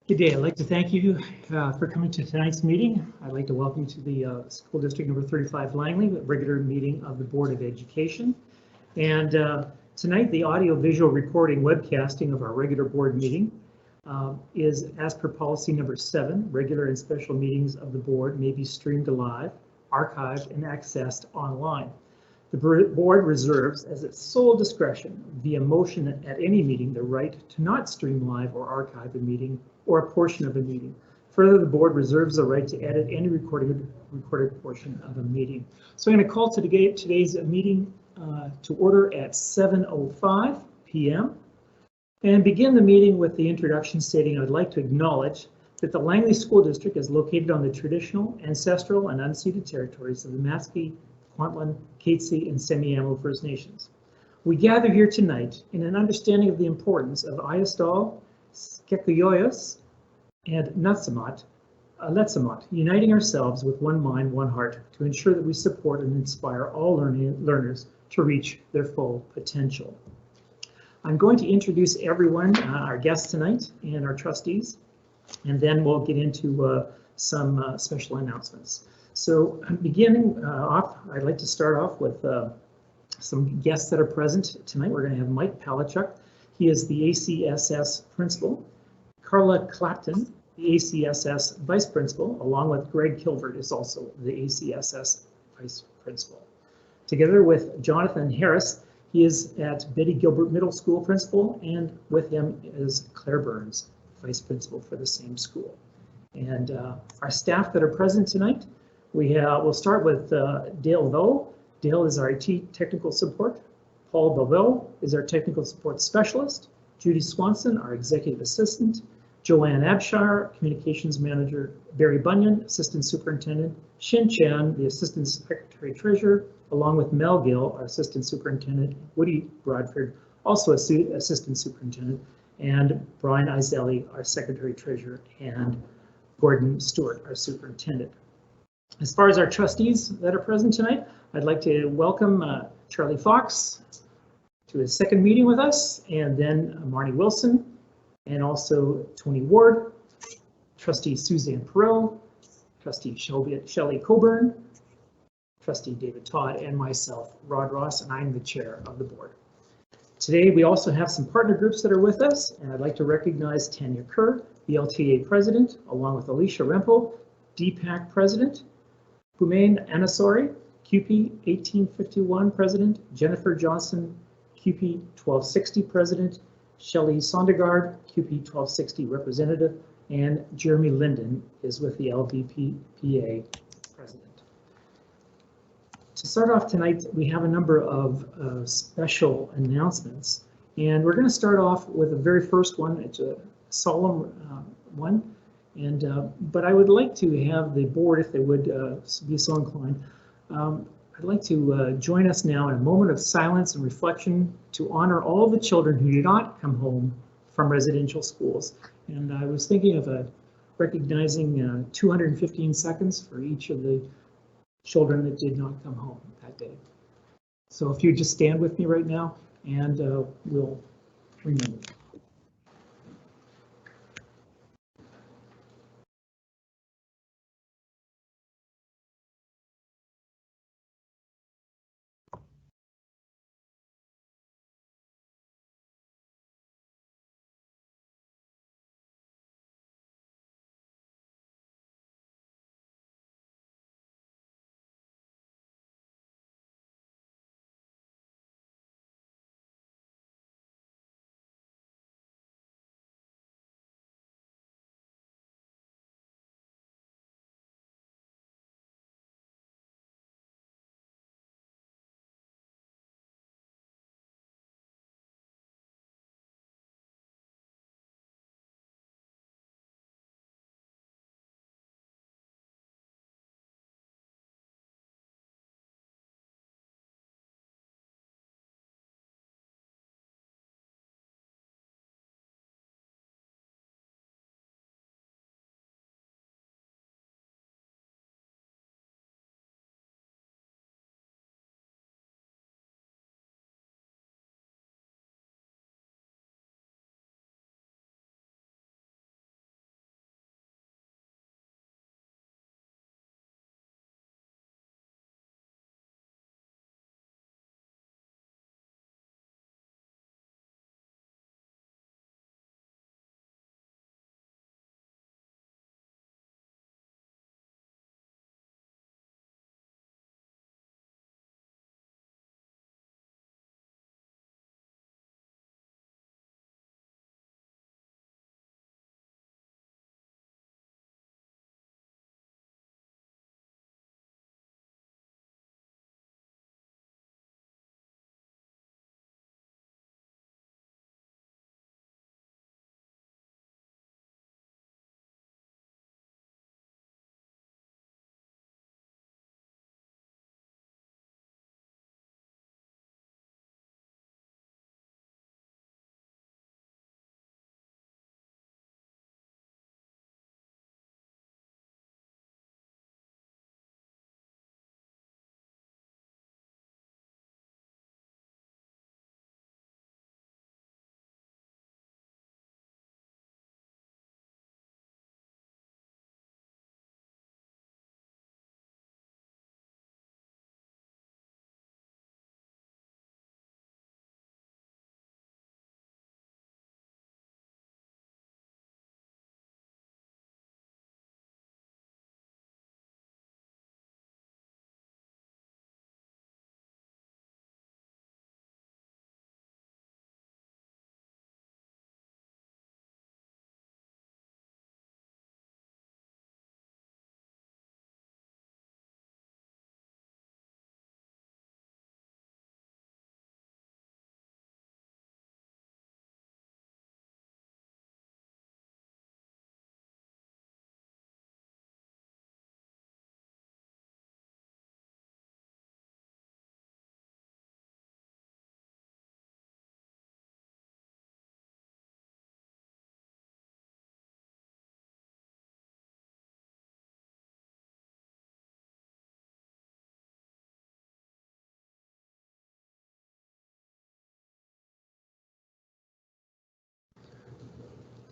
Good day. I'd like to thank you for coming to tonight's meeting. I'd like to welcome you to the School District Number 35 Langley, regular meeting of the Board of Education. And tonight, the audio-visual recording webcasting of our regular board meeting is as per policy number 7, regular and special meetings of the board may be streamed live, archived, and accessed online. The board reserves, as its sole discretion, via motion at any meeting, the right to not stream live or archive a meeting or a portion of a meeting. Further, the board reserves the right to edit any recorded portion of a meeting. So I'm going to call today's meeting to order at 7:05 p.m. and begin the meeting with the introduction stating I'd like to acknowledge that the Langley School District is located on the traditional, ancestral, and unceded territories of the Maskey, Kwantlen, Katzie, and Semiahmoo First Nations. We gather here tonight in an understanding of the importance of Ayastol, Skekuyoyos, and Letsamot, uniting ourselves with one mind, one heart, to ensure that we support and inspire all learners to reach their full potential. I'm going to introduce everyone, our guests tonight, and our trustees, and then we'll get into some special announcements. So beginning off, I'd like to start off with some guests that are present tonight. We're going to have Mike Palachuk. He is the ACSS principal. Carla Clapton, the ACSS vice principal, along with Greg Kilbert is also the ACSS vice principal. Together with Jonathan Harris, he is at Betty Gilbert Middle School principal, and with him is Claire Burns, vice principal for the same school. And our staff that are present tonight, we'll start with Dale Vo. Dale is our IT technical support. Paul Bovell is our technical support specialist. Judy Swanson, our executive assistant. Joanne Abshire, communications manager. Barry Bunyan, assistant superintendent. Shin Chan, the assistant secretary treasurer, along with Mel Gill, our assistant superintendent. Woody Bradford, also assistant superintendent. And Brian Izelli, our secretary treasurer. And Gordon Stewart, our superintendent. As far as our trustees that are present tonight, I'd like to welcome Charlie Fox to his second meeting with us, and then Marnie Wilson, and also Tony Ward, trustee Suzanne Perot, trustee Shelley Coburn, trustee David Todd, and myself, Rod Ross, and I'm the chair of the board. Today, we also have some partner groups that are with us, and I'd like to recognize Tanya Kerr, the LTA president, along with Alicia Rempel, DPAC president, Humain Anasori, QP 1851 president, Jennifer Johnson, QP 1260 president, Shelley Sondergaard, QP 1260 representative, and Jeremy Linden is with the LBPPA president. To start off tonight, we have a number of special announcements, and we're going to start off with the very first one. It's a solemn one. But I would like to have the board, if they would be so inclined, I'd like to join us now in a moment of silence and reflection to honor all the children who did not come home from residential schools. And I was thinking of recognizing 215 seconds for each of the children that did not come home that day. So if you just stand with me right now, and we'll remember.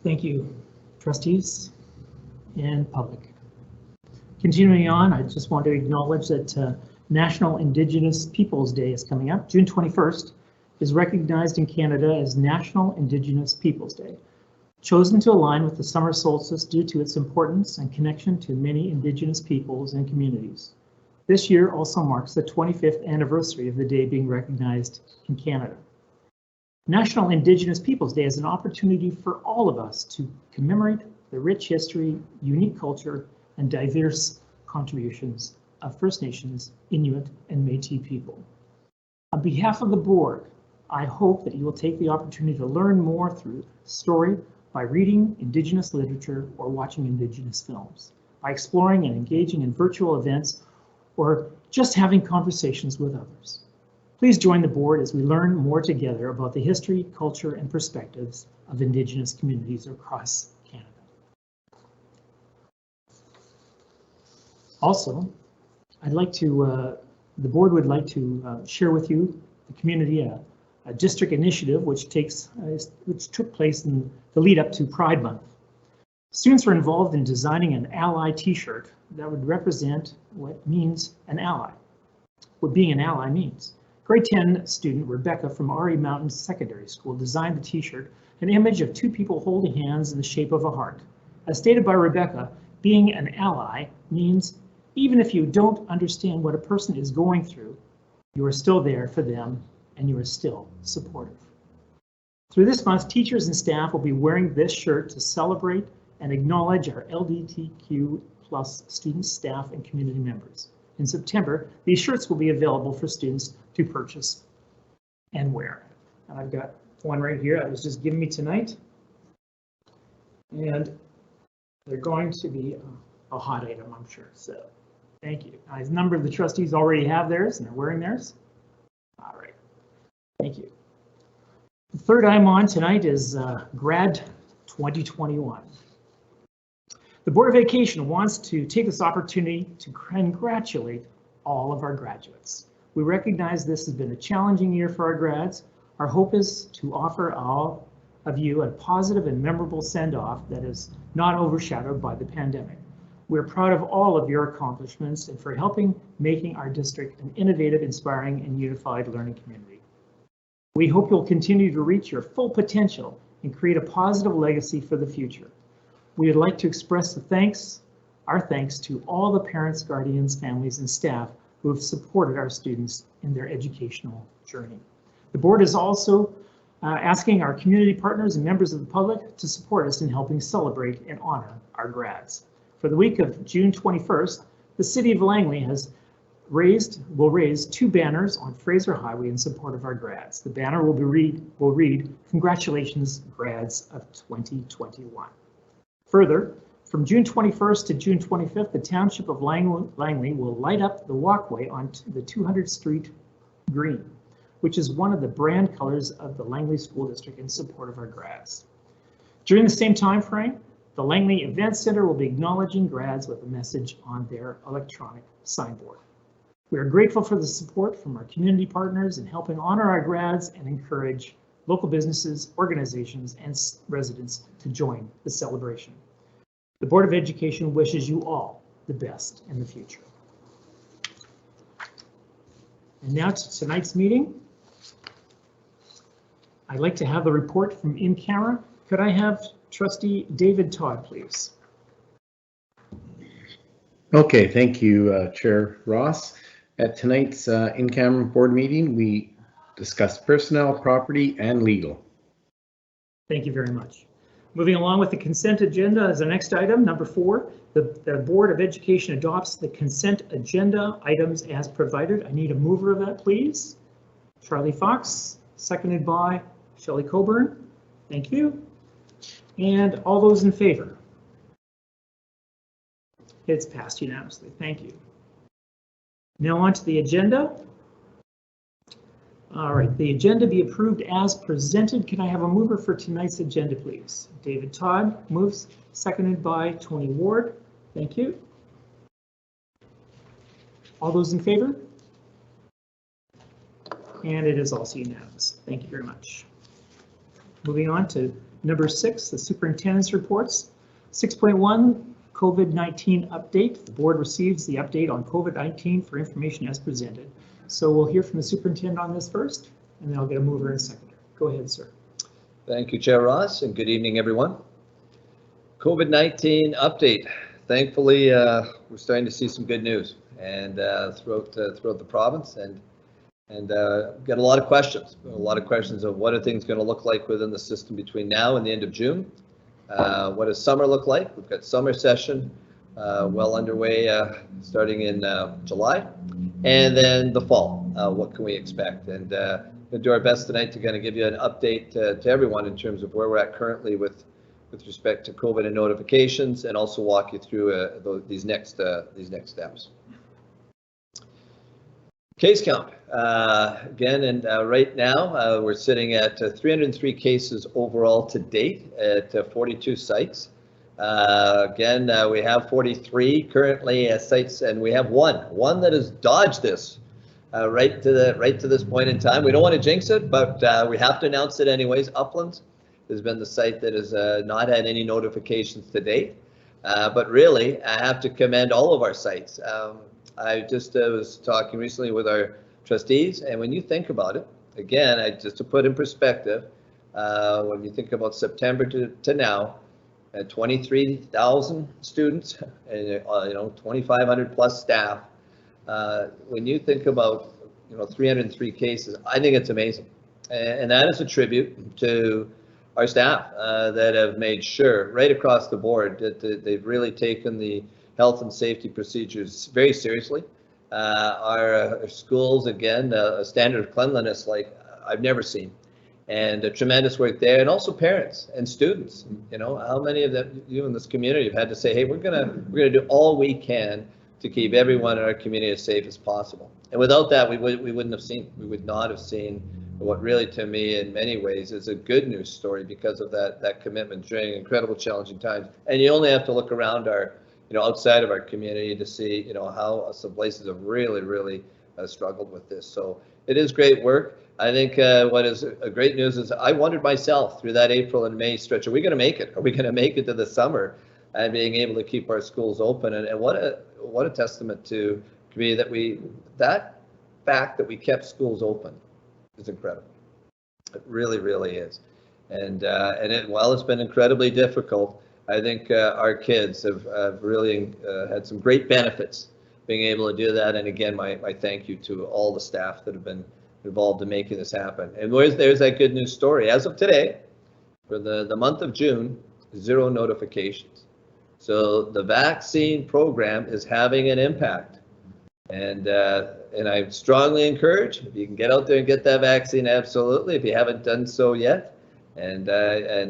Thank you, trustees and public. Continuing on, I just want to acknowledge that National Indigenous Peoples Day is coming up. June 21st is recognized in Canada as National Indigenous Peoples Day, chosen to align with the summer solstice due to its importance and connection to many Indigenous peoples and communities. This year also marks the 25th anniversary of the day being recognized in Canada. National Indigenous Peoples Day is an opportunity for all of us to commemorate the rich history, unique culture, and diverse contributions of First Nations, Inuit, and Métis people. On behalf of the board, I hope that you will take the opportunity to learn more through story by reading Indigenous literature or watching Indigenous films, by exploring and engaging in virtual events, or just having conversations with others. Please join the board as we learn more together about the history, culture, and perspectives of Indigenous communities across Canada. Also, the board would like to share with you, the community, a district initiative which took place in the lead up to Pride Month. Students were involved in designing an ally t-shirt that would represent what means an ally, what being an ally means. Grade 10 student Rebecca from RE Mountain Secondary School designed the t-shirt, an image of two people holding hands in the shape of a heart. As stated by Rebecca, being an ally means even if you don't understand what a person is going through, you are still there for them and you are still supportive. Through this month, teachers and staff will be wearing this shirt to celebrate and acknowledge our LGBTQ+ students, staff, and community members. In September, these shirts will be available for students to purchase and wear. And I've got one right here that was just given me tonight. And they're going to be a hot item, I'm sure. So thank you. A number of the trustees already have theirs and they're wearing theirs. All right. Thank you. The third item on tonight is Grad 2021. The Board of Education wants to take this opportunity to congratulate all of our graduates. We recognize this has been a challenging year for our grads. Our hope is to offer all of you a positive and memorable send-off that is not overshadowed by the pandemic. We're proud of all of your accomplishments and for helping making our district an innovative, inspiring, and unified learning community. We hope you'll continue to reach your full potential and create a positive legacy for the future. We would like to express our thanks to all the parents, guardians, families, and staff who have supported our students in their educational journey. The board is also asking our community partners and members of the public to support us in helping celebrate and honor our grads. For the week of June 21st, the City of Langley will raise two banners on Fraser Highway in support of our grads. The banner will read, "Congratulations, grads of 2021." Further, from June 21st to June 25th, the Township of Langley will light up the walkway on the 200th Street green, which is one of the brand colors of the Langley School District in support of our grads. During the same time frame, the Langley Event Center will be acknowledging grads with a message on their electronic signboard. We are grateful for the support from our community partners in helping honor our grads and encourage local businesses, organizations, and residents to join the celebration. The Board of Education wishes you all the best in the future. And now to tonight's meeting. I'd like to have the report from in camera. Could I have Trustee David Todd, please? Okay, thank you, Chair Ross. At tonight's in-camera board meeting, we discussed personnel, property, and legal. Thank you very much. Moving along with the consent agenda as the next item, number 4, the Board of Education adopts the consent agenda items as provided. I need a mover of that, please. Charlie Fox, seconded by Shelley Coburn. Thank you. And all those in favor? It's passed unanimously. Thank you. Now on to the agenda. All right, the agenda be approved as presented. Can I have a mover for tonight's agenda, please? David Todd moves, seconded by Tony Ward. Thank you. All those in favor? And it is also unanimous. Thank you very much. Moving on to number 6, the superintendent's reports. 6.1, COVID-19 update. The board receives the update on COVID-19 for information as presented. So we'll hear from the superintendent on this first, and then I'll get a mover and seconder. Go ahead, sir. Thank you, Chair Ross, and good evening, everyone. COVID-19 update. Thankfully, we're starting to see some good news and throughout the province, and get a lot of questions. A lot of questions of what are things going to look like within the system between now and the end of June. What does summer look like? We've got summer session well underway starting in July, and then the fall. What can we expect? And we'll do our best tonight to kind of give you an update to everyone in terms of where we're at currently with respect to COVID and notifications, and also walk you through these next steps. Case count again, and right now we're sitting at 303 cases overall to date at 42 sites. Again, we have 43 currently sites, and we have one that has dodged this right to this point in time. We don't want to jinx it, but we have to announce it anyways. Uplands has been the site that has not had any notifications to date, but really I have to commend all of our sites. I just was talking recently with our trustees, and when you think about it, again, just to put in perspective, when you think about September to now, 23,000 students and 2,500 plus staff. When you think about 303 cases, I think it's amazing, and that is a tribute to our staff that have made sure right across the board that they've really taken the health and safety procedures very seriously. Our schools, again, a standard of cleanliness like I've never seen, and a tremendous work there, and also parents and students. How many of you in this community have had to say, hey, we're gonna do all we can to keep everyone in our community as safe as possible. And without that, we would not have seen what really, to me, in many ways, is a good news story because of that commitment during incredible challenging times. And you only have to look around outside of our community to see, how some places have really struggled with this. So it is great work. I think what is a great news is I wondered myself through that April and May stretch, are we going to make it? Are we going to make it to the summer and being able to keep our schools open? And what a testament to me that fact that we kept schools open is incredible. It really is. And while it's been incredibly difficult, I think our kids have really had some great benefits being able to do that. And again, my thank you to all the staff that have been involved in making this happen. And there's that good news story. As of today, for the month of June, 0 notifications. So the vaccine program is having an impact. And I strongly encourage, if you can get out there and get that vaccine, absolutely. If you haven't done so yet, and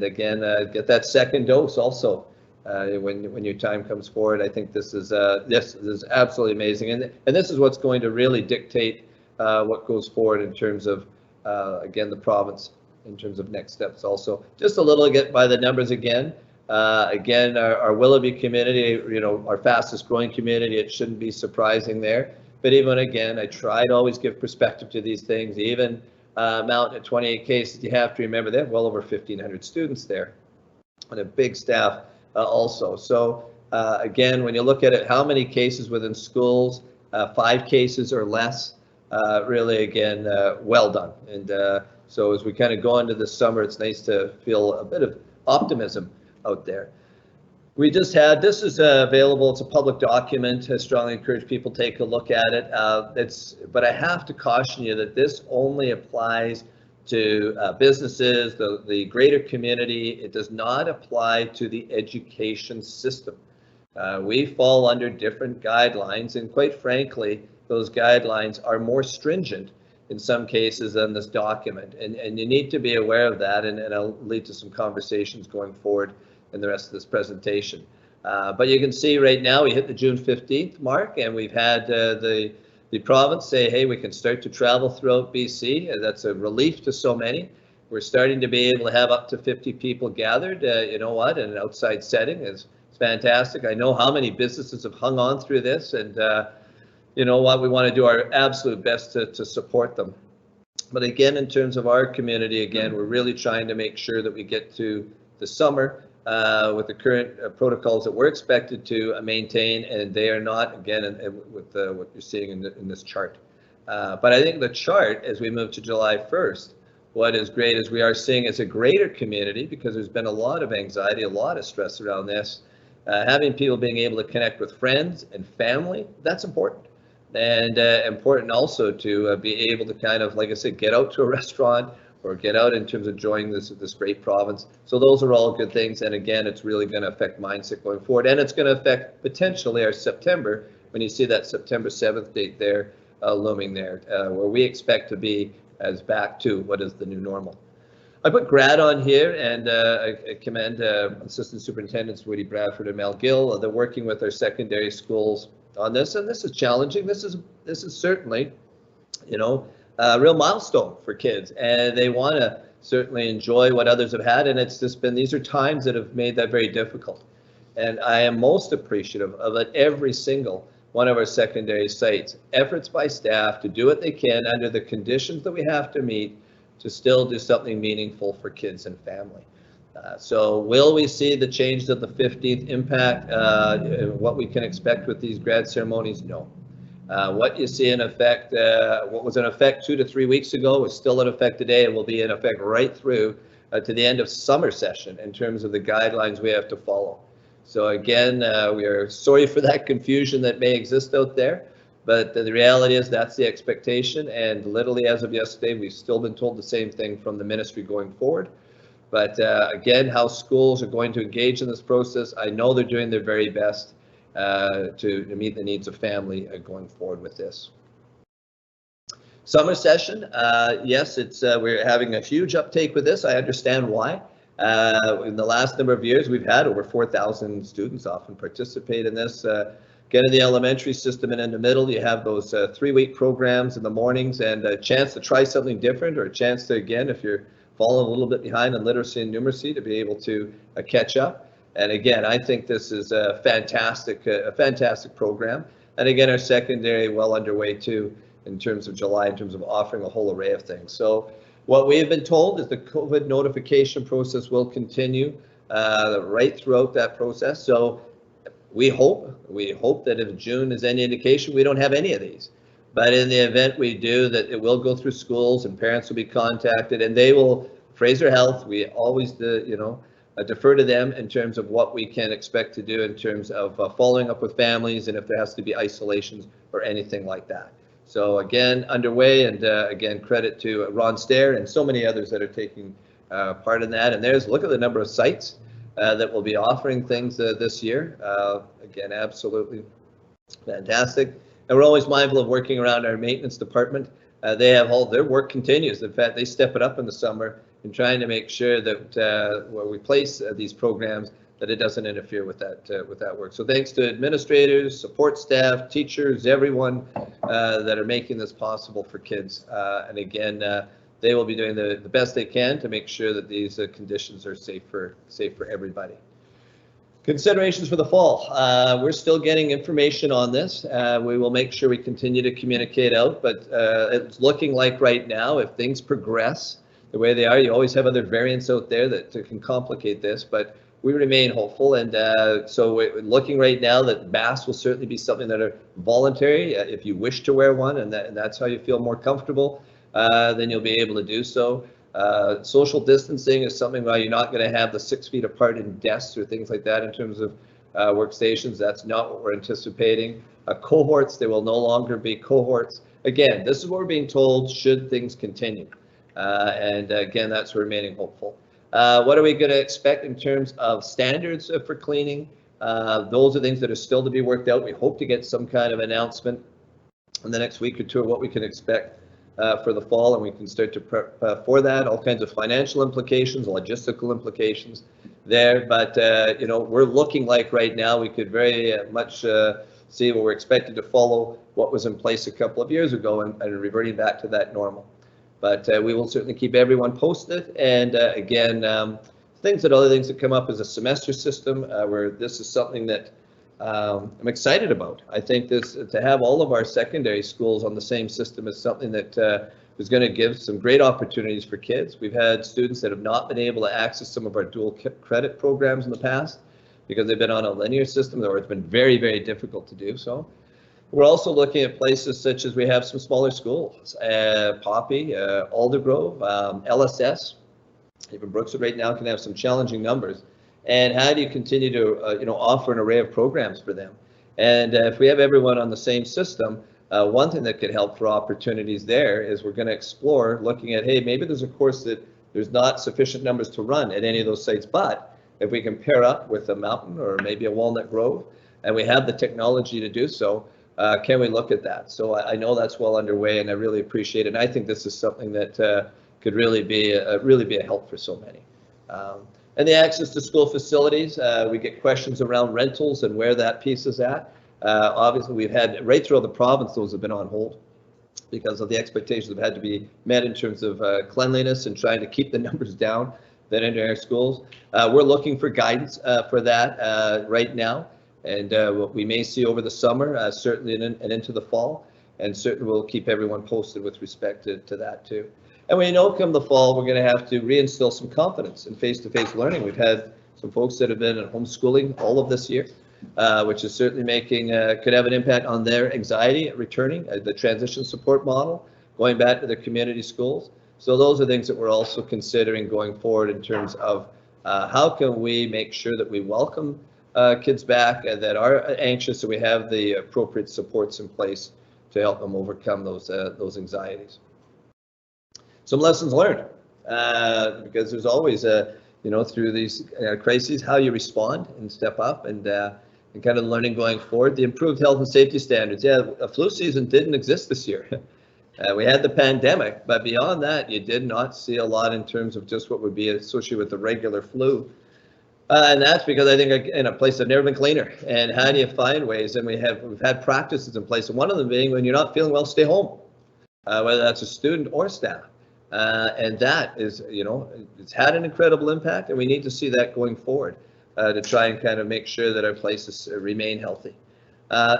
again, get that second dose also when your time comes forward. I think this is absolutely amazing, and this is what's going to really dictate what goes forward in terms of again the province in terms of next steps. Also, just a little bit by the numbers again. Again, our Willoughby community, our fastest growing community, it shouldn't be surprising there. But even again, I try to always give perspective to these things. Even Mountain at 28 cases, you have to remember they have well over 1,500 students there and a big staff also. So again, when you look at it, how many cases within schools, 5 cases or less, really again, well done. And so as we kind of go into this summer, it's nice to feel a bit of optimism out there. We just had, this is available, it's a public document. I strongly encourage people to take a look at it. But I have to caution you that this only applies to businesses, the greater community. It does not apply to the education system. We fall under different guidelines, and quite frankly, those guidelines are more stringent in some cases than this document. And you need to be aware of that, and it'll lead to some conversations going forward in the rest of this presentation. But you can see right now we hit the June 15th mark, and we've had the province say, hey, we can start to travel throughout BC. That's a relief to so many. We're starting to be able to have up to 50 people gathered, you know what, in an outside setting is fantastic. I know how many businesses have hung on through this, and you know what, we want to do our absolute best to support them. But again, in terms of our community, again, we're really trying to make sure that we get to the summer with the current protocols that we're expected to maintain, and they are not, again, with what you're seeing in this chart. But I think the chart, as we move to July 1st, what is great is we are seeing as a greater community, because there's been a lot of anxiety, a lot of stress around this, having people being able to connect with friends and family, that's important. And important also to be able to kind of, like I said, get out to a restaurant or get out in terms of enjoying this great province. So those are all good things. And again, it's really going to affect mindset going forward. And it's going to affect potentially our September, when you see that September 7th date there looming there, where we expect to be as back to what is the new normal. I put grad on here, and I commend Assistant Superintendents Woody Bradford and Mel Gill. They're working with our secondary schools on this, and this is challenging. This is certainly, you know, a real milestone for kids, and they want to certainly enjoy what others have had, and it's just been, these are times that have made that very difficult. And I am most appreciative of it, every single one of our secondary sites, efforts by staff to do what they can under the conditions that we have to meet to still do something meaningful for kids and family. So will we see the change of the 15th impact, what we can expect with these grad ceremonies? No. What you see in effect, what was in effect 2 to 3 weeks ago is still in effect today and will be in effect right through to the end of summer session in terms of the guidelines we have to follow. So again, we are sorry for that confusion that may exist out there, but the reality is that's the expectation, and literally as of yesterday, we've still been told the same thing from the ministry going forward. But again, how schools are going to engage in this process, I know they're doing their very best to meet the needs of family going forward with this. Summer session, yes, it's we're having a huge uptake with this. I understand why. In the last number of years, we've had over 4,000 students often participate in this. Again, in the elementary system and in the middle, you have those 3-week programs in the mornings and a chance to try something different, or a chance to, again, if you're falling a little bit behind in literacy and numeracy, to be able to catch up. And again, I think this is a fantastic program. And again, our secondary well underway too, in terms of July, in terms of offering a whole array of things. So what we have been told is the COVID notification process will continue right throughout that process. So we hope that if June is any indication, we don't have any of these. But in the event we do, that it will go through schools and parents will be contacted, and they will, Fraser Health, we always defer to them in terms of what we can expect to do in terms of following up with families, and if there has to be isolations or anything like that. So again, underway, and again, credit to Ron Stair and so many others that are taking part in that. And look at the number of sites that will be offering things this year. Again, absolutely fantastic. And we're always mindful of working around our maintenance department. They have all their work continues. In fact, they step it up in the summer in trying to make sure that where we place these programs, that it doesn't interfere with that work. So thanks to administrators, support staff, teachers, everyone that are making this possible for kids. And again, they will be doing the best they can to make sure that these conditions are safe for everybody. Considerations for the fall. We're still getting information on this. We will make sure we continue to communicate out, but it's looking like right now, if things progress the way they are, you always have other variants out there that can complicate this, but we remain hopeful. And so we're looking right now that masks will certainly be something that are voluntary. If you wish to wear one, and that's how you feel more comfortable, then you'll be able to do so. Social distancing is something where you're not going to have the 6 feet apart in desks or things like that in terms of workstations. That's not what we're anticipating. Cohorts, there will no longer be cohorts. Again, this is what we're being told should things continue. And again, that's remaining hopeful. What are we going to expect in terms of standards for cleaning? Those are things that are still to be worked out. We hope to get some kind of announcement in the next week or two of what we can expect for the fall, and we can start to prep for that. All kinds of financial implications, logistical implications there. But we're looking like right now we could very much see what we're expected to follow what was in place a couple of years ago and reverting back to that normal. But we will certainly keep everyone posted. And again, other things that come up is a semester system where this is something that I'm excited about. I think this, to have all of our secondary schools on the same system, is something that is going to give some great opportunities for kids. We've had students that have not been able to access some of our dual credit programs in the past because they've been on a linear system, or it's been very, very difficult to do so. We're also looking at places such as we have some smaller schools, Poppy, Aldergrove, LSS, even Brookswood right now can have some challenging numbers. And how do you continue to offer an array of programs for them? And if we have everyone on the same system, one thing that could help for opportunities there is we're going to explore looking at, hey, maybe there's a course that there's not sufficient numbers to run at any of those sites, but if we can pair up with a Mountain or maybe a Walnut Grove, and we have the technology to do so, can we look at that? So I know that's well underway, and I really appreciate it. And I think this is something that could really be a help for so many. And the access to school facilities, we get questions around rentals and where that piece is at. Obviously, we've had right throughout the province, those have been on hold because of the expectations that have had to be met in terms of cleanliness and trying to keep the numbers down that enter our schools. We're looking for guidance for that right now, and what we may see over the summer, certainly and into the fall, and certainly we'll keep everyone posted with respect to that too. And we know come the fall, we're going to have to reinstill some confidence in face-to-face learning. We've had some folks that have been at homeschooling all of this year, which is certainly making, could have an impact on their anxiety at returning, the transition support model, going back to their community schools. So those are things that we're also considering going forward in terms of how can we make sure that we welcome kids back that are anxious, so we have the appropriate supports in place to help them overcome those anxieties. Some lessons learned, because there's always through these crises, how you respond and step up and kind of learning going forward. The improved health and safety standards. Yeah, a flu season didn't exist this year. We had the pandemic, but beyond that, you did not see a lot in terms of just what would be associated with the regular flu. And that's because I think in a place that's never been cleaner. And how do you find ways? And we've had practices in place, and one of them being when you're not feeling well, stay home, whether that's a student or staff. And that is, it's had an incredible impact, and we need to see that going forward to try and kind of make sure that our places remain healthy.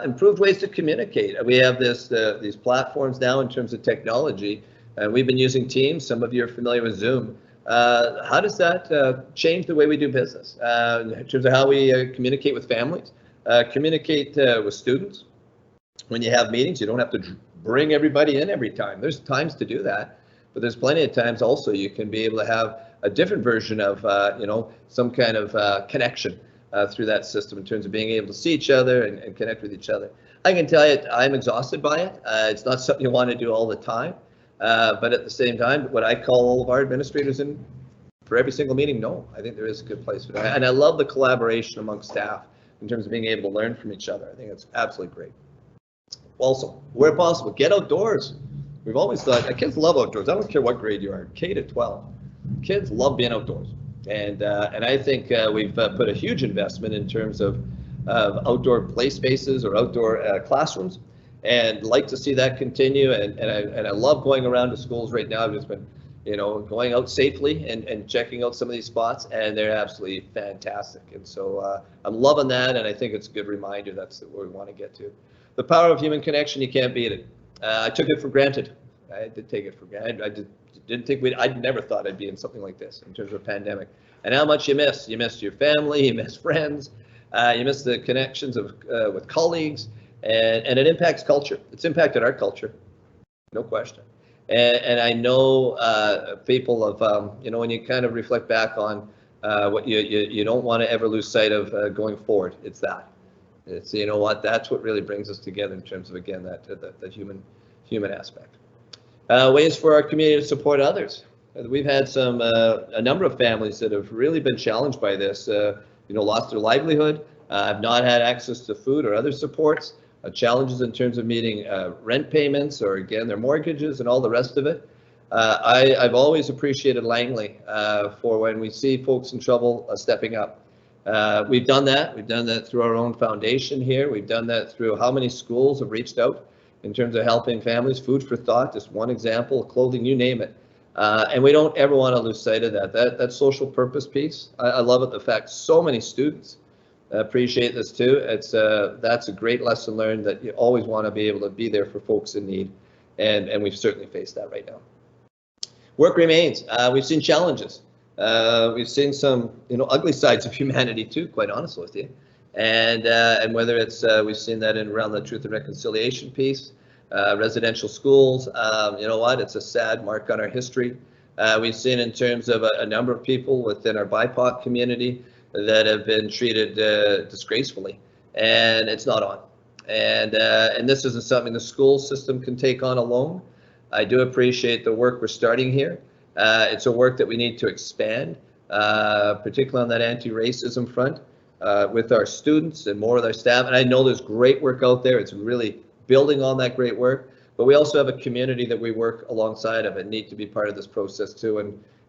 Improved ways to communicate. We have these platforms now in terms of technology. We've been using Teams. Some of you are familiar with Zoom. How does that change the way we do business in terms of how we communicate with families, communicate with students? When you have meetings, you don't have to bring everybody in every time. There's times to do that. But there's plenty of times also you can be able to have a different version of, some kind of connection through that system in terms of being able to see each other and connect with each other. I can tell you I'm exhausted by it. It's not something you want to do all the time. But at the same time, what I call all of our administrators in for every single meeting, no, I think there is a good place for that. And I love the collaboration amongst staff in terms of being able to learn from each other. I think it's absolutely great. Also, where possible, get outdoors. We've always thought kids love outdoors. I don't care what grade you are, K to 12. Kids love being outdoors, and I think we've put a huge investment in terms of outdoor play spaces or outdoor classrooms, and like to see that continue. And I love going around to schools right now. I've just been, going out safely and checking out some of these spots, and they're absolutely fantastic. And so I'm loving that, and I think it's a good reminder that's where we want to get to. The power of human connection, you can't beat it. I took it for granted. I did take it for granted. I never thought I'd be in something like this in terms of a pandemic. And how much you miss. You miss your family, you miss friends, you miss the connections with colleagues, and it impacts culture. It's impacted our culture, no question. And I know people of, when you kind of reflect back on what you don't want to ever lose sight of going forward, it's that. It's, that's what really brings us together in terms of, again, that human aspect. Ways for our community to support others. We've had a number of families that have really been challenged by this, lost their livelihood, have not had access to food or other supports, challenges in terms of meeting rent payments or, again, their mortgages and all the rest of it. I've always appreciated Langley for when we see folks in trouble stepping up. We've done that. We've done that through our own foundation here. We've done that through how many schools have reached out in terms of helping families. Food for Thought, just one example, clothing, you name it. And we don't ever want to lose sight of that social purpose piece. I love it, the fact so many students appreciate this too. That's a great lesson learned, that you always want to be able to be there for folks in need. and we've certainly faced that right now. Work remains. We've seen challenges. We've seen some, ugly sides of humanity too, quite honestly with you. And whether it's, we've seen that in around the Truth and Reconciliation piece, residential schools, it's a sad mark on our history. We've seen in terms of a number of people within our BIPOC community that have been treated disgracefully, and it's not on. And this isn't something the school system can take on alone. I do appreciate the work we're starting here. It's a work that we need to expand, particularly on that anti-racism front, with our students and more with our staff. And I know there's great work out there. It's really building on that great work. But we also have a community that we work alongside of and need to be part of this process too.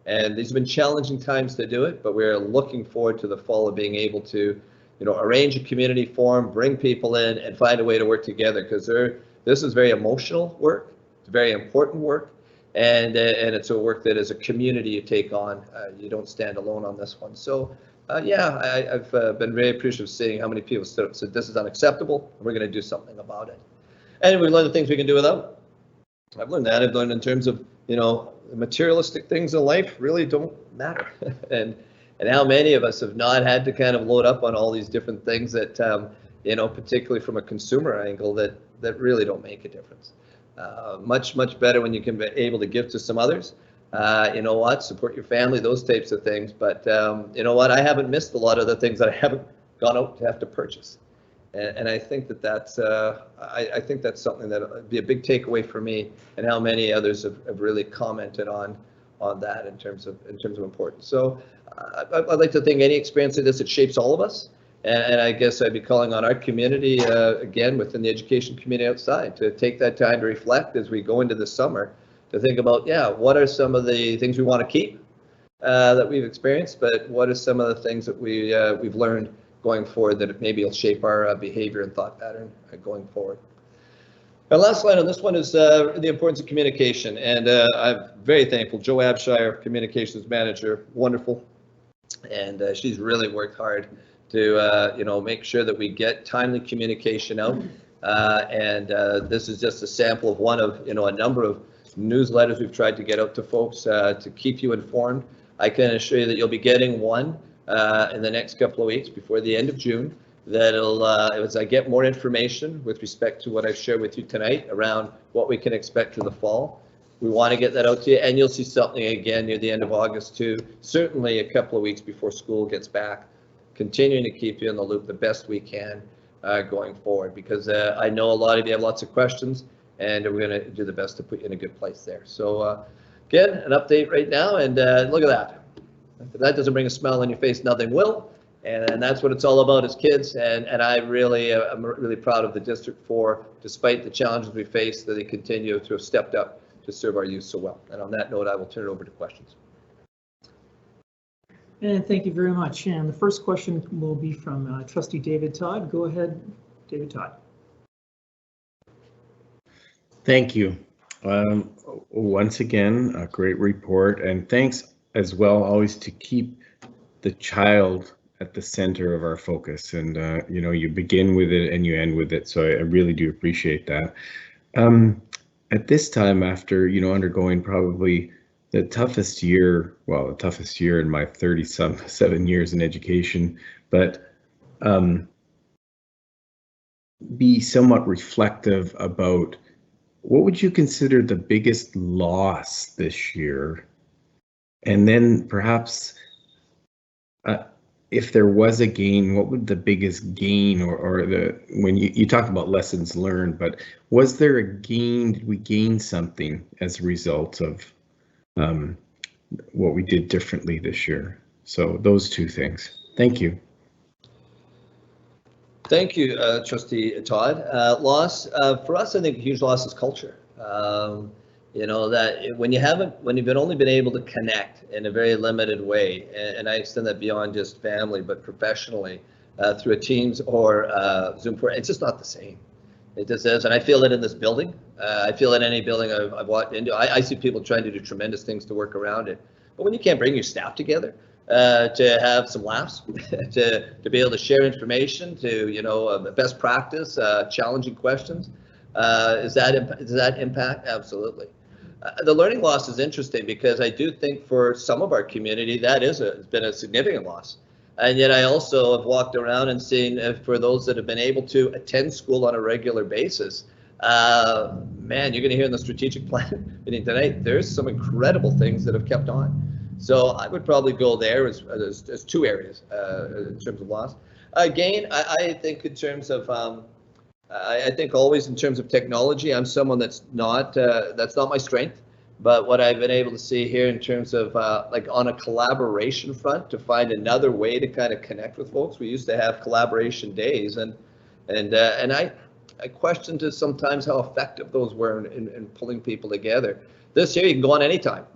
And these have been challenging times to do it, but we're looking forward to the fall of being able to, arrange a community forum, bring people in, and find a way to work together, because this is very emotional work. It's very important work, and it's a work that as a community you take on. You don't stand alone on this one. So I've been very appreciative of seeing how many people stood up and said this is unacceptable, and we're going to do something about it. And we learned the things we can do without. I've learned that. I've learned in terms of, materialistic things in life really don't matter. and how many of us have not had to kind of load up on all these different things that, particularly from a consumer angle, that really don't make a difference. Much better when you can be able to give to some others. Support your family, those types of things. But I haven't missed a lot of the things that I haven't gone out to have to purchase. And I think that's I think that's something that would be a big takeaway for me, and how many others have really commented on that in terms of importance. So I'd like to think any experience of this, it shapes all of us. And I guess I'd be calling on our community, again, within the education community outside, to take that time to reflect as we go into the summer, to think about, what are some of the things we want to keep that we've experienced, but what are some of the things that we've learned going forward that maybe will shape our behavior and thought pattern going forward. Our last slide on this one is the importance of communication, and I'm very thankful. Jo Abshire, communications manager, wonderful, and she's really worked hard to make sure that we get timely communication out. This is just a sample of one of a number of newsletters we've tried to get out to folks to keep you informed. I can assure you that you'll be getting one in the next couple of weeks before the end of June. That'll, as I get more information with respect to what I've shared with you tonight around what we can expect for the fall, we want to get that out to you, and you'll see something again near the end of August too, certainly a couple of weeks before school gets back, continuing to keep you in the loop the best we can going forward, because I know a lot of you have lots of questions, and we're going to do the best to put you in a good place there. So again, an update right now, and look at that. If that doesn't bring a smile on your face, nothing will. And that's what it's all about as kids. And I'm really proud of the district for, despite the challenges we face, that they continue to have stepped up to serve our youth so well. And on that note, I will turn it over to questions. And thank you very much. And the first question will be from Trustee David Todd. Go ahead, David Todd. Thank you. Once again, a great report, and thanks as well always to keep the child at the center of our focus, and you begin with it and you end with it, so I really do appreciate that. At this time, after undergoing probably the toughest year in my 37 years in education, but be somewhat reflective about what would you consider the biggest loss this year, and then perhaps if there was a gain, what would the biggest gain, or when you talked about lessons learned, but was there a gain? Did we gain something as a result of what we did differently this year? So those two things. Thank you. Thank you, Trustee Todd. Loss for us, I think a huge loss is culture. That when you've only been able to connect in a very limited way, and I extend that beyond just family, but professionally through a Teams or Zoom, it's just not the same. It just is, and I feel it in this building. I feel it in any building I've walked into. I see people trying to do tremendous things to work around it, but when you can't bring your staff together to have some laughs, to be able to share information, to best practice, challenging questions. Does that impact? Absolutely. The learning loss is interesting because I do think for some of our community that it's been a significant loss. And yet I also have walked around and seen for those that have been able to attend school on a regular basis, man, you're going to hear in the strategic plan meeting tonight, there's some incredible things that have kept on. So I would probably go there as two areas in terms of loss. Again, I think in terms of, I think always in terms of technology, I'm someone that's not my strength. But what I've been able to see here in terms of like on a collaboration front, to find another way to kind of connect with folks. We used to have collaboration days, and I questioned sometimes how effective those were in pulling people together. This year, you can go on anytime.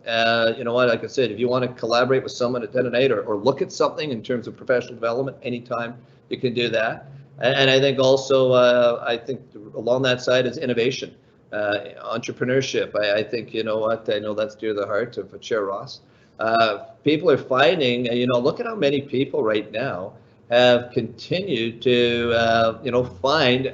You know what, like I said, if you want to collaborate with someone at 10 and 8 or look at something in terms of professional development, anytime you can do that. And I think also, I think along that side is innovation, entrepreneurship. I think, you know what, I know that's dear to the heart of Chair Ross. People are finding, you know, look at how many people right now have continued to, you know, find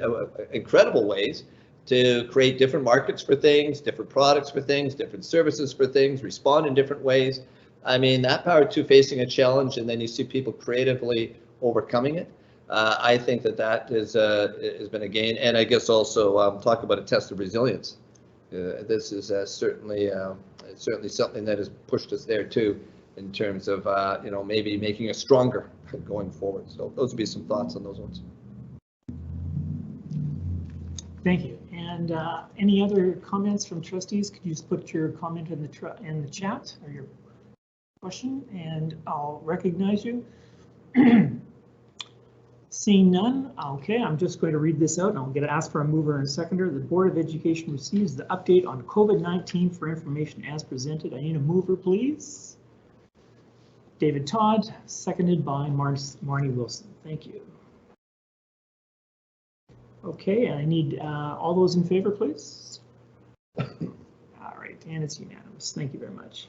incredible ways to create different markets for things, different products for things, different services for things, respond in different ways. I mean, that power to facing a challenge, and then you see people creatively overcoming it. I think that has been a gain, and I guess also talk about a test of resilience. This is certainly something that has pushed us there too, in terms of you know, maybe making us stronger going forward. So those would be some thoughts on those ones. Thank you. And any other comments from trustees? Could you just put your comment in the chat or your question, and I'll recognize you. Seeing none, okay, I'm just going to read this out and I'm going to ask for a mover and a seconder. The Board of Education receives the update on COVID-19 for information as presented. I need a mover, please. David Todd, seconded by Marnie Wilson. Thank you. Okay, I need all those in favor, please. All right, and it's unanimous. Thank you very much.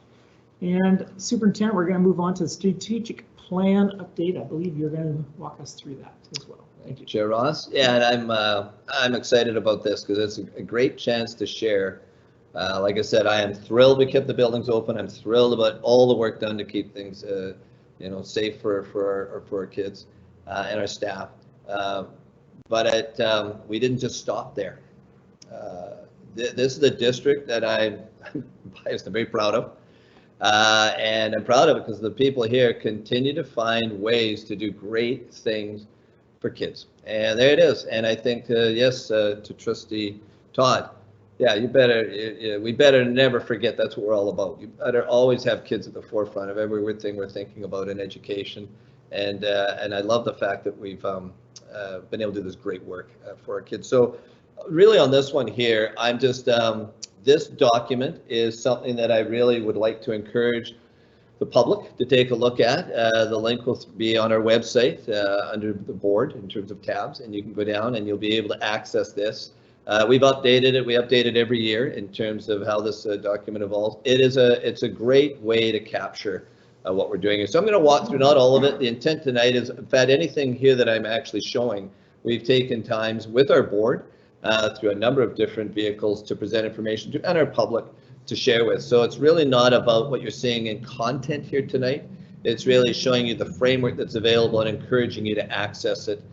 And Superintendent, we're going to move on to the strategic plan update. I believe you're going to walk us through that as well. Thank you, Chair Ross. Yeah, and I'm excited about this because it's a great chance to share. Like I said, I am thrilled we kept the buildings open. I'm thrilled about all the work done to keep things, you know, safe for our kids and our staff. But we didn't just stop there. This is a district that I'm biased and very proud of. And I'm proud of it because the people here continue to find ways to do great things for kids. And there it is. And I think, yes, to Trustee Todd, yeah, we better never forget that's what we're all about. You better always have kids at the forefront of everything we're thinking about in education. And I love the fact that we've been able to do this great work for our kids. So really on this one here, I'm just, this document is something that I really would like to encourage the public to take a look at. The link will be on our website under the board in terms of tabs, and you can go down and you'll be able to access this. We've updated it. We update it every year in terms of how this document evolves. It's a great way to capture what we're doing here. So I'm going to walk through not all of it. The intent tonight is, in fact, anything here that I'm actually showing, we've taken times with our board through a number of different vehicles to present information to and our public to share with. So it's really not about what you're seeing in content here tonight. It's really showing you the framework that's available and encouraging you to access it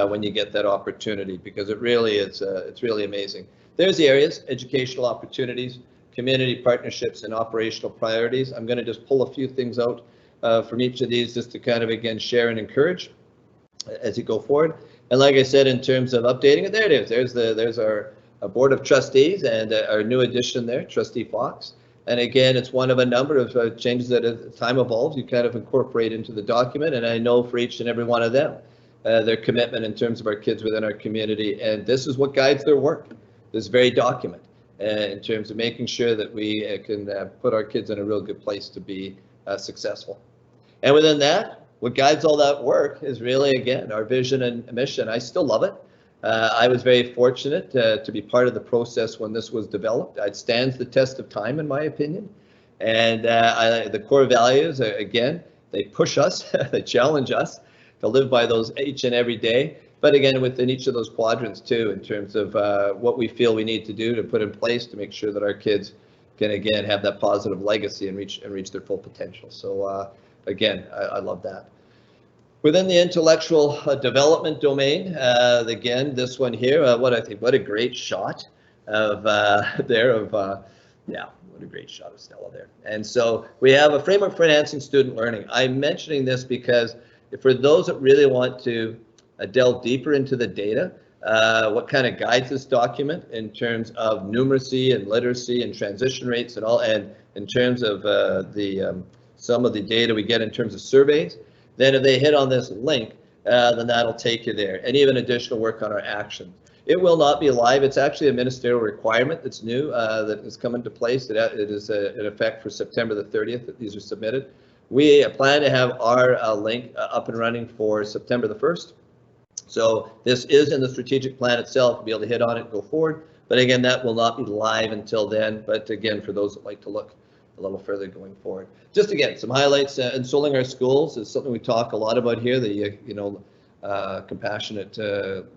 when you get that opportunity, because it really is, it's really amazing. There's the areas: educational opportunities, community partnerships, and operational priorities. I'm going to just pull a few things out from each of these just to kind of, again, share and encourage as you go forward. And like I said, in terms of updating it, there it is. There's our board of trustees and our new addition there, Trustee Fox. And again, it's one of a number of changes that as time evolves, you kind of incorporate into the document. And I know for each and every one of them, their commitment in terms of our kids within our community. And this is what guides their work, this very document, in terms of making sure that we can put our kids in a real good place to be successful. And within that, what guides all that work is really, again, our vision and mission. I still love it. I was very fortunate to be part of the process when this was developed. It stands the test of time, in my opinion. And the core values, again, they push us, they challenge us to live by those each and every day. but again, within each of those quadrants too, in terms of what we feel we need to do to put in place to make sure that our kids can again have that positive legacy and reach their full potential. So again, I love that. Within the intellectual development domain, again, this one here, what a great shot of yeah, what a great shot of Stella there. And so we have a framework for enhancing student learning. I'm mentioning this because for those that really want to delve deeper into the data, what kind of guides this document in terms of numeracy and literacy and transition rates and all, and in terms of some of the data we get in terms of surveys, then if they hit on this link, then that'll take you there, and even additional work on our actions. It will not be live. It's actually a ministerial requirement that's new that has come into place. It is in effect for September the 30th that these are submitted. We plan to have our link up and running for September the 1st. So this is in the strategic plan itself. We'll be able to hit on it and go forward. But again, that will not be live until then. But again, for those that like to look a little further going forward. Just again, some highlights. Ensoling our schools is something we talk a lot about here. The compassionate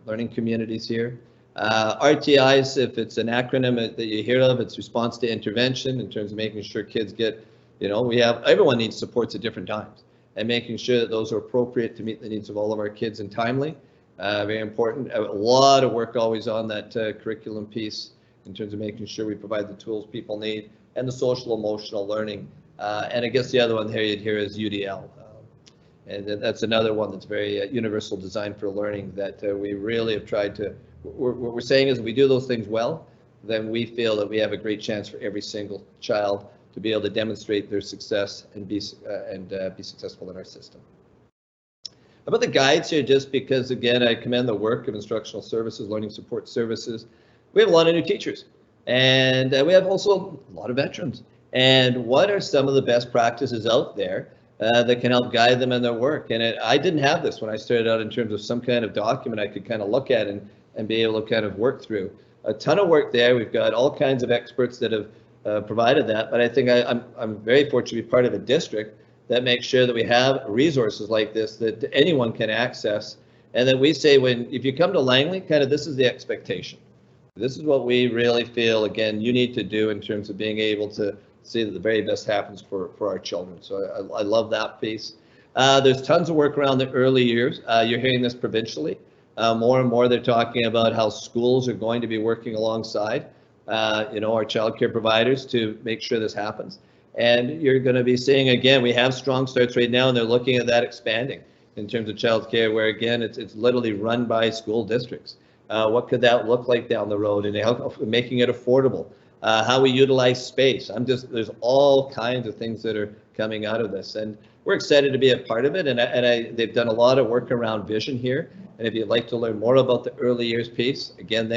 learning communities here. RTIs, if it's an acronym that you hear of, it's response to intervention in terms of making sure kids get, everyone needs supports at different times, and making sure that those are appropriate to meet the needs of all of our kids and timely. Very important. A lot of work always on that curriculum piece in terms of making sure we provide the tools people need, and the social emotional learning. And I guess the other one here you'd hear is UDL. And that's another one that's very universal design for learning that we really have tried to, what we're saying is if we do those things well, then we feel that we have a great chance for every single child to be able to demonstrate their success and be successful in our system. About the guides here, just because again, I commend the work of instructional services, learning support services. We have a lot of new teachers, and we have also a lot of veterans. And what are some of the best practices out there that can help guide them in their work? And I didn't have this when I started out in terms of some kind of document I could kind of look at and be able to kind of work through. A ton of work there. We've got all kinds of experts that have provided that, but I think I'm very fortunate to be part of a district that makes sure that we have resources like this that anyone can access, and that we say if you come to Langley, kind of this is the expectation. This is what we really feel, again, you need to do in terms of being able to see that the very best happens for our children. So I love that piece. There's tons of work around the early years. You're hearing this provincially. More and more they're talking about how schools are going to be working alongside our child care providers to make sure this happens. And you're going to be seeing, again, we have strong starts right now, and they're looking at that expanding in terms of child care, where again, it's literally run by school districts. What could that look like down the road, and making it affordable? How we utilize space. There's all kinds of things that are coming out of this, and we're excited to be a part of it. And they've done a lot of work around vision here. And if you'd like to learn more about the early years piece, again,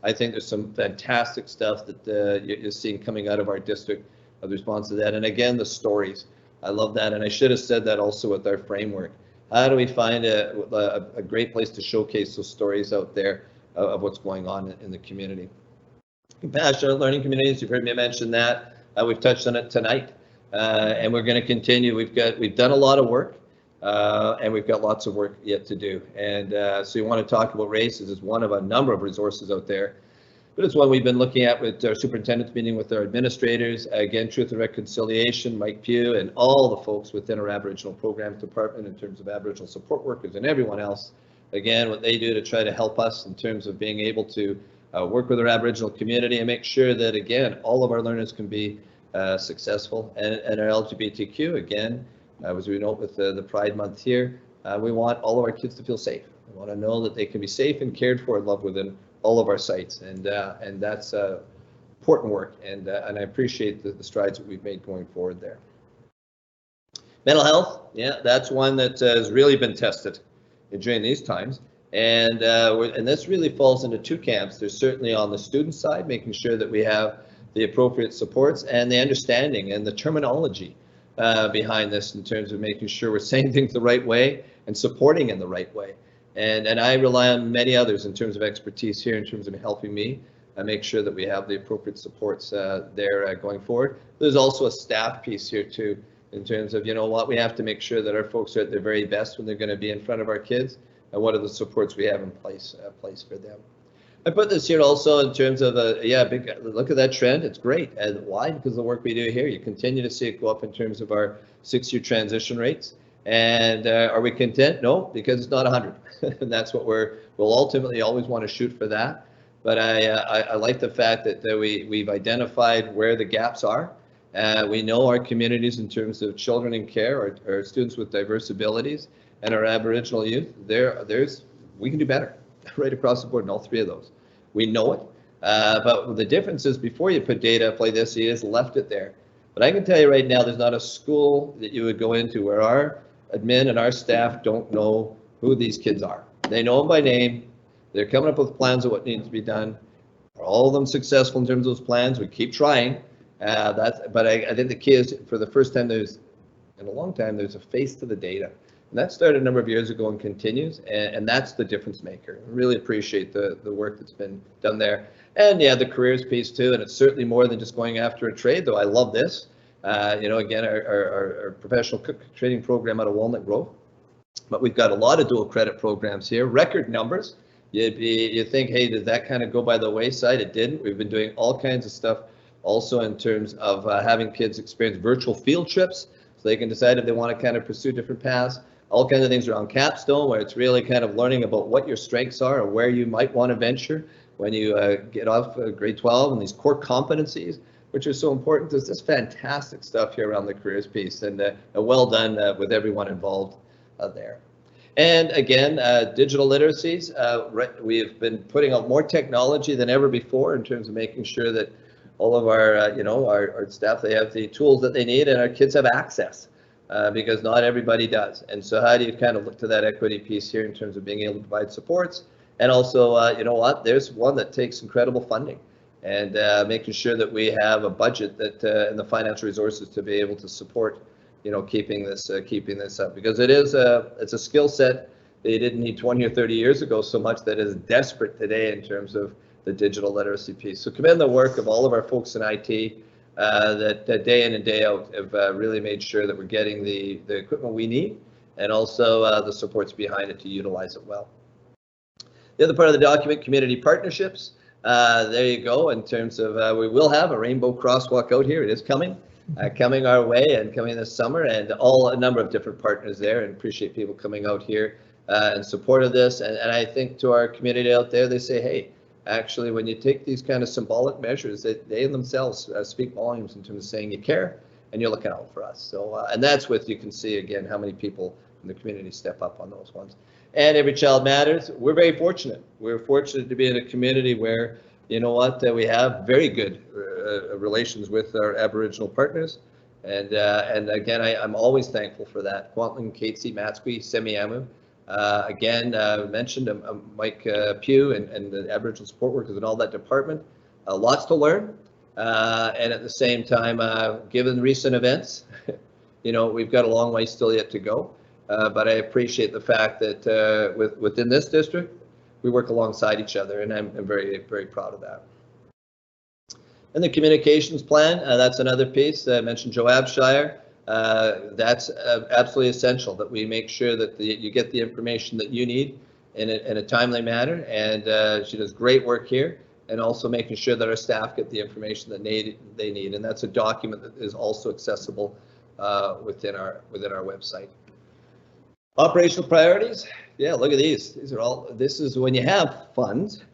I think there's some fantastic stuff that you're seeing coming out of our district of the response to that. And again, the stories. I love that, and I should have said that also with our framework. How do we find a great place to showcase those stories out there of what's going on in the community? Compassionate learning communities, you've heard me mention that. We've touched on it tonight, and we're going to continue. We've done a lot of work, and we've got lots of work yet to do. And so you want to talk about races as one of a number of resources out there, but it's one we've been looking at with our superintendents, meeting with our administrators. Again, Truth and Reconciliation, Mike Pugh, and all the folks within our Aboriginal Programs Department in terms of Aboriginal support workers and everyone else. Again, what they do to try to help us in terms of being able to work with our Aboriginal community and make sure that, again, all of our learners can be successful. And our LGBTQ, again, as we note with the Pride Month here, we want all of our kids to feel safe. We want to know that they can be safe and cared for and loved within all of our sites. And that's important work. And I appreciate the strides that we've made going forward there. Mental health, yeah, that's one that has really been tested during these times. And this really falls into two camps. There's certainly on the student side, making sure that we have the appropriate supports and the understanding and the terminology behind this in terms of making sure we're saying things the right way and supporting in the right way. And I rely on many others in terms of expertise here, in terms of helping me make sure that we have the appropriate supports there going forward. There's also a staff piece here too, in terms of, we have to make sure that our folks are at their very best when they're going to be in front of our kids. and what are the supports we have in place for them. I put this here also in terms of big look at that trend. It's great. And why? Because of the work we do here. You continue to see it go up in terms of our 6-year transition rates. And are we content? No, because it's not 100. And that's what we'll ultimately always want to shoot for that. But I like the fact that we've identified where the gaps are. We know our communities in terms of children in care, our students with diverse abilities, and our Aboriginal youth. We can do better right across the board in all 3 of those. We know it, but the difference is before you put data up like this, you just left it there. But I can tell you right now, there's not a school that you would go into where our admin and our staff don't know who these kids are. They know them by name. They're coming up with plans of what needs to be done. Are all of them successful in terms of those plans? We keep trying. But I think the key is, for the first time in a long time, there's a face to the data. And that started a number of years ago and continues, and that's the difference maker. I really appreciate the work that's been done there. And yeah, the careers piece too, and it's certainly more than just going after a trade, though I love this. Again, our professional cook training program out of Walnut Grove. But we've got a lot of dual credit programs here, record numbers. You think, hey, did that kind of go by the wayside? It didn't. We've been doing all kinds of stuff also in terms of having kids experience virtual field trips so they can decide if they want to kind of pursue different paths. All kinds of things around capstone, where it's really kind of learning about what your strengths are or where you might want to venture when you get off grade 12, and these core competencies, which are so important. There's this fantastic stuff here around the careers piece, and well done with everyone involved there. And again, digital literacies. We have been putting out more technology than ever before in terms of making sure that all of our, our staff, they have the tools that they need, and our kids have access. Because not everybody does. And so how do you kind of look to that equity piece here in terms of being able to provide supports? And also, there's one that takes incredible funding, and making sure that we have a budget that and the financial resources to be able to support, keeping this up, because it's a skill set that you didn't need 20 or 30 years ago so much that is desperate today in terms of the digital literacy piece. So commend the work of all of our folks in IT. That day in and day out have really made sure that we're getting the equipment we need, and also the supports behind it to utilize it well. The other part of the document, community partnerships. There you go, in terms of we will have a rainbow crosswalk out here. It is coming our way, and coming this summer, and a number of different partners there, and appreciate people coming out here in support of this. And I think to our community out there, they say, hey, actually, when you take these kind of symbolic measures, they themselves speak volumes in terms of saying you care and you're looking out for us. So, and that's you can see again how many people in the community step up on those ones. And Every Child Matters. We're very fortunate. We're fortunate to be in a community where, we have very good relations with our Aboriginal partners. And again, I'm always thankful for that. Kwantlen, Katesi, Matsqui, Semiamu. Again, mentioned Mike Pugh and the Aboriginal support workers and all that department. Lots to learn, and at the same time, given recent events, we've got a long way still yet to go. But I appreciate the fact that within this district, we work alongside each other, and I'm very, very proud of that. And the communications plan, that's another piece. I mentioned Joe Abshire. That's absolutely essential that we make sure that you get the information that you need in a timely manner, and she does great work here, and also making sure that our staff get the information that they need, and that's a document that is also accessible within our website. Operational priorities, yeah, look at these. This is when you have funds,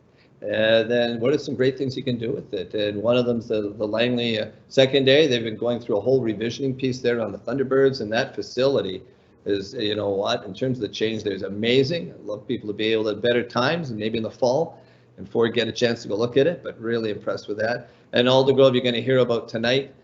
then what are some great things you can do with it? And one of them's the Langley secondary. They've been going through a whole revisioning piece there on the Thunderbirds, and that facility is, in terms of the change, there's amazing. I'd love people to be able to better times, and maybe in the fall, and before you get a chance to go look at it, but really impressed with that. And Alder Grove, you're going to hear about tonight.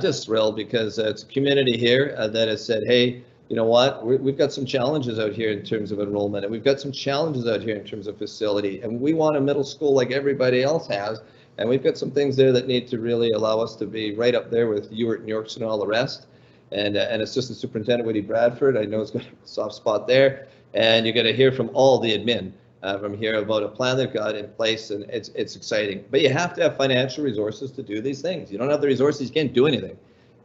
Just thrilled because it's a community here that has said, hey, we've got some challenges out here in terms of enrollment, and we've got some challenges out here in terms of facility, and we want a middle school like everybody else has, and we've got some things there that need to really allow us to be right up there with Ewart and Yorkson and all the rest. And Assistant Superintendent Woody Bradford, I know, has got a soft spot there, and you're going to hear from all the admin from here about a plan they've got in place, and it's exciting. But you have to have financial resources to do these things. You don't have the resources, you can't do anything.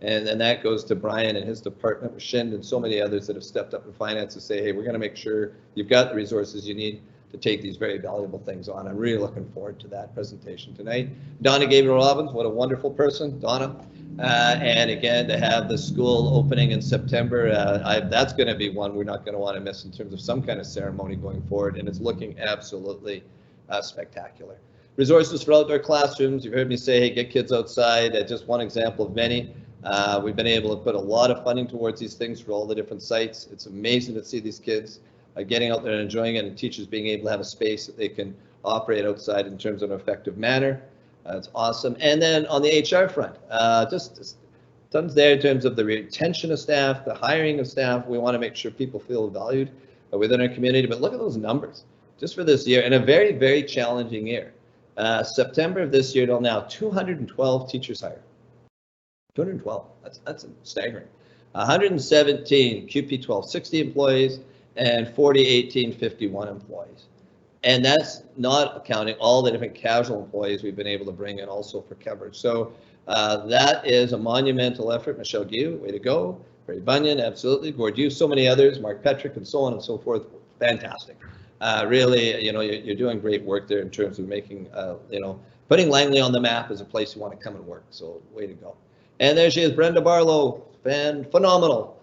And that goes to Brian and his department, Shind, and so many others that have stepped up in finance to say, hey, we're going to make sure you've got the resources you need to take these very valuable things on. I'm really looking forward to that presentation tonight. Donna Gabriel Robbins, what a wonderful person, Donna. And again, to have the school opening in September, that's going to be one we're not going to want to miss in terms of some kind of ceremony going forward. And it's looking absolutely spectacular. Resources for outdoor classrooms. You've heard me say, hey, get kids outside. Just one example of many. We've been able to put a lot of funding towards these things for all the different sites. It's amazing to see these kids getting out there and enjoying it, and teachers being able to have a space that they can operate outside in terms of an effective manner. It's awesome. And then on the HR front, just tons there in terms of the retention of staff, the hiring of staff. We want to make sure people feel valued within our community. But look at those numbers just for this year, and a very, very challenging year. September of this year till now, 212 teachers hired. 212. That's staggering. 117 QP 1260 employees and 40 1851 employees. And that's not accounting all the different casual employees we've been able to bring in also for coverage. So that is a monumental effort. Michelle Gu, way to go. Barry Bunyan, absolutely. Gordon, so many others, Mark Petrick, and so on and so forth. Fantastic. Really, you're doing great work there in terms of making, putting Langley on the map as a place you want to come and work. So way to go. And there she is, Brenda Barlow, phenomenal.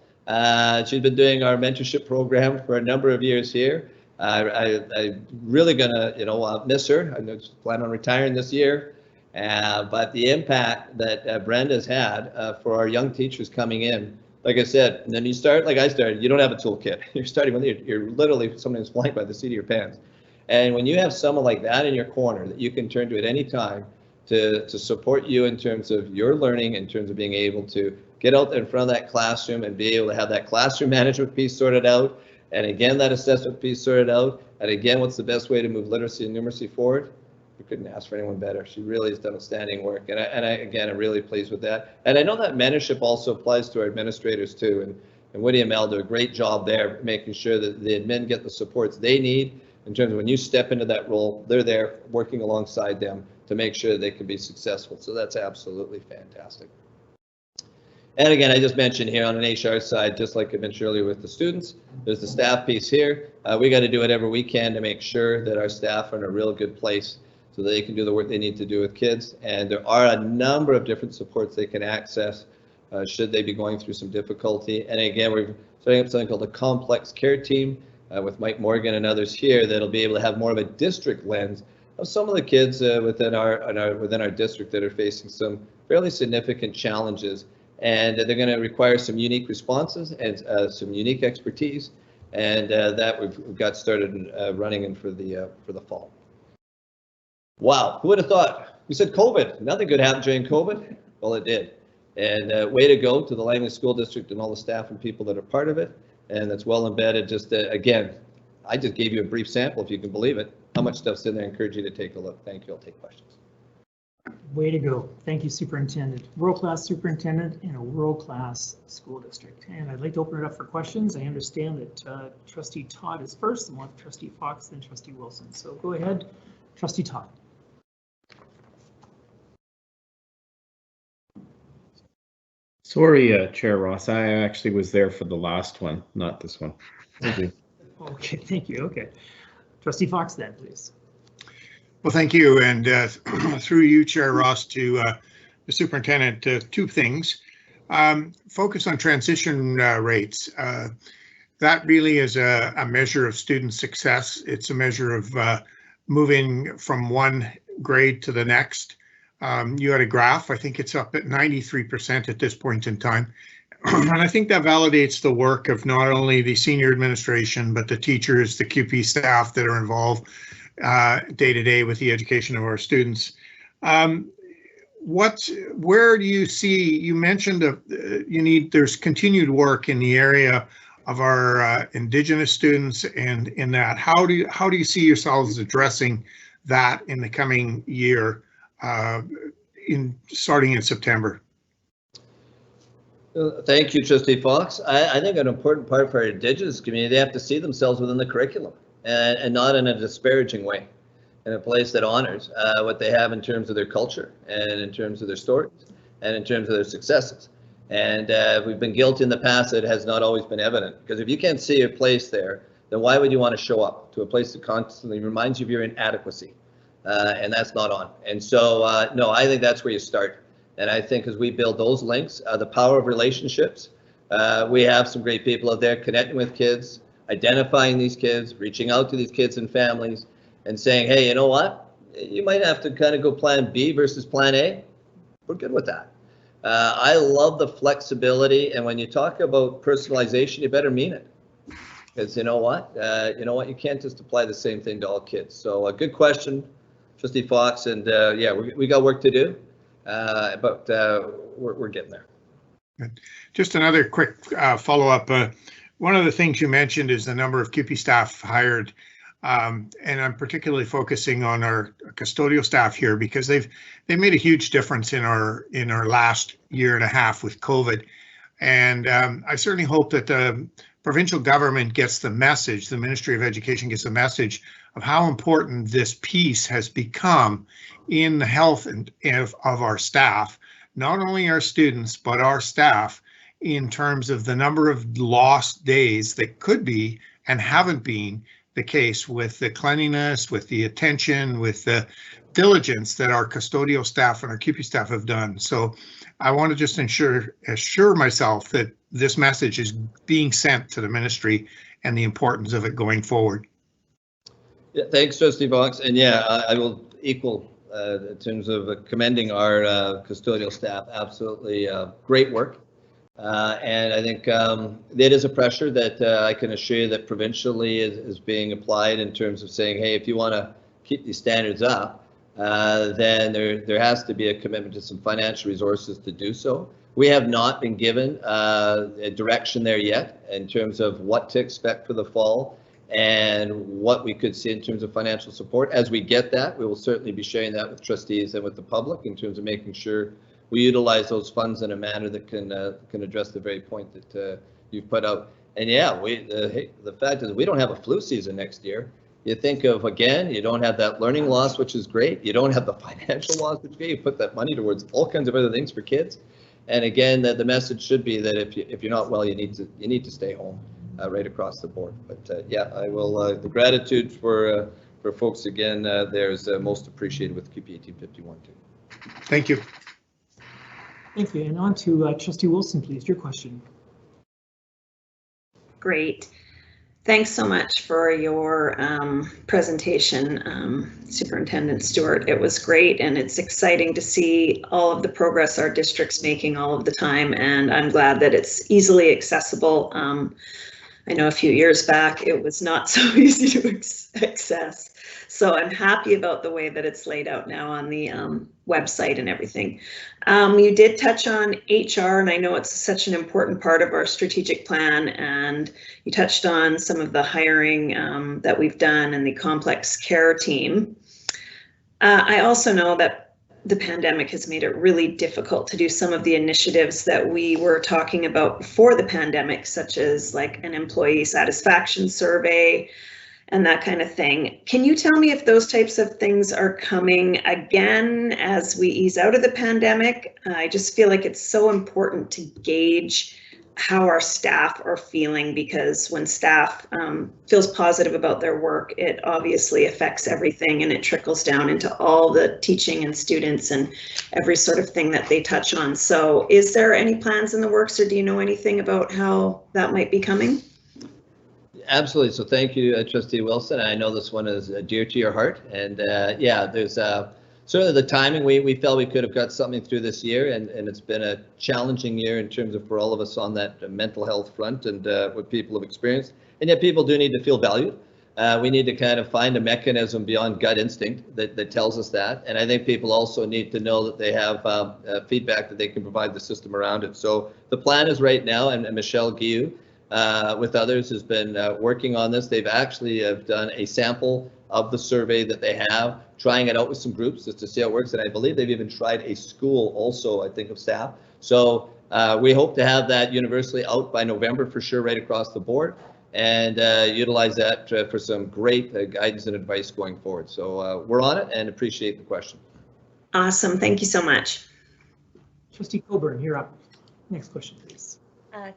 She's been doing our mentorship program for a number of years here. I'm really gonna, miss her. I plan on retiring this year, but the impact that Brenda's had for our young teachers coming in, like I said, and then you start like I started. You don't have a toolkit. You're starting with you're literally something that's flying by the seat of your pants. And when you have someone like that in your corner that you can turn to at any time to support you in terms of your learning, in terms of being able to get out there in front of that classroom and be able to have that classroom management piece sorted out, and again, that assessment piece sorted out, and again, what's the best way to move literacy and numeracy forward? We couldn't ask for anyone better. She really has done outstanding work, and again, I'm really pleased with that. And I know that mentorship also applies to our administrators too, and Woody and Mel do a great job there, making sure that the admin get the supports they need in terms of when you step into that role, they're there working alongside them to make sure they can be successful. So that's absolutely fantastic. And again, I just mentioned here on an HR side, just like I mentioned earlier with the students, there's the staff piece here. We got to do whatever we can to make sure that our staff are in a real good place so that they can do the work they need to do with kids. And there are a number of different supports they can access should they be going through some difficulty. And again, we're setting up something called a complex care team with Mike Morgan and others here that'll be able to have more of a district lens of some of the kids within our district that are facing some fairly significant challenges. And they're going to require some unique responses and some unique expertise, and that we've got started running in for the fall. Wow, who would have thought? We said COVID. Nothing good happened during COVID. Well, it did. And way to go to the Langley School District and all the staff and people that are part of it. And that's well embedded. Just again, I just gave you a brief sample, if you can believe it. How much stuff's in there? I encourage you to take a look. Thank you. I'll take questions. Way to go. Thank you, Superintendent. World-class superintendent in a world-class school district. And I'd like to open it up for questions. I understand that Trustee Todd is first, and we'll have Trustee Fox, then Trustee Wilson. So go ahead, Trustee Todd. Sorry, Chair Ross, I actually was there for the last one, not this one. Thank you. Okay, thank you. Okay. Trustee Fox then, please. Well, thank you, and through you, Chair Ross, to the superintendent, two things. Focus on transition rates. That really is a measure of student success. It's a measure of moving from one grade to the next. You had a graph, I think it's up at 93% at this point in time. And I think that validates the work of not only the senior administration, but the teachers, the QP staff that are involved day to day with the education of our students. Where do you see, you mentioned there's continued work in the area of our Indigenous students, and in that, how do you see yourselves addressing that in the coming year, starting in September? Thank you, Trustee Fox. I think an important part for our Indigenous community, they have to see themselves within the curriculum and not in a disparaging way, in a place that honors what they have in terms of their culture and in terms of their stories and in terms of their successes. And we've been guilty in the past that it has not always been evident. Because if you can't see a place there, then why would you want to show up to a place that constantly reminds you of your inadequacy? And that's not on. And so, no, I think that's where you start. And I think as we build those links, the power of relationships, we have some great people out there connecting with kids, identifying these kids, reaching out to these kids and families and saying, hey, you know what? You might have to kind of go plan B versus plan A. We're good with that. I love the flexibility. And when you talk about personalization, you better mean it. Because you know what? You can't just apply the same thing to all kids. So a good question, Trustee Fox. And yeah, we got work to do, but we're getting there. Just another quick follow-up. One of the things you mentioned is the number of CUPE staff hired, and I'm particularly focusing on our custodial staff here because they've made a huge difference in our last year and a half with COVID, and I certainly hope that the provincial government gets the message, the Ministry of Education gets the message of how important this piece has become in the health of our staff, not only our students, but our staff in terms of the number of lost days that could be and haven't been the case with the cleanliness, with the attention, with the diligence that our custodial staff and our CUPE staff have done. So I want to just assure myself that this message is being sent to the ministry and the importance of it going forward. Yeah, thanks, Trustee Fox. And yeah, I will equal in terms of commending our custodial staff. Absolutely great work. And I think it is a pressure that I can assure you that provincially is being applied in terms of saying, hey, if you want to keep these standards up, then there has to be a commitment to some financial resources to do so. We have not been given a direction there yet in terms of what to expect for the fall and what we could see in terms of financial support. As we get that, we will certainly be sharing that with trustees and with the public in terms of making sure we utilize those funds in a manner that can address the very point that you've put out. And yeah, the fact is we don't have a flu season next year. You think of, again, you don't have that learning loss, which is great. You don't have the financial loss, which is great. You put that money towards all kinds of other things for kids. And again, the message should be that if you're not well, you need to stay home right across the board. But yeah, I will. The gratitude for folks again, there's most appreciated with CUPE 1851 too. Thank you. Thank you. And on to Trustee Wilson, please. Your question. Great. Thanks so much for your presentation, Superintendent Stewart. It was great, and it's exciting to see all of the progress our district's making all of the time, and I'm glad that it's easily accessible. I know a few years back it was not so easy to access, so I'm happy about the way that it's laid out now on the website and everything. You did touch on HR, and I know it's such an important part of our strategic plan, and you touched on some of the hiring that we've done and the complex care team. I also know that the pandemic has made it really difficult to do some of the initiatives that we were talking about before the pandemic, such as like an employee satisfaction survey and that kind of thing. Can you tell me if those types of things are coming again as we ease out of the pandemic? I just feel like it's so important to gauge how our staff are feeling, because when staff feels positive about their work, it obviously affects everything, and it trickles down into all the teaching and students and every sort of thing that they touch on. So is there any plans in the works, or do you know anything about how that might be coming? Absolutely. So thank you, Trustee Wilson. I know this one is dear to your heart. And yeah, there's certainly the timing. We felt we could have got something through this year, and it's been a challenging year in terms of for all of us on that mental health front and what people have experienced. And yet people do need to feel valued. We need to kind of find a mechanism beyond gut instinct that tells us that. And I think people also need to know that they have feedback that they can provide the system around it. So the plan is right now, and Michelle Guillou, with others, has been working on this. They've actually done a sample of the survey that they have, trying it out with some groups just to see how it works. And I believe they've even tried a school also, I think, of staff. So we hope to have that universally out by November for sure, right across the board, and utilize that for some great guidance and advice going forward. So we're on it and appreciate the question. Awesome. Thank you so much. Trustee Coburn, you're up. Next question, please.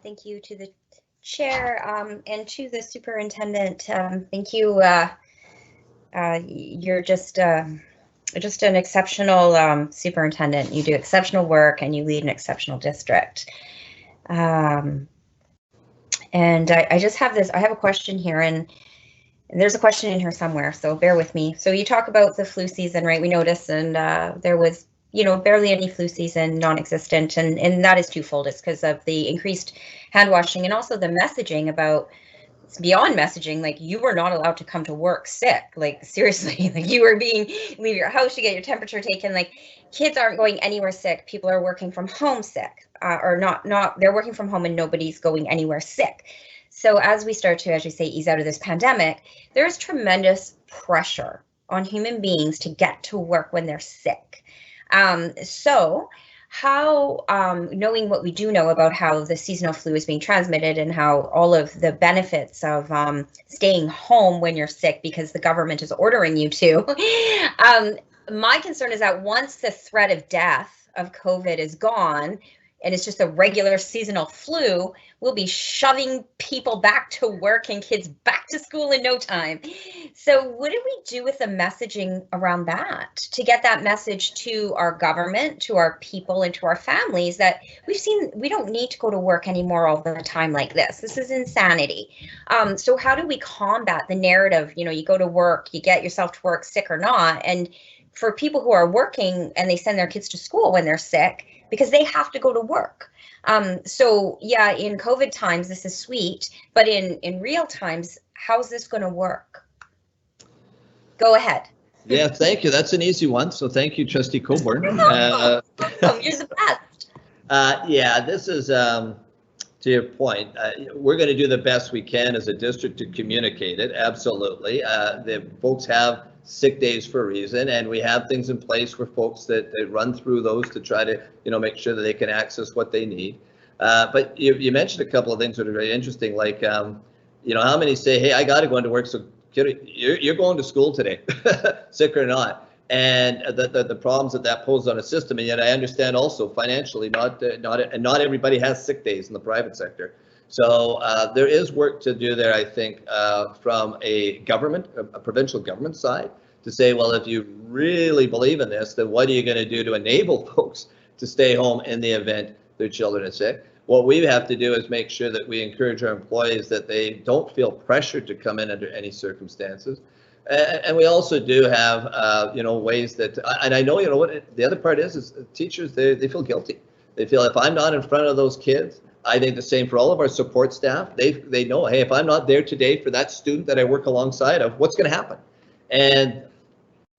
Thank you to the chair and to the superintendent. Thank you. You're just an exceptional superintendent. You do exceptional work and you lead an exceptional district. And I just have this. I have a question here, and there's a question in here somewhere, so bear with me. So you talk about the flu season, right? We noticed, and there was, barely any flu season, non-existent, and that is twofold. It's because of the increased hand washing and also the messaging about, it's beyond messaging, like you were not allowed to come to work sick, like seriously, like you were leave your house, you get your temperature taken, like kids aren't going anywhere sick, people are working from home sick, or not, they're working from home and nobody's going anywhere sick. So as we start to, as you say, ease out of this pandemic, there's tremendous pressure on human beings to get to work when they're sick. So how, knowing what we do know about how the seasonal flu is being transmitted and how all of the benefits of staying home when you're sick because the government is ordering you to, my concern is that once the threat of death of COVID is gone, and it's just a regular seasonal flu, we'll be shoving people back to work and kids back to school in no time. So what do we do with the messaging around that to get that message to our government, to our people, and to our families that we don't need to go to work anymore all the time like this. This is insanity. So how do we combat the narrative? You go to work, you get yourself to work sick or not. And for people who are working and they send their kids to school when they're sick, because they have to go to work. So yeah, in COVID times, this is sweet, but in real times, how's this going to work? Go ahead. Yeah, thank you. That's an easy one. So thank you, Trustee Coburn. You're the best. Yeah, this is, to your point, we're going to do the best we can as a district to communicate it. Absolutely. The folks have sick days for a reason, and we have things in place for folks that run through those to try to make sure that they can access what they need. But you mentioned a couple of things that are very interesting, like how many say, hey, I got to go into work, so kid, you're going to school today, sick or not, and the problems that poses on a system. And yet I understand also financially, not everybody has sick days in the private sector. So there is work to do there, I think, from a provincial government side to say, well, if you really believe in this, then what are you going to do to enable folks to stay home in the event their children are sick? What we have to do is make sure that we encourage our employees that they don't feel pressured to come in under any circumstances. And we also do have, ways that, and I know, what the other part is teachers, they feel guilty. They feel if I'm not in front of those kids, I think the same for all of our support staff. They know, hey, if I'm not there today for that student that I work alongside of, what's going to happen? And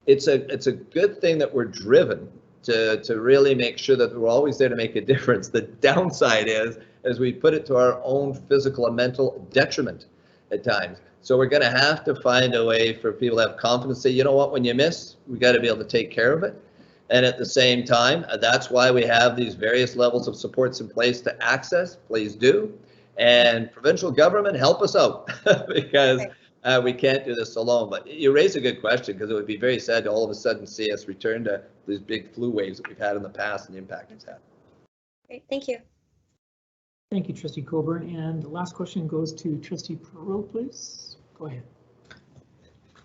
it's a good thing that we're driven to really make sure that we're always there to make a difference. The downside is, as we put it, to our own physical and mental detriment at times. So we're going to have to find a way for people to have confidence, say, you know what, when you miss, we got to be able to take care of it. And at the same time, that's why we have these various levels of supports in place to access. Please do. And provincial government, help us out because we can't do this alone. But you raise a good question, because it would be very sad to all of a sudden see us return to these big flu waves that we've had in the past and the impact it's had. Great, thank you. Thank you, Trustee Coburn. And the last question goes to Trustee Perot, please. Go ahead.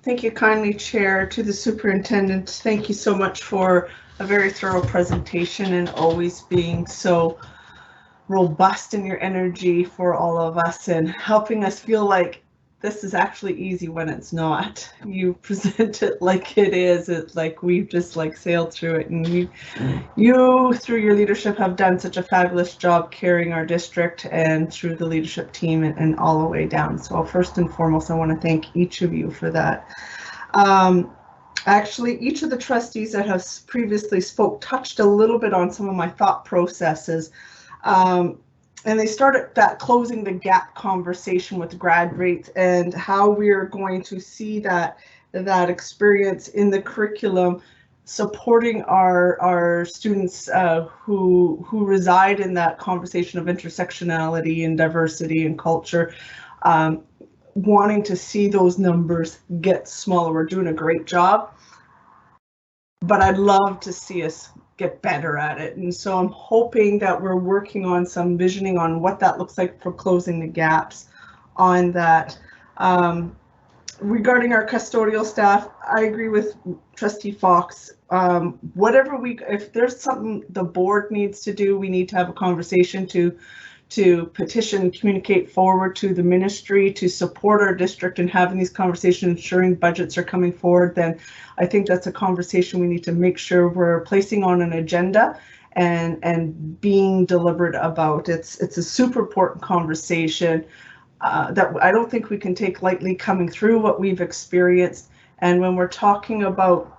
Thank you kindly, Chair. To the Superintendent, thank you so much for a very thorough presentation and always being so robust in your energy for all of us and helping us feel like this is actually easy when it's not. You present it like it is. It's like we've just sailed through it, and you through your leadership have done such a fabulous job carrying our district and through the leadership team and all the way down. So first and foremost, I want to thank each of you for that. Actually, each of the trustees that have previously spoke touched a little bit on some of my thought processes. And they started that closing the gap conversation with grad rates and how we're going to see that experience in the curriculum, supporting our students who reside in that conversation of intersectionality and diversity and culture, wanting to see those numbers get smaller. We're doing a great job, but I'd love to see us get better at it. And so I'm hoping that we're working on some visioning on what that looks like for closing the gaps on that. Regarding our custodial staff, I agree with Trustee Fox. If there's something the board needs to do, we need to have a conversation to petition, communicate forward to the ministry to support our district and having these conversations, ensuring budgets are coming forward. Then I think that's a conversation we need to make sure we're placing on an agenda and being deliberate about. It's a super important conversation that I don't think we can take lightly, coming through what we've experienced. And when we're talking about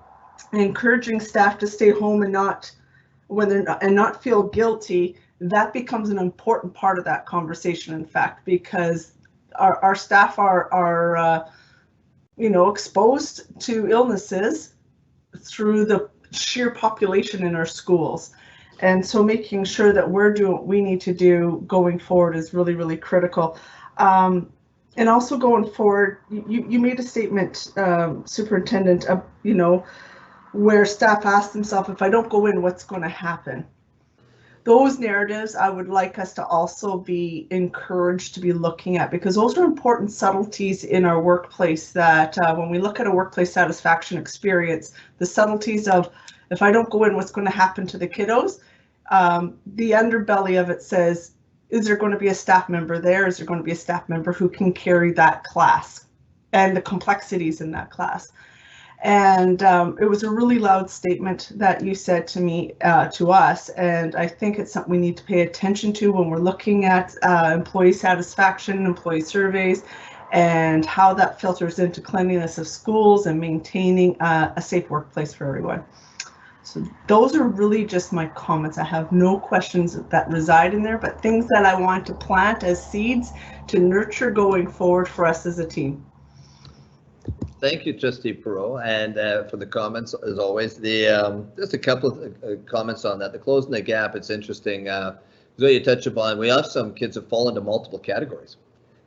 encouraging staff to stay home and not feel guilty, that becomes an important part of that conversation, in fact, because our staff are exposed to illnesses through the sheer population in our schools. And so making sure that we're doing what we need to do going forward is really, really critical. And also going forward, you made a statement, Superintendent, where staff ask themselves, if I don't go in, what's going to happen? Those narratives I would like us to also be encouraged to be looking at, because those are important subtleties in our workplace that when we look at a workplace satisfaction experience, the subtleties of, if I don't go in, what's going to happen to the kiddos? The underbelly of it says, is there going to be a staff member there? Is there going to be a staff member who can carry that class and the complexities in that class? And it was a really loud statement that you said to me, to us, and I think it's something we need to pay attention to when we're looking at employee satisfaction, employee surveys, and how that filters into cleanliness of schools and maintaining a safe workplace for everyone. So those are really just my comments. I have no questions that reside in there, but things that I want to plant as seeds to nurture going forward for us as a team. Thank you, Trustee Perot, and for the comments, as always. Just a couple of comments on that. The closing the gap, it's interesting. So you touch upon, we have some kids that fall into multiple categories.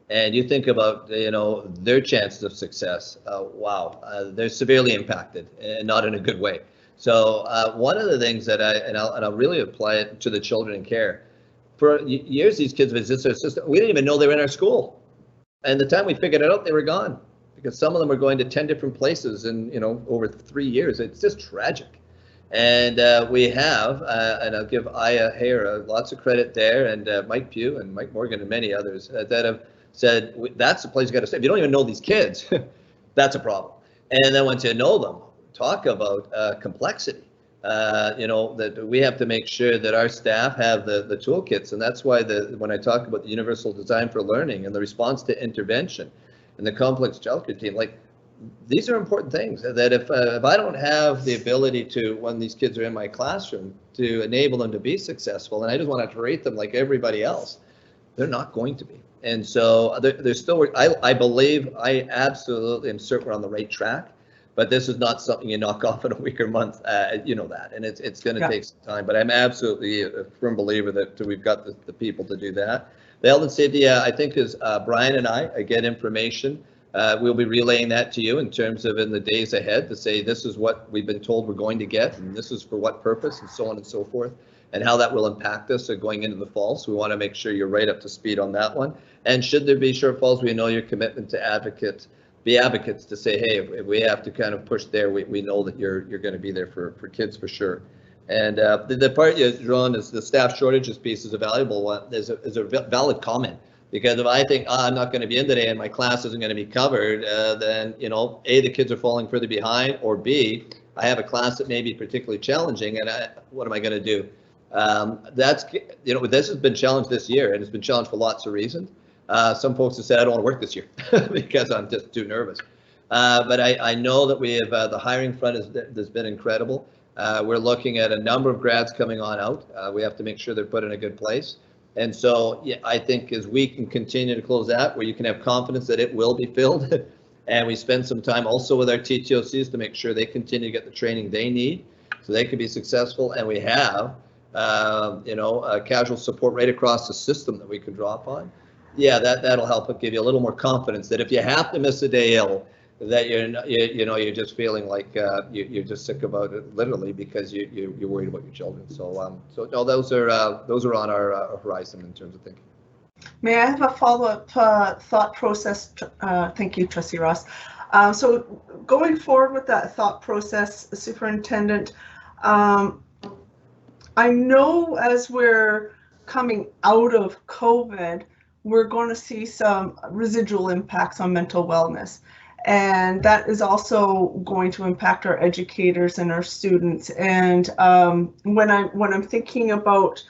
And you think about, their chances of success. Wow, they're severely impacted, and not in a good way. So one of the things that I'll really apply it to the children in care. For years, these kids resisted our system. We didn't even know they were in our school. And the time we figured it out, they were gone. Because some of them are going to 10 different places in, over 3 years. It's just tragic. And we have, and I'll give Aya Hare lots of credit there, and Mike Pugh and Mike Morgan and many others that have said, that's the place you got to stay. If you don't even know these kids, that's a problem. And then once you know them, talk about complexity. That we have to make sure that our staff have the toolkits. And that's why when I talk about the universal design for learning and the response to intervention, and the complex childcare team, like, these are important things that if I don't have the ability to, when these kids are in my classroom, to enable them to be successful, and I just want to rate them like everybody else, they're not going to be. And so there's still, I believe, I absolutely am certain we're on the right track, but this is not something you knock off in a week or month, you know that, and it's going to take some time, but I'm absolutely a firm believer that we've got the people to do that. The health and safety, I think, is Brian and I get information. We'll be relaying that to you in terms of in the days ahead to say this is what we've been told we're going to get, and this is for what purpose, and so on and so forth, and how that will impact us going into the fall. So we want to make sure you're right up to speed on that one. And should there be shortfalls, we know your commitment to be advocates to say, hey, if we have to kind of push there, we know that you're going to be there for kids for sure. And the part you drawn is the staff shortages piece is a valuable one. Is a valid comment, because if I think I'm not going to be in today and my class isn't going to be covered, then A, the kids are falling further behind, or B, I have a class that may be particularly challenging, and what am I going to do? This has been challenged this year, and it's been challenged for lots of reasons. Some folks have said I don't want to work this year because I'm just too nervous. But I know that we have the hiring front has been incredible. We're looking at a number of grads coming on out. We have to make sure they're put in a good place. And so I think as we can continue to close that, where you can have confidence that it will be filled, and we spend some time also with our TTOCs to make sure they continue to get the training they need so they can be successful. And we have, casual support right across the system that we can draw upon. Yeah, that'll help give you a little more confidence that if you have to miss a day ill, that you're just feeling like you're just sick about it, literally, because you're worried about your children. So no, those are on our horizon in terms of thinking. May I have a follow-up thought process? Thank you, Trustee Ross. So going forward with that thought process, Superintendent, I know as we're coming out of COVID, we're going to see some residual impacts on mental wellness. And that is also going to impact our educators and our students. And when I'm thinking about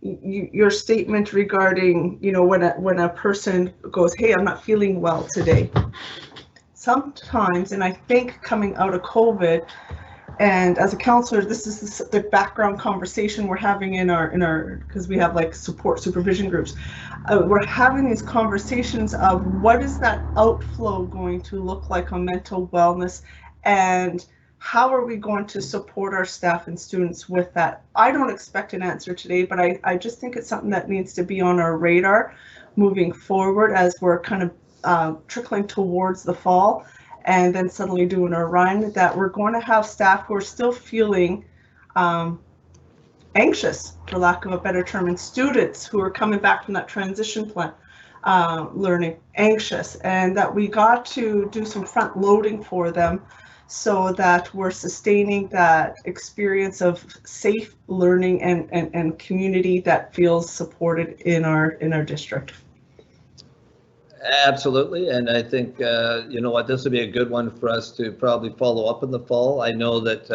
your statement regarding, when a person goes, hey, I'm not feeling well today. Sometimes, and I think coming out of COVID, and as a counselor, this is the background conversation we're having in our because we have like support supervision groups. We're having these conversations of what is that outflow going to look like on mental wellness, and how are we going to support our staff and students with that? I don't expect an answer today, but I just think it's something that needs to be on our radar moving forward as we're kind of trickling towards the fall. And then suddenly doing our run, that we're going to have staff who are still feeling anxious, for lack of a better term, and students who are coming back from that transition plan, learning anxious, and that we got to do some front loading for them so that we're sustaining that experience of safe learning and community that feels supported in our district. Absolutely, and I think you know what, this would be a good one for us to probably follow up in the fall. I know that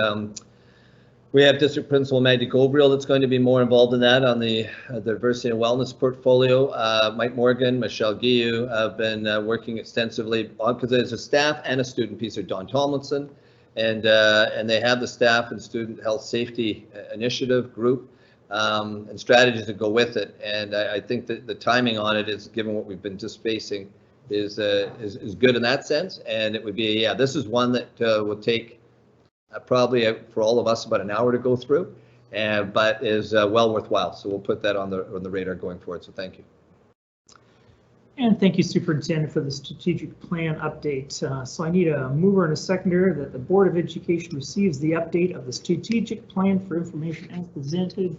we have District Principal Maggie Gobriel that's going to be more involved in that on the diversity and wellness portfolio. Mike Morgan, Michelle Guillou have been working extensively on, because there's a staff and a student piece of Don Tomlinson, and they have the staff and student health safety initiative group. And strategies to go with it, and I think that the timing on it is, given what we've been just facing, is good in that sense. And it would be, yeah, this is one that will take probably for all of us about an hour to go through, but is well worthwhile. So we'll put that on the radar going forward. So thank you. And thank you, Superintendent, for the strategic plan update. So I need a mover and a seconder that the Board of Education receives the update of the strategic plan for information as presented.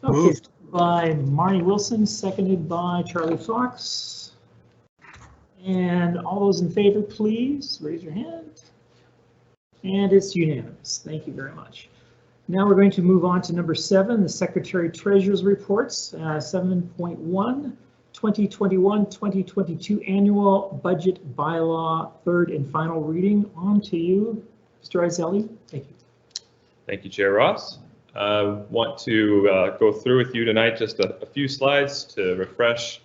Okay, by Marnie Wilson, seconded by Charlie Fox. And all those in favor, please raise your hand. And it's unanimous. Thank you very much. Now we're going to move on to number 7, the Secretary Treasurer's reports. 7.1, 2021-2022 annual budget bylaw, third and final reading. On to you, Mr. Iselli. Thank you. Thank you, Chair Ross. I want to go through with you tonight just a few slides to refresh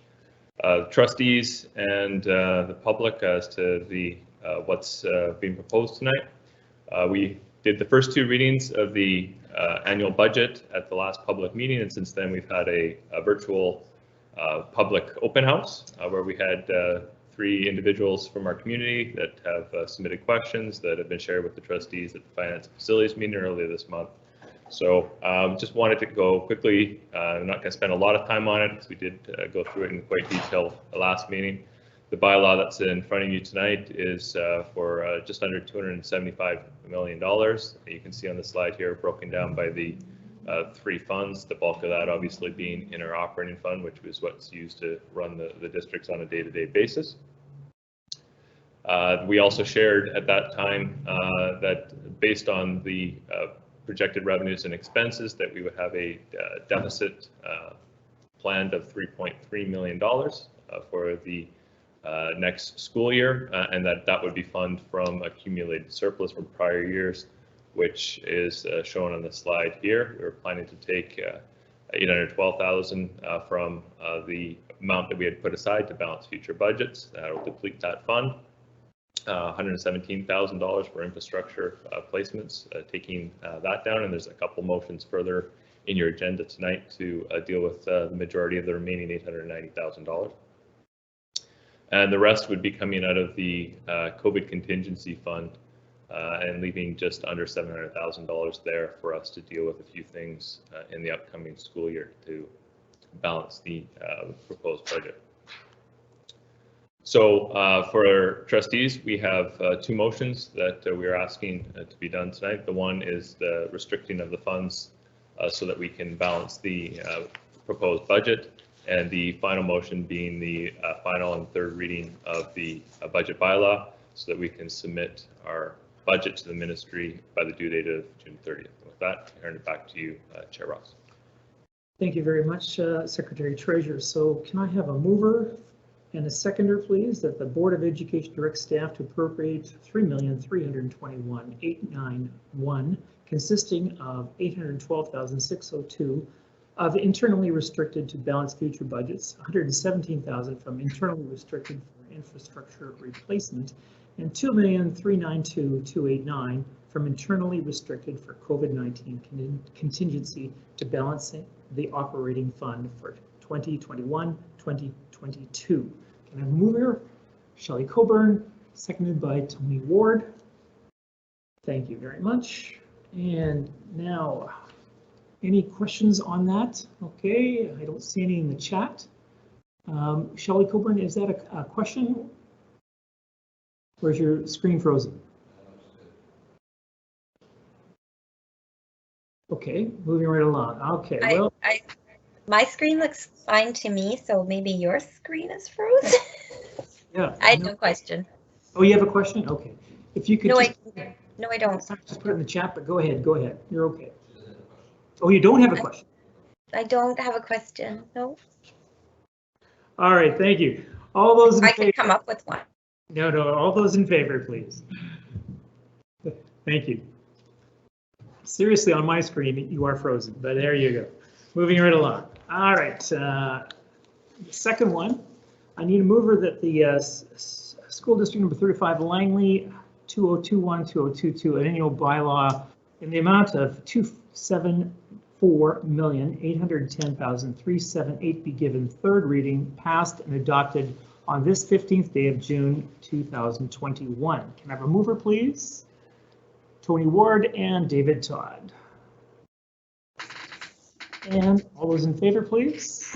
trustees and the public as to the what's being proposed tonight. We did the first 2 readings of the annual budget at the last public meeting, and since then we've had a virtual public open house where we had 3 individuals from our community that have submitted questions that have been shared with the trustees at the Finance and Facilities meeting earlier this month. So just wanted to go quickly. I'm not going to spend a lot of time on it because we did go through it in quite detail the last meeting. The bylaw that's in front of you tonight is for just under $275 million. You can see on the slide here broken down by the 3 funds, the bulk of that obviously being in our operating fund, which was what's used to run the districts on a day-to-day basis. We also shared at that time that based on the projected revenues and expenses that we would have a deficit planned of $3.3 million for the next school year, and that would be funded from accumulated surplus from prior years, which is shown on the slide here. We're planning to take $812,000 from the amount that we had put aside to balance future budgets. That will deplete that fund. $117,000 for infrastructure placements, taking that down, and there's a couple motions further in your agenda tonight to deal with the majority of the remaining $890,000. And the rest would be coming out of the COVID contingency fund and leaving just under $700,000 there for us to deal with a few things in the upcoming school year to balance the proposed budget. So for trustees, we have two motions that we are asking to be done tonight. The one is the restricting of the funds so that we can balance the proposed budget, and the final motion being the final and third reading of the budget bylaw so that we can submit our budget to the ministry by the due date of June 30th. With that, I turn it back to you, Chair Ross. Thank you very much, Secretary Treasurer. So can I have a mover and a seconder, please, that the Board of Education direct staff to appropriate $3,321,891, consisting of $812,602 of internally restricted to balance future budgets, $117,000 from internally restricted for infrastructure replacement, and $2,392,289 from internally restricted for COVID-19 contingency to balancing the operating fund for 2021-2022. Can I have a mover? Shelley Coburn, seconded by Tony Ward. Thank you very much. And now, any questions on that? Okay, I don't see any in the chat. Shelley Coburn, is that a question? Or is your screen frozen? Okay, moving right along. Okay, well. My screen looks fine to me, so maybe your screen is frozen. Yeah. I have no question. Oh, you have a question? Okay. If you could no, just, no, I don't. Just put it in the chat, but go ahead. Go ahead. You're okay. Oh, you don't have a question? I don't have a question. No. All right. Thank you. All those in favor. I can come up with one. No. All those in favor, please. Thank you. Seriously, on my screen, you are frozen, but there you go. Moving right along. All right. Second one, I need a mover that the school district number 35 Langley 2021-2022 an annual bylaw in the amount of $274,810,378 be given third reading, passed and adopted on this 15th day of June 2021. Can I have a mover, please? Tony Ward and David Todd. And all those in favor, please.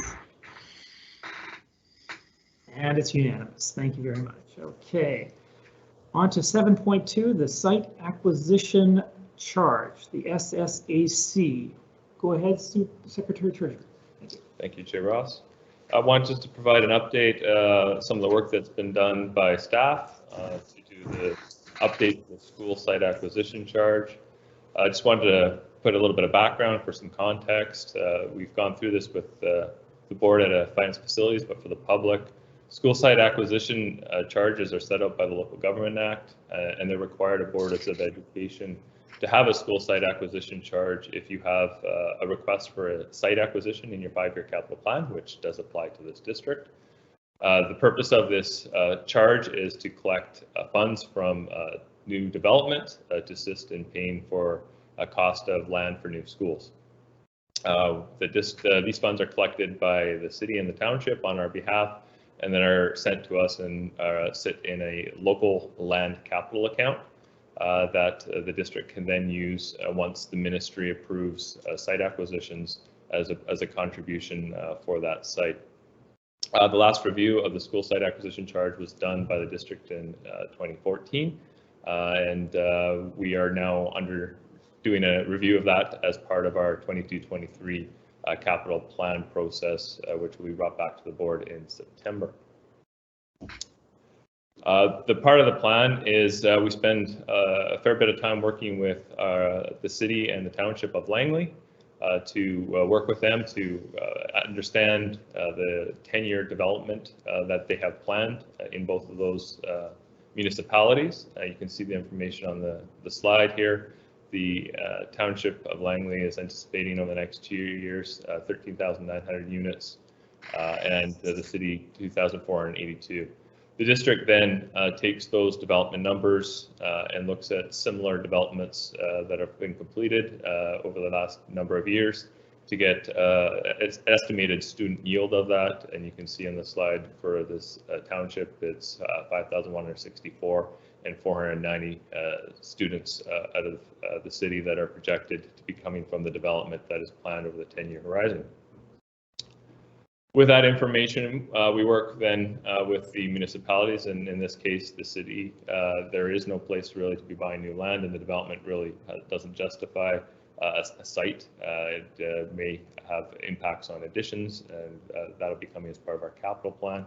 And it's unanimous. Thank you very much. Okay. On to 7.2, the site acquisition charge, the SSAC. Go ahead, Secretary Treasurer. Thank you. Thank you, Chair Ross. I want just to provide an update, some of the work that's been done by staff to do the update the school site acquisition charge. I just wanted to put a little bit of background for some context. We've gone through this with the board at finance facilities, but for the public, school site acquisition charges are set up by the Local Government Act, and they're required of boards of education to have a school site acquisition charge if you have a request for a site acquisition in your 5-year capital plan, which does apply to this district. The purpose of this charge is to collect funds from new development to assist in paying for a cost of land for new schools. These funds are collected by the city and the township on our behalf, and then are sent to us and sit in a local land capital account that the district can then use once the ministry approves site acquisitions as a contribution for that site. The last review of the school site acquisition charge was done by the district in 2014, and we are now doing a review of that as part of our 22-23 capital plan process, which will be brought back to the board in September. The part of the plan is we spend a fair bit of time working with the city and the township of Langley to work with them to understand the 10-year development that they have planned in both of those municipalities. You can see the information on the slide here. The township of Langley is anticipating over the next 2 years 13,900 units, and the city 2,482. The district then takes those development numbers and looks at similar developments that have been completed over the last number of years to get its estimated student yield of that. And you can see on the slide for this township, it's 5,164 and 490 students out of the city that are projected to be coming from the development that is planned over the 10-year horizon. With that information, we work then with the municipalities, and in this case, the city. There is no place really to be buying new land, and the development really doesn't justify a site. It may have impacts on additions, and that'll be coming as part of our capital plan.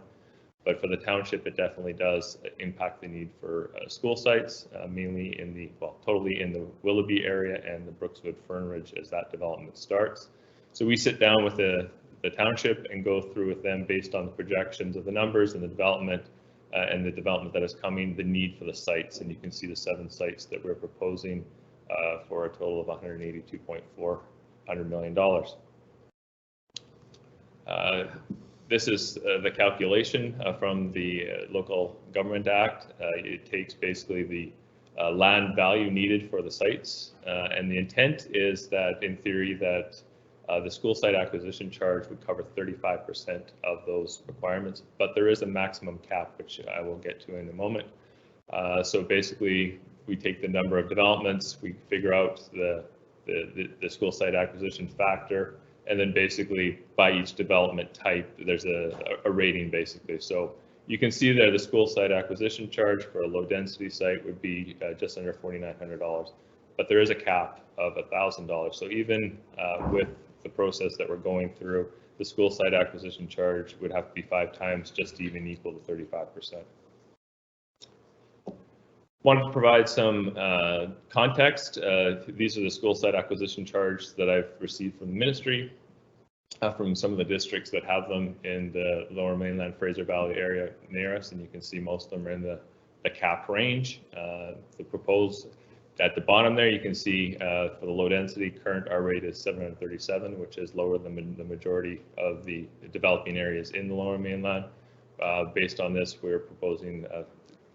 But for the township, it definitely does impact the need for school sites, mainly in the, well, totally in the Willoughby area and the Brookswood Fern Ridge as that development starts. So we sit down with the township and go through with them based on the projections of the numbers and the development that is coming, the need for the sites. And you can see the 7 sites that we're proposing for a total of $182.4 million. This is the calculation from the Local Government Act. It takes basically the land value needed for the sites, and the intent is that, in theory, that the school site acquisition charge would cover 35% of those requirements, but there is a maximum cap, which I will get to in a moment. So basically, we take the number of developments, we figure out the school site acquisition factor, and then basically by each development type, there's a rating basically. So you can see there the school site acquisition charge for a low density site would be just under $4,900, but there is a cap of $1,000. So even with the process that we're going through, the school site acquisition charge would have to be 5 times just to even equal the 35%. Wanted to provide some context. These are the school site acquisition charge that I've received from the ministry, from some of the districts that have them in the Lower Mainland Fraser Valley area near us, and you can see most of them are in the cap range. The proposed at the bottom there, you can see for the low density, current R rate is 737, which is lower than the majority of the developing areas in the Lower Mainland. Based on this, we're proposing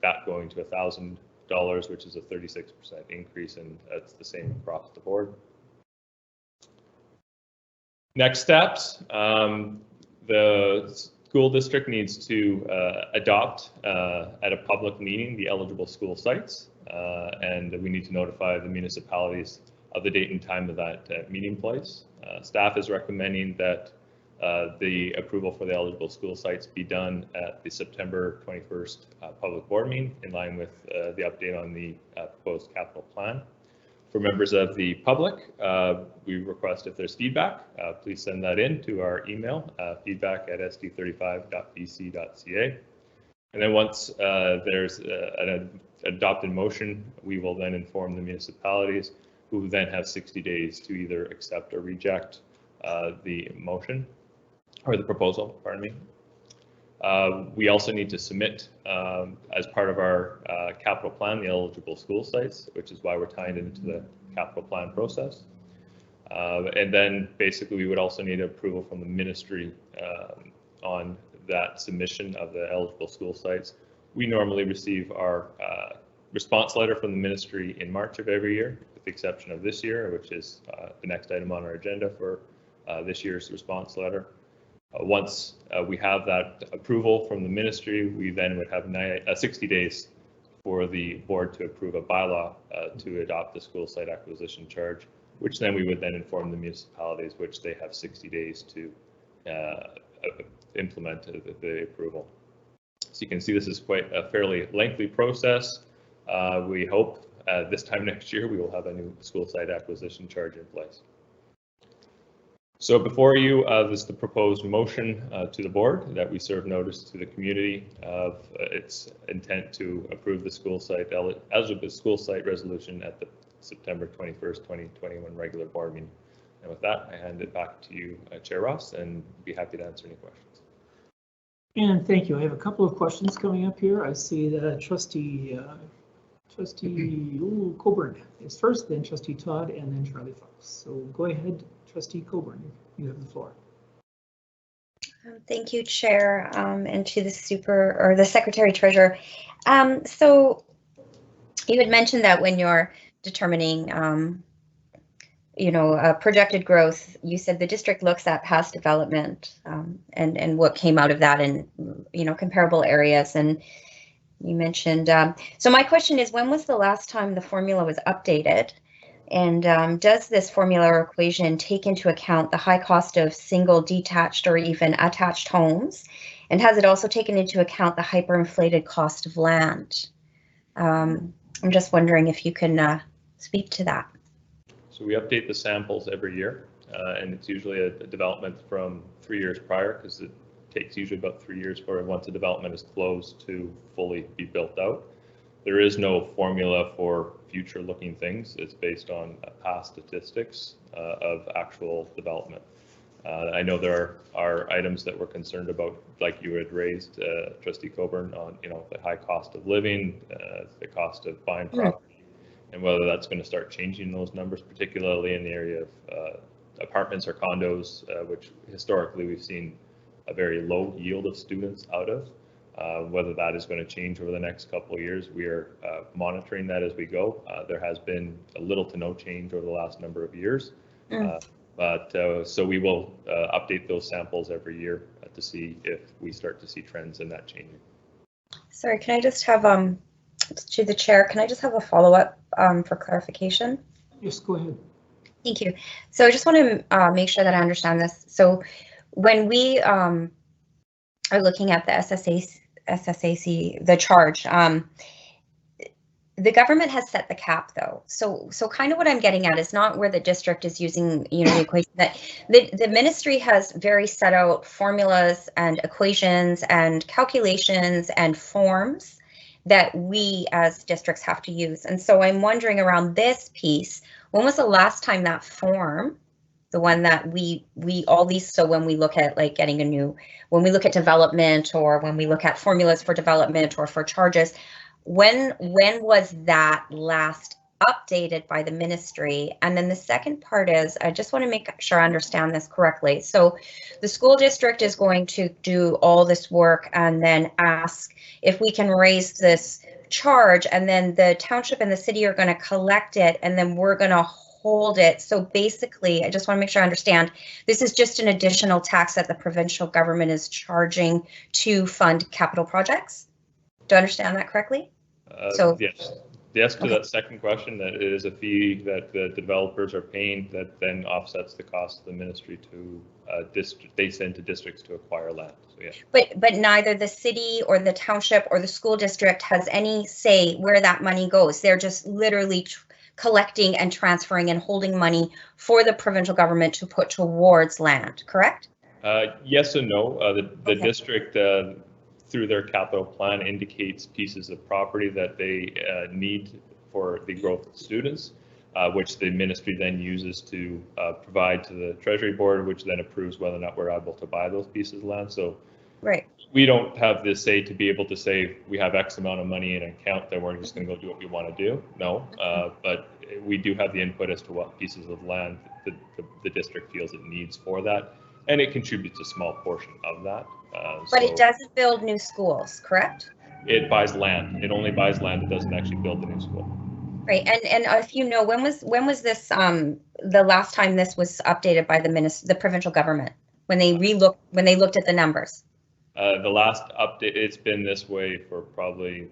that going to $1,000, which is a 36% increase, and that's the same across the board. Next steps, the school district needs to adopt at a public meeting the eligible school sites, and we need to notify the municipalities of the date and time of that meeting place. Staff is recommending that the approval for the eligible school sites be done at the September 21st public board meeting, in line with the update on the proposed capital plan. For members of the public, we request if there's feedback, please send that in to our email, feedback@sd35.bc.ca. And then once there's an adopted motion, we will then inform the municipalities, who then have 60 days to either accept or reject the motion or the proposal, pardon me. We also need to submit as part of our capital plan, the eligible school sites, which is why we're tying into the capital plan process. And then basically we would also need approval from the ministry on that submission of the eligible school sites. We normally receive our response letter from the ministry in March of every year, with the exception of this year, which is the next item on our agenda for this year's response letter. Once we have that approval from the ministry, we then would have 60 days for the board to approve a bylaw to adopt the school site acquisition charge, which then we would then inform the municipalities, which they have 60 days to implement the approval. So you can see this is quite a fairly lengthy process. We hope this time next year we will have a new school site acquisition charge in place. So before you, this is the proposed motion to the board that we serve notice to the community of its intent to approve the school site eligible school site resolution at the September 21st, 2021 regular board meeting. And with that, I hand it back to you, Chair Ross, and be happy to answer any questions. And thank you. I have a couple of questions coming up here. I see that Trustee Coburn is first, then Trustee Todd, and then Charlie Fox. So go ahead, Trustee Coburn, you have the floor. Thank you, Chair, and to the Secretary Treasurer. So you had mentioned that when you're determining, projected growth, you said the district looks at past development and what came out of that in, comparable areas. And you mentioned, so my question is, when was the last time the formula was updated And does this formula or equation take into account the high cost of single, detached, or even attached homes? And has it also taken into account the hyperinflated cost of land? I'm just wondering if you can speak to that. So we update the samples every year, and it's usually a development from 3 years prior, because it takes usually about 3 years for once a development is closed to fully be built out. There is no formula for future-looking things. It's based on past statistics of actual development. I know there are items that we're concerned about, like you had raised, Trustee Coburn, on the high cost of living, the cost of buying property, and whether that's going to start changing those numbers, particularly in the area of apartments or condos, which historically we've seen a very low yield of students out of. Whether that is going to change over the next couple of years, we are monitoring that as we go. There has been a little to no change over the last number of years. So we will update those samples every year to see if we start to see trends in that changing. Sorry, can I just have, to the chair, can I just have a follow-up for clarification? Yes, go ahead. Thank you. So I just want to make sure that I understand this. So when we are looking at the SSAC, the charge, the government has set the cap though. So kind of what I'm getting at is not where the district is using, the equation, that the ministry has very set out formulas and equations and calculations and forms that we as districts have to use. And so I'm wondering around this piece, when was the last time that form, the one that we all these, so when we look at like getting when we look at development, or when we look at formulas for development or for charges, when was that last updated by the ministry? And then the second part is, I just want to make sure I understand this correctly. So the school district is going to do all this work and then ask if we can raise this charge, and then the township and the city are going to collect it, and then we're going to hold it. So basically, I just want to make sure I understand, this is just an additional tax that the provincial government is charging to fund capital projects? Do I understand that correctly? Yes to that second question, that it is a fee that the developers are paying that then offsets the cost of the ministry to they send to districts to acquire land. So yeah. But neither the city or the township or the school district has any say where that money goes. They're just literally collecting and transferring and holding money for the provincial government to put towards land, correct? Yes and no. The district, through their capital plan, indicates pieces of property that they need for the growth of students, which the ministry then uses to provide to the Treasury Board, which then approves whether or not we're able to buy those pieces of land. So right. We don't have the say to be able to say we have X amount of money in an account that we're just going to go do what we want to do. No, but we do have the input as to what pieces of land the district feels it needs for that, and it contributes a small portion of that. But it doesn't build new schools, correct? It buys land. It only buys land. It doesn't actually build the new school. Right, and if you know, when was this the last time this was updated by the provincial government, when they looked at the numbers? The last update, it's been this way for probably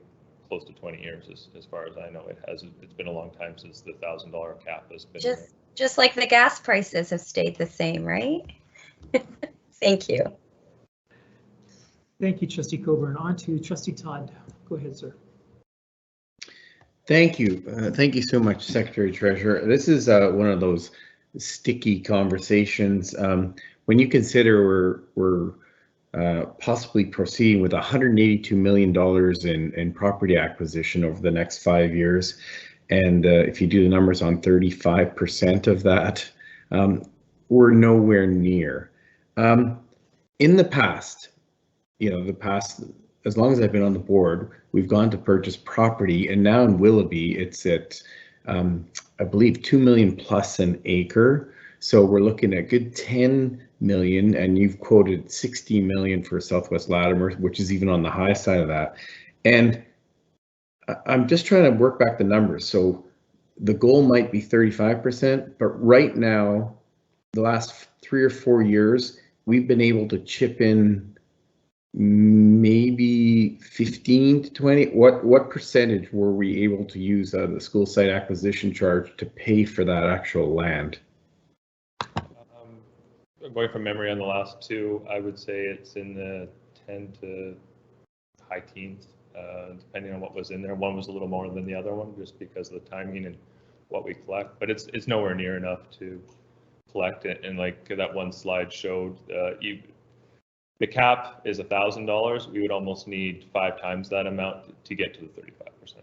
close to 20 years, as far as I know. It's been a long time since the $1,000 cap has been. Just like the gas prices have stayed the same, right? Thank you. Thank you, Trustee Coburn. On to Trustee Todd. Go ahead, sir. Thank you. Thank you so much, Secretary Treasurer. This is one of those sticky conversations. When you consider we're possibly proceeding with $182 million in property acquisition over the next 5 years, and if you do the numbers on 35% of that, we're nowhere near. In the past, as long as I've been on the board, we've gone to purchase property, and now in Willoughby, it's at, I believe, $2 million plus an acre. So we're looking at good 10 million, and you've quoted 60 million for Southwest Latimer, which is even on the high side of that. And I'm just trying to work back the numbers. So the goal might be 35%, but right now, the last 3 or 4 years, we've been able to chip in maybe 15 to 20. What percentage were we able to use out of the school site acquisition charge to pay for that actual land? Going from memory on the last two, I would say it's in the 10 to high teens, depending on what was in there. One was a little more than the other one, just because of the timing and what we collect. But it's nowhere near enough to collect it. And like that one slide showed, the cap is $1,000. We would almost need 5 times that amount to get to the 35%.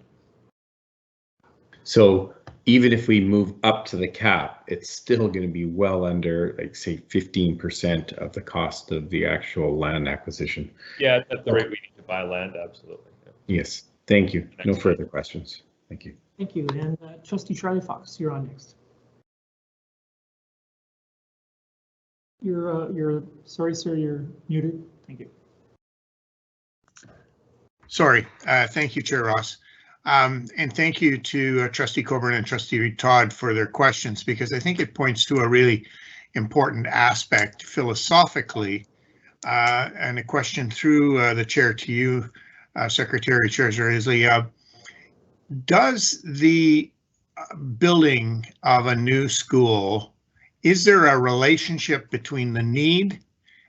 So even if we move up to the cap, it's still going to be well under, like, say, 15% of the cost of the actual land acquisition. Yeah, at the rate we need to buy land, absolutely. Yeah. Yes, thank you. No Next. further questions. Thank you. Thank you. And Trustee Charlie Fox, you're on next. You're sorry, sir, you're muted. Thank you. Sorry. Thank you, Chair Ross. And thank you to Trustee Coburn and Trustee Todd for their questions, because I think it points to a really important aspect philosophically, and a question through the chair to you, Secretary Treasurer Isley. Does the building of a new school, is there a relationship between the need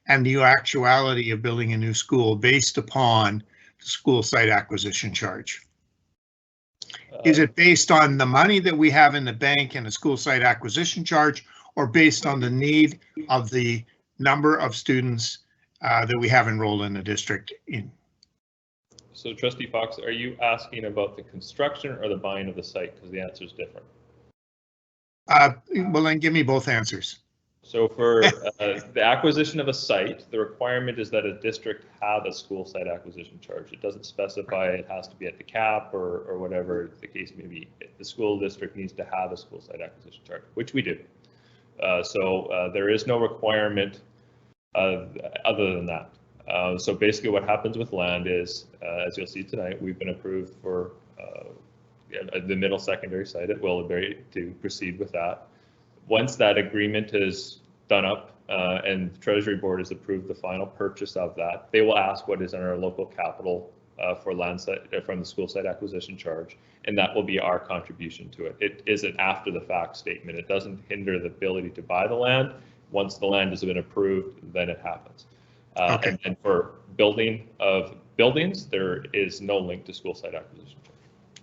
and the actuality of building a new school based upon the school site acquisition charge? Is it based on the money that we have in the bank and the school site acquisition charge, or based on the need of the number of students that we have enrolled in the district in? So Trustee Fox, are you asking about the construction or the buying of the site? Because the answer is different. Well, then give me both answers. So for the acquisition of a site, the requirement is that a district have a school site acquisition charge. It doesn't specify it has to be at the cap or whatever the case may be. The school district needs to have a school site acquisition charge, which we do. So there is no requirement other than that. So basically what happens with land is, as you'll see tonight, we've been approved for the middle secondary site at Willowberry to proceed with that. Once that agreement is done up and the Treasury Board has approved the final purchase of that, they will ask what is in our local capital for land site from the school site acquisition charge, and that will be our contribution to it. It is an after the fact statement. It doesn't hinder the ability to buy the land. Once the land has been approved, then it happens. Okay. And for building of buildings, there is no link to school site acquisition charge.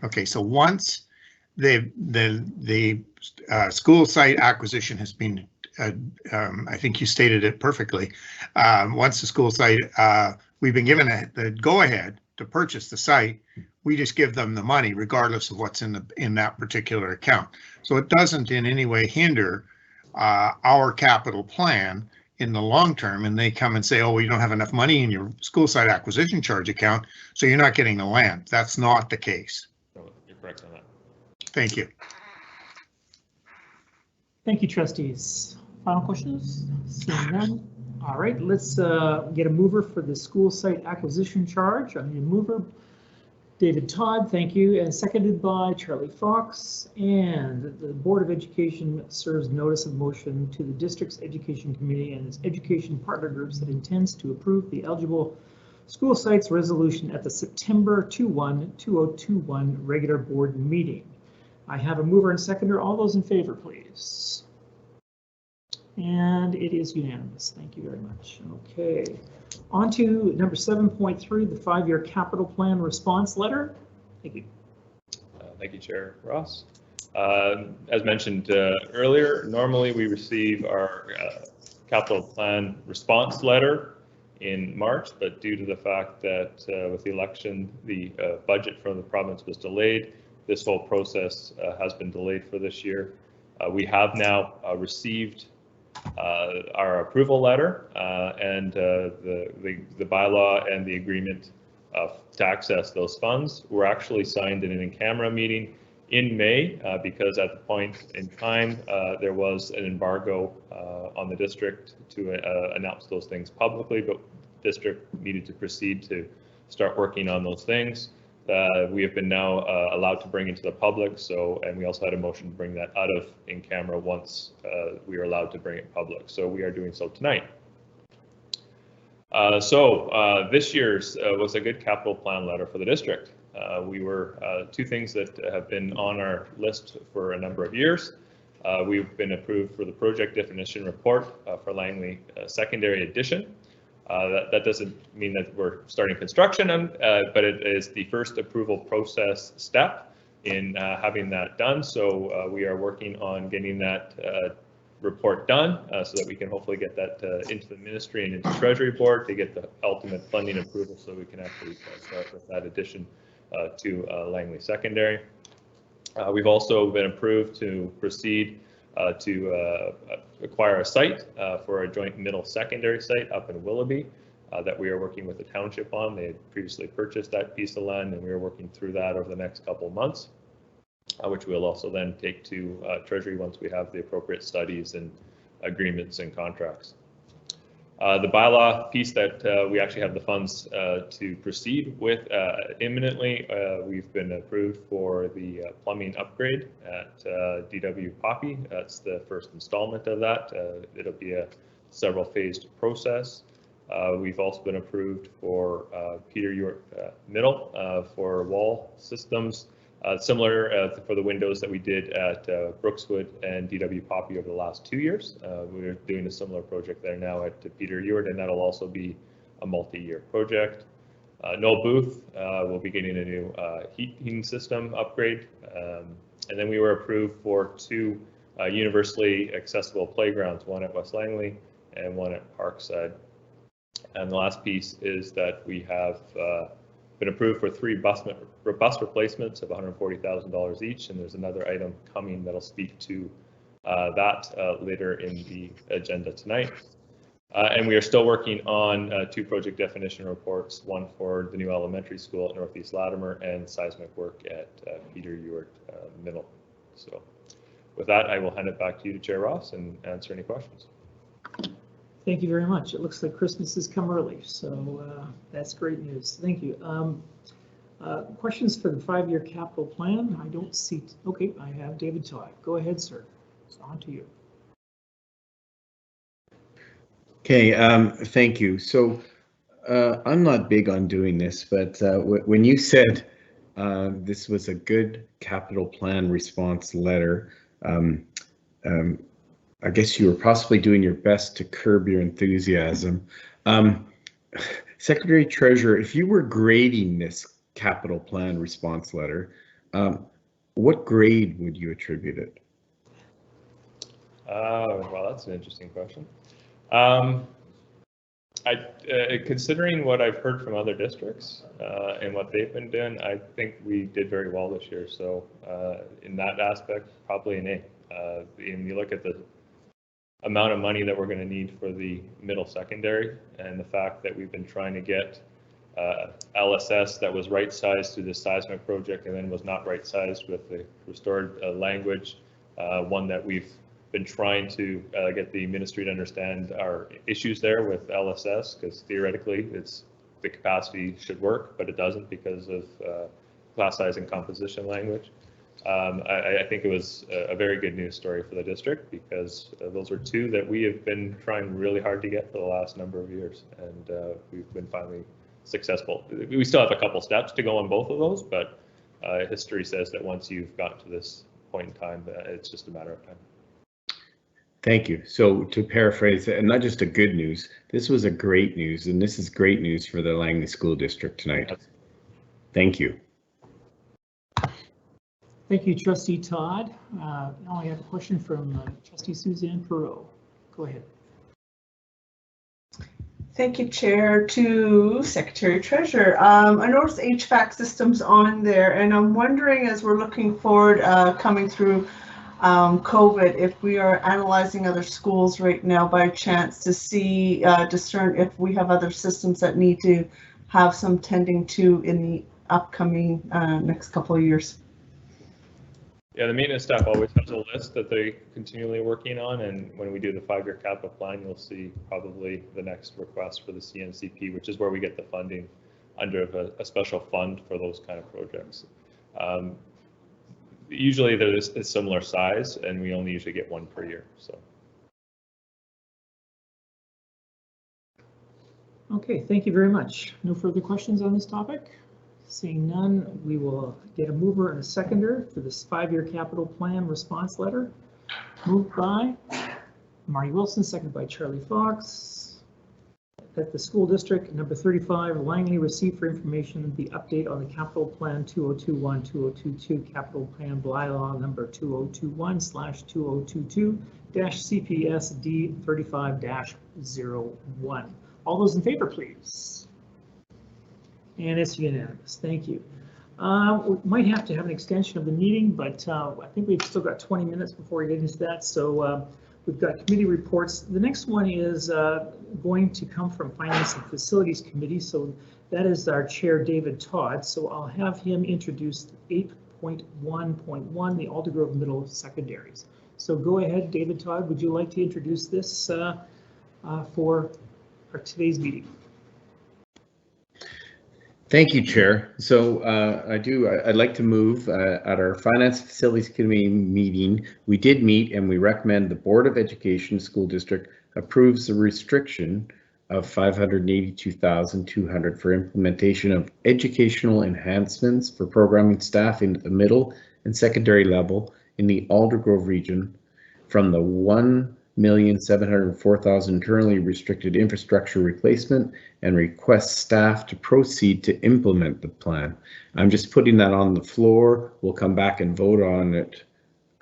Okay, so once the school site acquisition has been, I think you stated it perfectly. Once the school site, we've been given the go-ahead to purchase the site, we just give them the money regardless of what's in that particular account. So it doesn't in any way hinder our capital plan in the long term, and they come and say, oh, well, you don't have enough money in your school site acquisition charge account, so you're not getting the land. That's not the case. No, you're correct on that. Thank you. Thank you, trustees. Final questions? Seeing none. All right, let's get a mover for the school site acquisition charge. I need a mover. David Todd, thank you, and seconded by Charlie Fox. And the Board of Education serves notice of motion to the district's education committee and its education partner groups that intends to approve the eligible school sites resolution at the September 2021 regular board meeting. I have a mover and seconder. All those in favor, please. And it is unanimous. Thank you very much. Okay. On to number 7.3, the 5-year capital plan response letter. Thank you. Thank you, Chair Ross. As mentioned earlier, normally we receive our capital plan response letter in March, but due to the fact that with the election, the budget from the province was delayed, this whole process has been delayed for this year. We have now received our approval letter and the bylaw and the agreement to access those funds were actually signed in an in-camera meeting in May because at the point in time there was an embargo on the district to announce those things publicly, but the district needed to proceed to start working on those things. We have been now allowed to bring into the public, and we also had a motion to bring that out of in camera once we are allowed to bring it public. So we are doing so tonight. This year's was a good capital plan letter for the district. We were two things that have been on our list for a number of years. We've been approved for the project definition report for Langley Secondary Addition. That doesn't mean that we're starting construction, but it is the first approval process step in having that done. So we are working on getting that report done so that we can hopefully get that into the ministry and into Treasury Board to get the ultimate funding approval so we can actually start with that addition to Langley Secondary. We've also been approved to proceed to acquire a site for a joint middle secondary site up in Willoughby that we are working with the township on. They had previously purchased that piece of land, and we are working through that over the next couple of months, which we'll also then take to Treasury once we have the appropriate studies and agreements and contracts. The bylaw piece that we actually have the funds to proceed with imminently, we've been approved for the plumbing upgrade at DW Poppy. That's the first installment of that. It'll be a several phased process. We've also been approved for Peter Ewart Middle for wall systems. Similar for the windows that we did at Brookswood and DW Poppy over the last 2 years. We're doing a similar project there now at Peter Ewart, and that'll also be a multi-year project. Noel Booth will be getting a new heating system upgrade. And then we were approved for 2 universally accessible playgrounds, one at West Langley and one at Parkside. And the last piece is that we have been approved for 3 bus replacements of $140,000 each, and there's another item coming that'll speak to that later in the agenda tonight. And we are still working on 2 project definition reports, one for the new elementary school at Northeast Latimer and seismic work at Peter Ewart Middle. So with that, I will hand it back to you, Chair Ross, and answer any questions. Thank you very much. It looks like Christmas has come early, so that's great news. Thank you. Questions for the 5-year capital plan? I don't see. Okay, I have David Todd. Go ahead, sir. It's on to you. Okay, thank you. So I'm not big on doing this, but when you said this was a good capital plan response letter, I guess you were possibly doing your best to curb your enthusiasm. Secretary Treasurer, if you were grading this capital plan response letter, what grade would you attribute it? Well, that's an interesting question. Considering what I've heard from other districts and what they've been doing, I think we did very well this year. So in that aspect, probably an A. And you look at the amount of money that we're going to need for the middle secondary, and the fact that we've been trying to get LSS that was right-sized through the seismic project and then was not right-sized with the restored language, one that we've been trying to get the ministry to understand our issues there with LSS, because theoretically it's the capacity should work, but it doesn't because of class size and composition language. I think it was a very good news story for the district, because those are 2 that we have been trying really hard to get for the last number of years, and we've been finally successful. We still have a couple steps to go on both of those, but history says that once you've got to this point in time, it's just a matter of time. Thank you. So to paraphrase, and not just a good news, this was a great news, and this is great news for the Langley School District tonight. Thank you. Thank you, Trustee Todd. Now I have a question from Trustee Suzanne Perot. Go ahead. Thank you, Chair. To Secretary Treasurer. I noticed HVAC systems on there, and I'm wondering, as we're looking forward, coming through COVID, if we are analyzing other schools right now by chance to see, discern if we have other systems that need to have some tending to in the upcoming next couple of years. Yeah, the maintenance staff always has a list that they're continually working on, and when we do the 5-year capital plan, you'll see probably the next request for the CNCP, which is where we get the funding under a special fund for those kind of projects. Usually there's a similar size, and we only usually get 1 per year. So. Okay, thank you very much. No further questions on this topic? Seeing none, we will get a mover and a seconder for this 5-year capital plan response letter. Moved by Marty Wilson, seconded by Charlie Fox. That the school district number 35 Langley received for information the update on the capital plan 2021-2022 capital plan bylaw number 2021/2022-CPSD 35-01. All those in favor, please. And it's unanimous. Thank you. We might have to have an extension of the meeting, but I think we've still got 20 minutes before we get into that. So we've got committee reports. The next one is going to come from Finance and Facilities Committee. So that is our chair, David Todd. So I'll have him introduce 8.1.1, the Aldergrove Middle Secondaries. So go ahead, David Todd. Would you like to introduce this for today's meeting? Thank you, Chair. So I'd like to move at our Finance Facilities Committee meeting. We did meet and we recommend the Board of Education School District approves the restriction of $582,200 for implementation of educational enhancements for programming staff into the middle and secondary level in the Aldergrove region from the $1,704,000 internally restricted infrastructure replacement and request staff to proceed to implement the plan. I'm just putting that on the floor. We'll come back and vote on it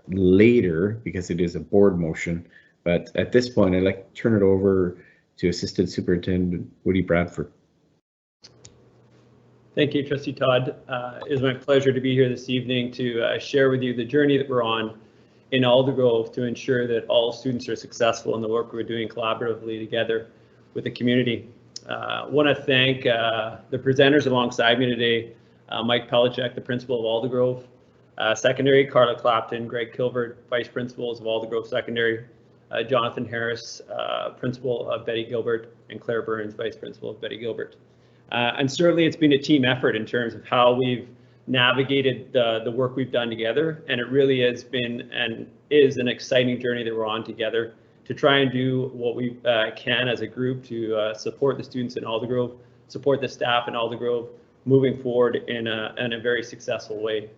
later because it is a board motion. But at this point, I'd like to turn it over to Assistant Superintendent Woody Bradford. Thank you, Trustee Todd. It is my pleasure to be here this evening to share with you the journey that we're on in Aldergrove to ensure that all students are successful in the work we're doing collaboratively together with the community. I want to thank the presenters alongside me today, Mike Pelichek, the principal of Aldergrove Secondary, Carla Clapton, Greg Kilvert, vice principals of Aldergrove Secondary, Jonathan Harris, principal of Betty Gilbert, and Claire Burns, vice principal of Betty Gilbert. And certainly it's been a team effort in terms of how we've navigated the work we've done together, and it really has been and is an exciting journey that we're on together to try and do what we can as a group to support the students in Aldergrove, support the staff in Aldergrove, moving forward in a very successful way.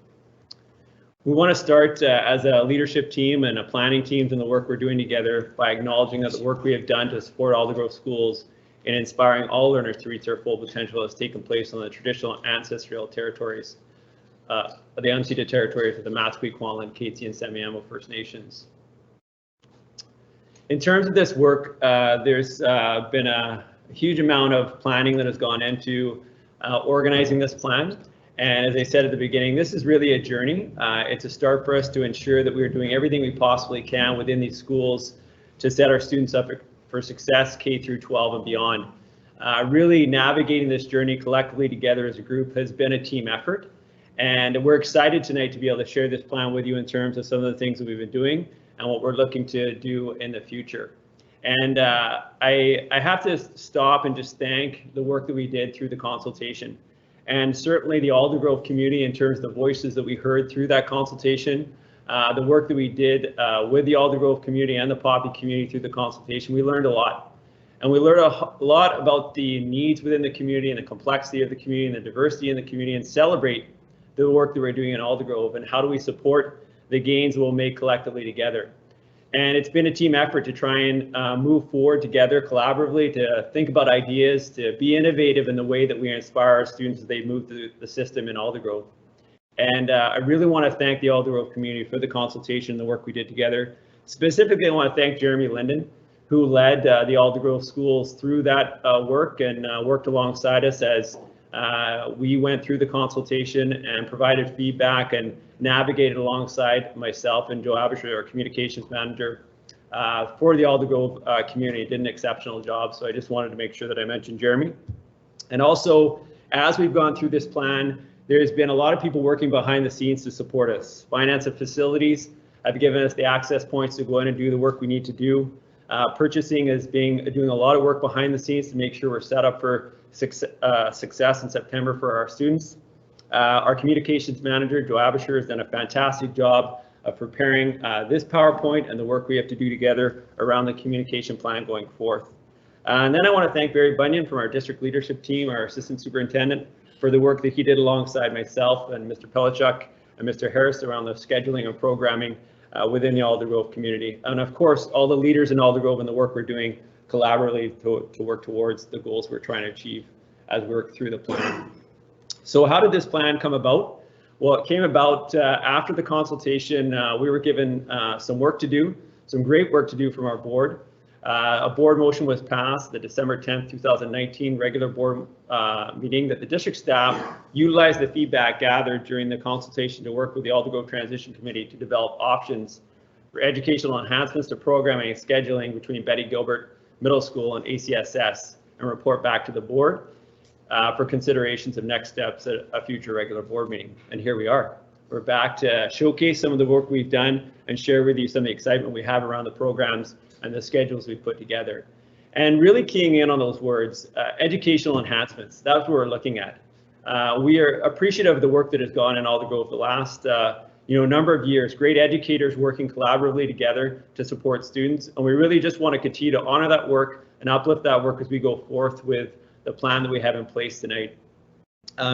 We want to start as a leadership team and a planning team in the work we're doing together by acknowledging that the work we have done to support Aldergrove schools and inspiring all learners to reach their full potential has taken place on the traditional ancestral territories, the unceded territories of the Matsqui-Quanlan, Katzie, and Semiahmoo First Nations. In terms of this work, there's been a huge amount of planning that has gone into organizing this plan. And as I said at the beginning, this is really a journey. It's a start for us to ensure that we're doing everything we possibly can within these schools to set our students up for success K through 12 and beyond. Really navigating this journey collectively together as a group has been a team effort. And we're excited tonight to be able to share this plan with you in terms of some of the things that we've been doing and what we're looking to do in the future. And I have to stop and just thank the work that we did through the consultation. And certainly the Aldergrove community in terms of the voices that we heard through that consultation, the work that we did with the Aldergrove community and the Poppy community through the consultation, we learned a lot. And we learned a lot about the needs within the community and the complexity of the community and the diversity in the community, and celebrate the work that we're doing in Aldergrove and how do we support the gains we'll make collectively together. And it's been a team effort to try and move forward together collaboratively, to think about ideas, to be innovative in the way that we inspire our students as they move through the system in Aldergrove. And I really want to thank the Aldergrove community for the consultation and the work we did together. Specifically, I want to thank Jeremy Linden, who led the Aldergrove schools through that work and worked alongside us as we went through the consultation and provided feedback and navigated alongside myself and Joe Abisher, our communications manager, for the Aldergrove community. Did an exceptional job. So I just wanted to make sure that I mentioned Jeremy. And also, as we've gone through this plan, there's been a lot of people working behind the scenes to support us. Finance and facilities have given us the access points to go in and do the work we need to do. Purchasing is doing a lot of work behind the scenes to make sure we're set up for success in September for our students. Our communications manager, Joe Abisher, has done a fantastic job of preparing this PowerPoint and the work we have to do together around the communication plan going forth. And then I want to thank Barry Bunyan from our district leadership team, our assistant superintendent, for the work that he did alongside myself and Mr. Pelichuk and Mr. Harris around the scheduling and programming within the Aldergrove community. And of course, all the leaders in Aldergrove and the work we're doing collaboratively to work towards the goals we're trying to achieve as we work through the plan. So how did this plan come about? Well, it came about after the consultation. We were given some work to do, some great work to do from our board. A board motion was passed the December 10th, 2019 regular board meeting that the district staff utilized the feedback gathered during the consultation to work with the Aldergrove Transition Committee to develop options for educational enhancements to programming and scheduling between Betty Gilbert Middle School and ACSS, and report back to the board for considerations of next steps at a future regular board meeting. And here we are. We're back to showcase some of the work we've done and share with you some of the excitement we have around the programs and the schedules we've put together. And really keying in on those words, educational enhancements, that's what we're looking at. We are appreciative of the work that has gone in Aldergrove the last number of years. Great educators working collaboratively together to support students. And we really just want to continue to honor that work and uplift that work as we go forth with the plan that we have in place tonight.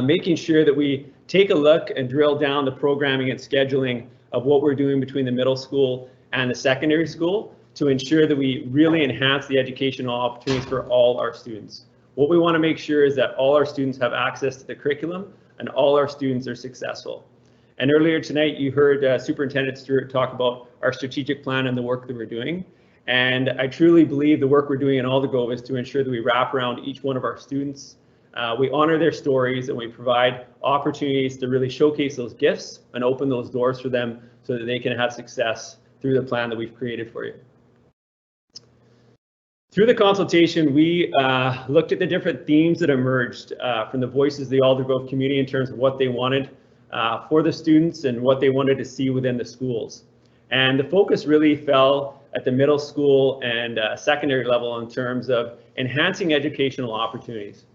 Making sure that we take a look and drill down the programming and scheduling of what we're doing between the middle school and the secondary school to ensure that we really enhance the educational opportunities for all our students. What we want to make sure is that all our students have access to the curriculum and all our students are successful. And earlier tonight, you heard Superintendent Stewart talk about our strategic plan and the work that we're doing. And I truly believe the work we're doing in Aldergrove is to ensure that we wrap around each one of our students. We honor their stories and we provide opportunities to really showcase those gifts and open those doors for them so that they can have success through the plan that we've created for you. Through the consultation, we looked at the different themes that emerged from the voices of the Aldergrove community in terms of what they wanted for the students and what they wanted to see within the schools. And the focus really fell at the middle school and secondary level in terms of enhancing educational opportunities.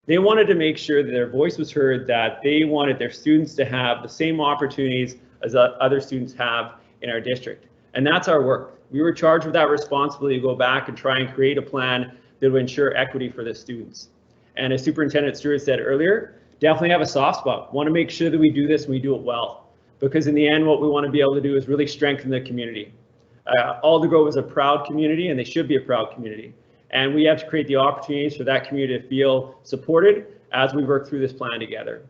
They wanted to make sure that their voice was heard, that they wanted their students to have the same opportunities as other students have in our district. And that's our work. We were charged with that responsibility to go back and try and create a plan that would ensure equity for the students. And as Superintendent Stewart said earlier, definitely have a soft spot. Want to make sure that we do this and we do it well. Because in the end, what we want to be able to do is really strengthen the community. Aldergrove is a proud community and they should be a proud community. And we have to create the opportunities for that community to feel supported as we work through this plan together.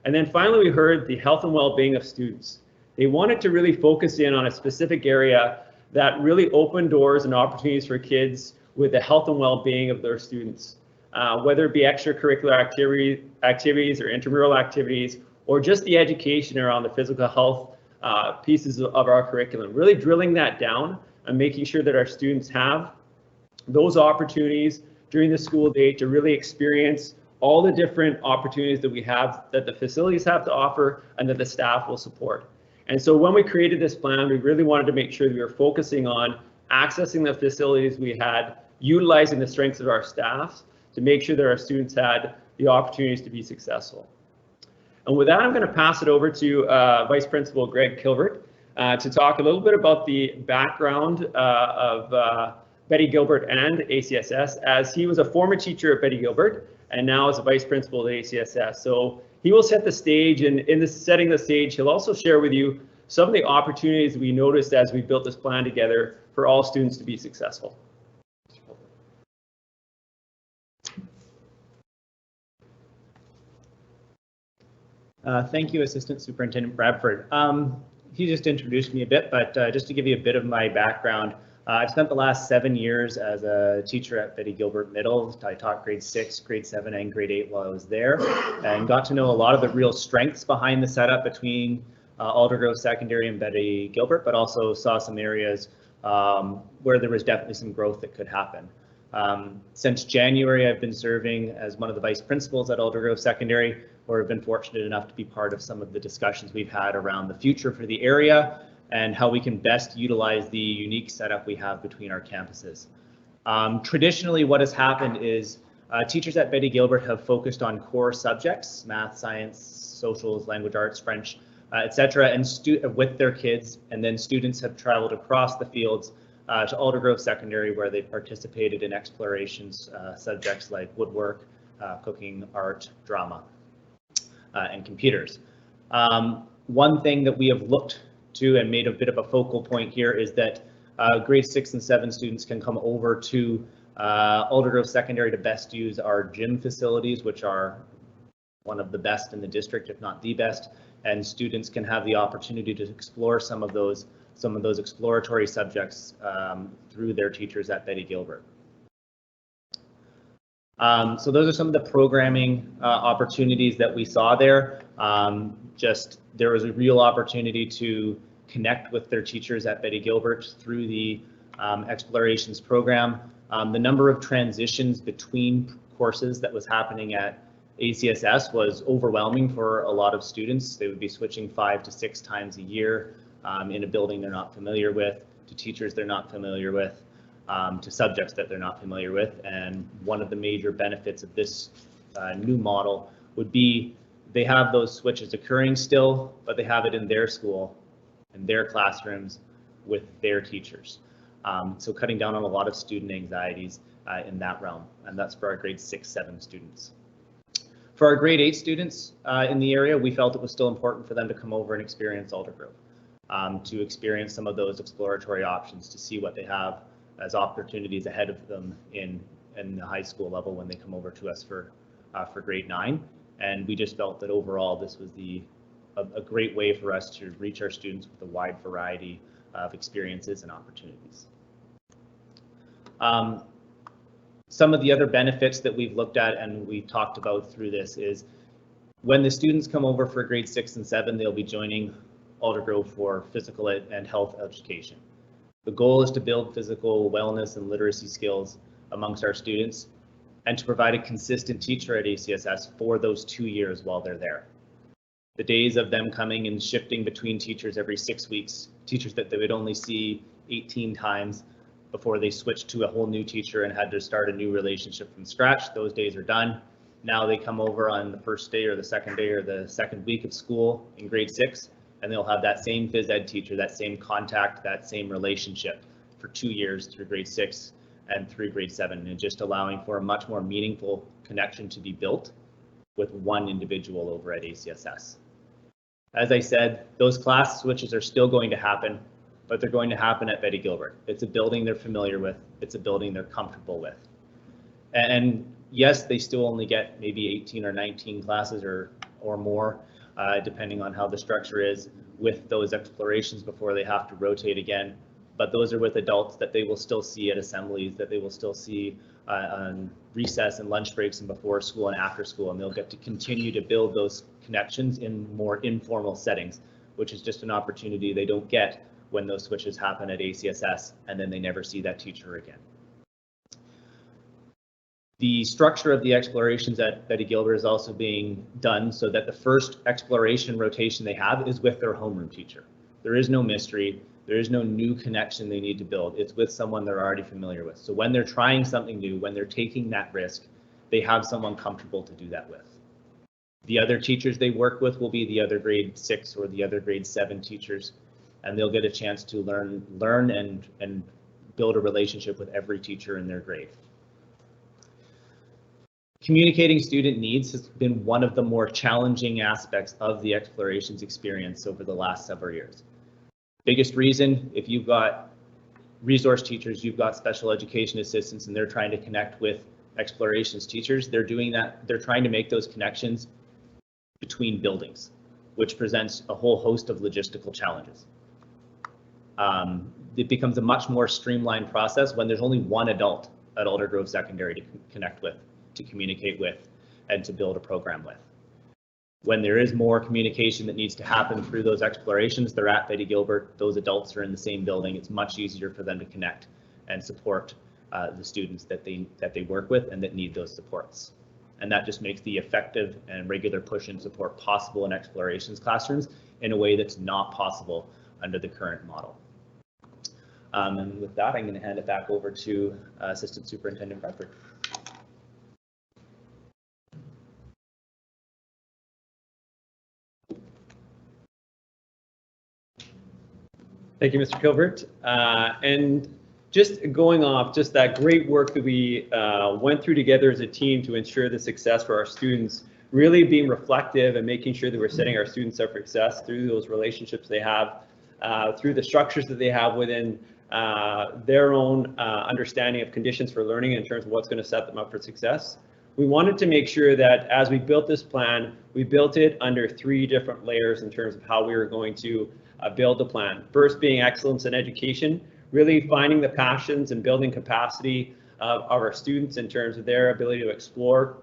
And then finally, we heard the health and well-being of students. They wanted to really focus in on a specific area that really opened doors and opportunities for kids with the health and well-being of their students, whether it be extracurricular activities or intramural activities, or just the education around the physical health pieces of our curriculum, really drilling that down and making sure that our students have those opportunities during the school day to really experience all the different opportunities that we have, that the facilities have to offer and that the staff will support. And so when we created this plan, we really wanted to make sure that we were focusing on accessing the facilities we had, utilizing the strengths of our staff to make sure that our students had the opportunities to be successful. And with that, I'm going to pass it over to Vice Principal Greg Kilbert to talk a little bit about the background of Betty Gilbert and ACSS, as he was a former teacher at Betty Gilbert and now is a Vice Principal at ACSS. So he will set the stage, and in this setting the stage, he'll also share with you some of the opportunities we noticed as we built this plan together for all students to be successful. Thank you, Assistant Superintendent Bradford. He just introduced me a bit, but just to give you a bit of my background, I've spent the last 7 years as a teacher at Betty Gilbert Middle. I taught grade 6, grade 7, and grade 8 while I was there, and got to know a lot of the real strengths behind the setup between Aldergrove Secondary and Betty Gilbert, but also saw some areas where there was definitely some growth that could happen. Since January, I've been serving as one of the vice principals at Aldergrove Secondary, where I've been fortunate enough to be part of some of the discussions we've had around the future for the area and how we can best utilize the unique setup we have between our campuses. Traditionally, what has happened is teachers at Betty Gilbert have focused on core subjects, math, science, socials, language arts, French, etc., and with their kids, and then students have traveled across the fields to Aldergrove Secondary, where they participated in explorations subjects like woodwork, cooking, art, drama, and computers. One thing that we have looked to and made a bit of a focal point here is that grade 6 and 7 students can come over to Aldergrove Secondary to best use our gym facilities, which are one of the best in the district, if not the best, and students can have the opportunity to explore some of those exploratory subjects through their teachers at Betty Gilbert. So those are some of the programming opportunities that we saw there. There was a real opportunity to connect with their teachers at Betty Gilbert through the explorations program. The number of transitions between courses that was happening at ACSS was overwhelming for a lot of students. They would be switching 5 to 6 times a year in a building they're not familiar with, to teachers they're not familiar with, to subjects that they're not familiar with. And one of the major benefits of this new model would be they have those switches occurring still, but they have it in their school, in their classrooms, with their teachers. So cutting down on a lot of student anxieties in that realm, and that's for our grade 6-7 students. For our grade 8 students in the area, we felt it was still important for them to come over and experience Aldergrove, to experience some of those exploratory options, to see what they have as opportunities ahead of them in the high school level when they come over to us for grade 9. And we just felt that overall this was a great way for us to reach our students with a wide variety of experiences and opportunities. Some of the other benefits that we've looked at and we talked about through this is when the students come over for grade 6 and 7, they'll be joining Aldergrove for physical and health education. The goal is to build physical wellness and literacy skills amongst our students and to provide a consistent teacher at ACSS for those 2 years while they're there. The days of them coming and shifting between teachers every 6 weeks, teachers that they would only see 18 times before they switched to a whole new teacher and had to start a new relationship from scratch, those days are done. Now they come over on the first day or the second day or the second week of school in grade 6, and they'll have that same phys ed teacher, that same contact, that same relationship for 2 years through grade 6 and through grade 7, and just allowing for a much more meaningful connection to be built with one individual over at ACSS. As I said, those class switches are still going to happen, but they're going to happen at Betty Gilbert. It's a building they're familiar with. It's a building they're comfortable with. And yes, they still only get maybe 18 or 19 classes or more, depending on how the structure is with those explorations before they have to rotate again. But those are with adults that they will still see at assemblies, that they will still see on recess and lunch breaks and before school and after school, and they'll get to continue to build those connections in more informal settings, which is just an opportunity they don't get when those switches happen at ACSS and then they never see that teacher again. The structure of the explorations at Betty Gilbert is also being done so that the first exploration rotation they have is with their homeroom teacher. There is no mystery. There is no new connection they need to build. It's with someone they're already familiar with. So when they're trying something new, when they're taking that risk, they have someone comfortable to do that with. The other teachers they work with will be the other grade 6 or the other grade 7 teachers, and they'll get a chance to learn and build a relationship with every teacher in their grade. Communicating student needs has been one of the more challenging aspects of the explorations experience over the last several years. Biggest reason, if you've got resource teachers, you've got special education assistants, and they're trying to connect with explorations teachers, they're doing that, they're trying to make those connections between buildings, which presents a whole host of logistical challenges. It becomes a much more streamlined process when there's only one adult at Aldergrove Secondary to connect with, to communicate with, and to build a program with. When there is more communication that needs to happen through those explorations, they're at Betty Gilbert, those adults are in the same building, it's much easier for them to connect and support the students that they work with and that need those supports. And that just makes the effective and regular push and support possible in explorations classrooms in a way that's not possible under the current model. And with that, I'm going to hand it back over to Assistant Superintendent Bradford. Thank you, Mr. Kilbert. And just going off just that great work that we went through together as a team to ensure the success for our students, really being reflective and making sure that we're setting our students up for success through those relationships they have, through the structures that they have within their own understanding of conditions for learning in terms of what's going to set them up for success. We wanted to make sure that as we built this plan, we built it under 3 different layers in terms of how we were going to build the plan. First being excellence in education, really finding the passions and building capacity of our students in terms of their ability to explore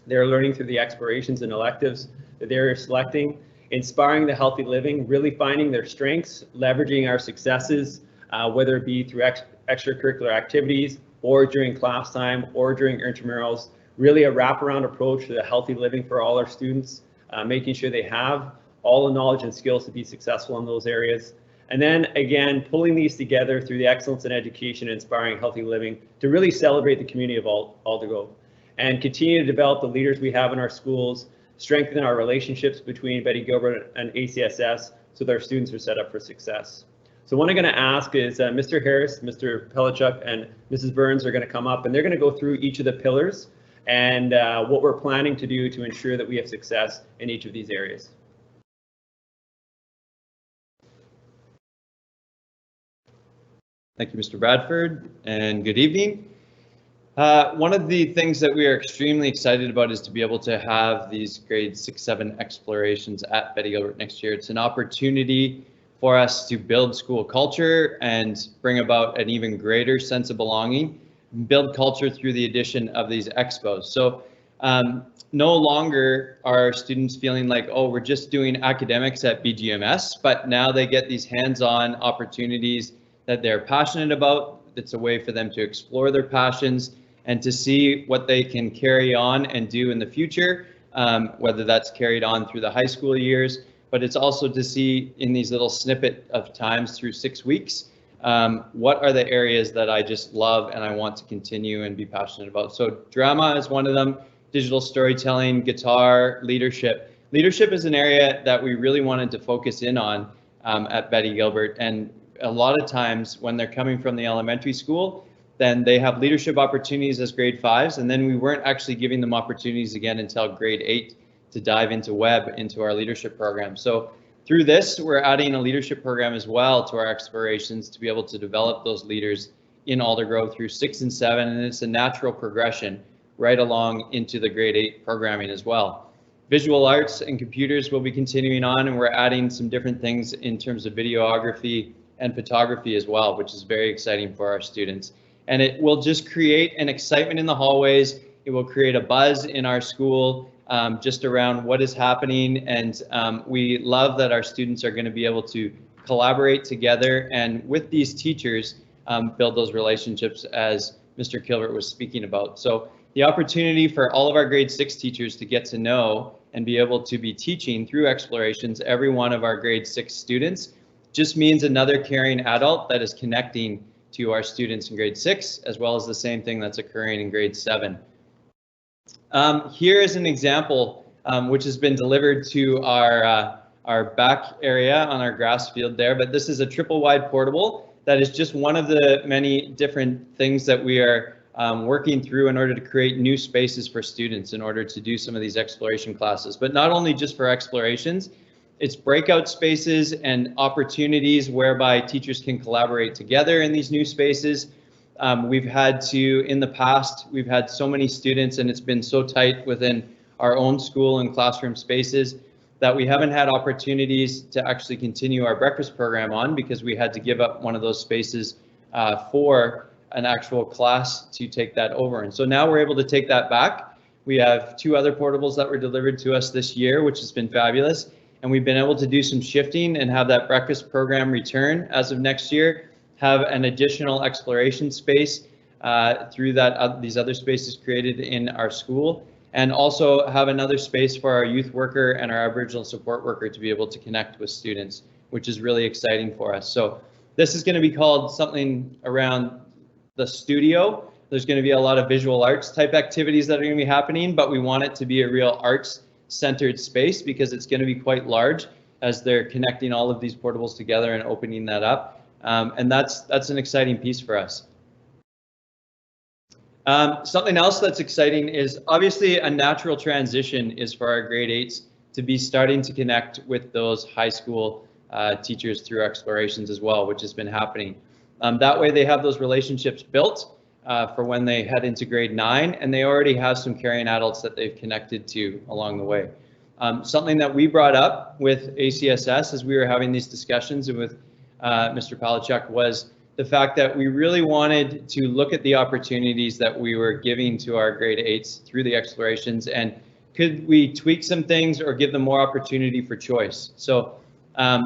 their learning through the explorations and electives that they're selecting, inspiring the healthy living, really finding their strengths, leveraging our successes, whether it be through extracurricular activities or during class time or during intramurals, really a wraparound approach to the healthy living for all our students, making sure they have all the knowledge and skills to be successful in those areas. And then again, pulling these together through the excellence in education and inspiring healthy living to really celebrate the community of Aldergrove and continue to develop the leaders we have in our schools, strengthen our relationships between Betty Gilbert and ACSS so that our students are set up for success. So what I'm going to ask is Mr. Harris, Mr. Pelichuk, and Mrs. Burns are going to come up and they're going to go through each of the pillars and what we're planning to do to ensure that we have success in each of these areas. Thank you, Mr. Bradford, and good evening. One of the things that we are extremely excited about is to be able to have these grade 6-7 explorations at Betty Gilbert next year. It's an opportunity for us to build school culture and bring about an even greater sense of belonging, build culture through the addition of these expos. So no longer are students feeling like, oh, we're just doing academics at BGMS, but now they get these hands-on opportunities that they're passionate about. It's a way for them to explore their passions and to see what they can carry on and do in the future, whether that's carried on through the high school years, but it's also to see in these little snippet of times through 6 weeks, what are the areas that I just love and I want to continue and be passionate about. So drama is one of them, digital storytelling, guitar, leadership. Leadership is an area that we really wanted to focus in on at Betty Gilbert. And a lot of times when they're coming from the elementary school, then they have leadership opportunities as grade 5s, and then we weren't actually giving them opportunities again until grade 8 to dive into web, into our leadership program. So through this, we're adding a leadership program as well to our explorations to be able to develop those leaders in Aldergrove through 6 and 7, and it's a natural progression right along into the grade 8 programming as well. Visual arts and computers will be continuing on, and we're adding some different things in terms of videography and photography as well, which is very exciting for our students. And it will just create an excitement in the hallways. It will create a buzz in our school just around what is happening. And we love that our students are going to be able to collaborate together and with these teachers build those relationships as Mr. Kilbert was speaking about. So the opportunity for all of our grade 6 teachers to get to know and be able to be teaching through explorations every one of our grade 6 students just means another caring adult that is connecting to our students in grade 6, as well as the same thing that's occurring in grade 7. Here is an example which has been delivered to our back area on our grass field there, but this is a triple wide portable that is just one of the many different things that we are working through in order to create new spaces for students in order to do some of these exploration classes, but not only just for explorations. It's breakout spaces and opportunities whereby teachers can collaborate together in these new spaces. We've had to, in the past, we've had so many students and it's been so tight within our own school and classroom spaces that we haven't had opportunities to actually continue our breakfast program on because we had to give up one of those spaces for an actual class to take that over. And so now we're able to take that back. We have 2 other portables that were delivered to us this year, which has been fabulous. And we've been able to do some shifting and have that breakfast program return as of next year, have an additional exploration space through that these other spaces created in our school, and also have another space for our youth worker and our Aboriginal support worker to be able to connect with students, which is really exciting for us. So this is going to be called something around the studio. There's going to be a lot of visual arts type activities that are going to be happening, but we want it to be a real arts centered space because it's going to be quite large as they're connecting all of these portables together and opening that up. And that's an exciting piece for us. Something else that's exciting is obviously a natural transition is for our grade 8s to be starting to connect with those high school teachers through explorations as well, which has been happening. That way they have those relationships built for when they head into grade 9, and they already have some caring adults that they've connected to along the way. Something that we brought up with ACSS as we were having these discussions and with Mr. Palachuk was the fact that we really wanted to look at the opportunities that we were giving to our grade 8s through the explorations, and could we tweak some things or give them more opportunity for choice. So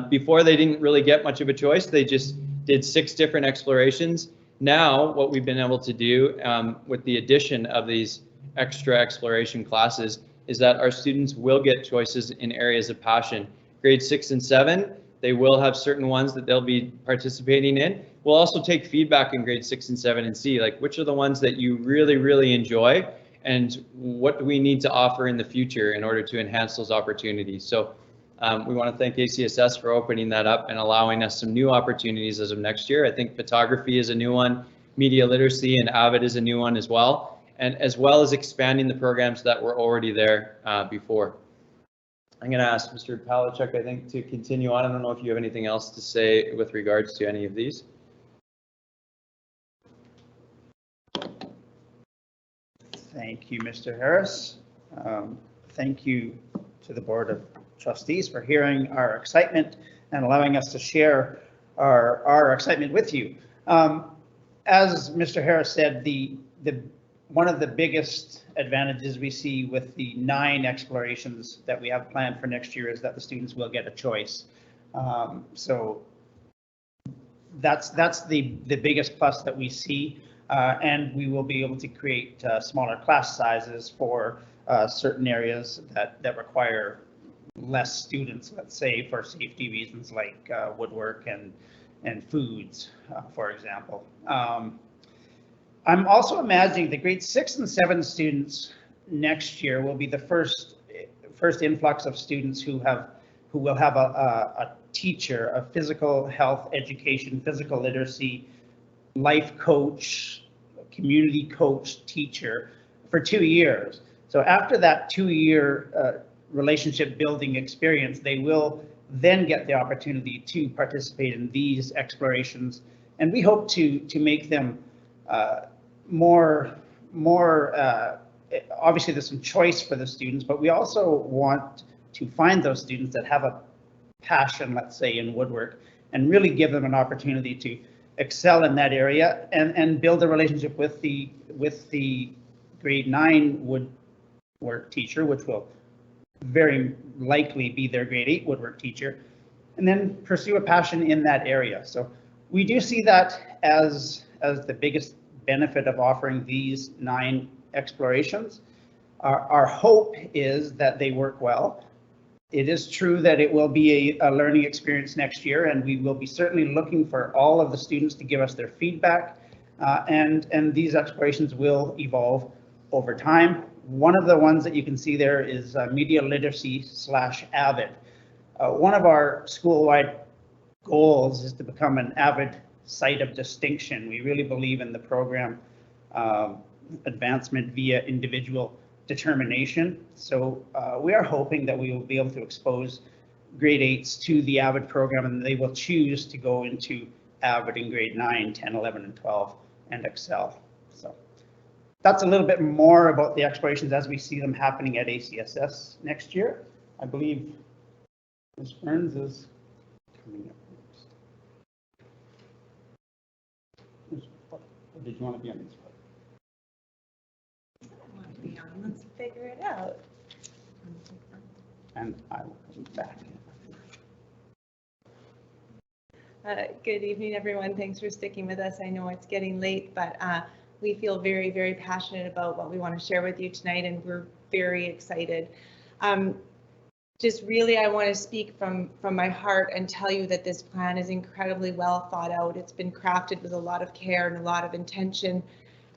before they didn't really get much of a choice, they just did 6 different explorations. Now what we've been able to do with the addition of these extra exploration classes is that our students will get choices in areas of passion. Grade 6 and 7, they will have certain ones that they'll be participating in. We'll also take feedback in grade 6 and 7 and see like which are the ones that you really, really enjoy and what do we need to offer in the future in order to enhance those opportunities. So we want to thank ACSS for opening that up and allowing us some new opportunities as of next year. I think photography is a new one, media literacy and AVID is a new one as well, and as well as expanding the programs that were already there before. I'm going to ask Mr. Palachuk, I think, to continue on. I don't know if you have anything else to say with regards to any of these. Thank you, Mr. Harris. Thank you to the Board of Trustees for hearing our excitement and allowing us to share our excitement with you. As Mr. Harris said, one of the biggest advantages we see with the 9 explorations that we have planned for next year is that the students will get a choice. So that's the biggest plus that we see. And we will be able to create smaller class sizes for certain areas that require less students, let's say for safety reasons like woodwork and foods, for example. I'm also imagining the grade 6 and 7 students next year will be the first influx of students who will have a teacher, a physical health education, physical literacy, life coach, community coach teacher for 2 years. So after that 2-year relationship building experience, they will then get the opportunity to participate in these explorations. And we hope to make them more obviously there's some choice for the students, but we also want to find those students that have a passion, let's say in woodwork, and really give them an opportunity to excel in that area and build a relationship with the grade 9 woodwork teacher, which will very likely be their grade 8 woodwork teacher, and then pursue a passion in that area. So we do see that as the biggest benefit of offering these 9 explorations. Our hope is that they work well. It is true that it will be a learning experience next year, and we will be certainly looking for all of the students to give us their feedback, and these explorations will evolve over time. One of the ones that you can see there is media literacy / AVID. One of our school-wide goals is to become an AVID site of distinction. We really believe in the program advancement via individual determination. So we are hoping that we will be able to expose grade 8s to the AVID program, and they will choose to go into AVID in grade 9, 10, 11, and 12 and excel. So that's a little bit more about the explorations as we see them happening at ACSS next year. I believe Ms. Burns is coming up next. Or did you want to be on this part? Let's figure it out. And I will come back. Good evening, everyone. Thanks for sticking with us. I know it's getting late, but we feel very, very passionate about what we want to share with you tonight, and we're very excited. Just really, I want to speak from my heart and tell you that this plan is incredibly well thought out. It's been crafted with a lot of care and a lot of intention,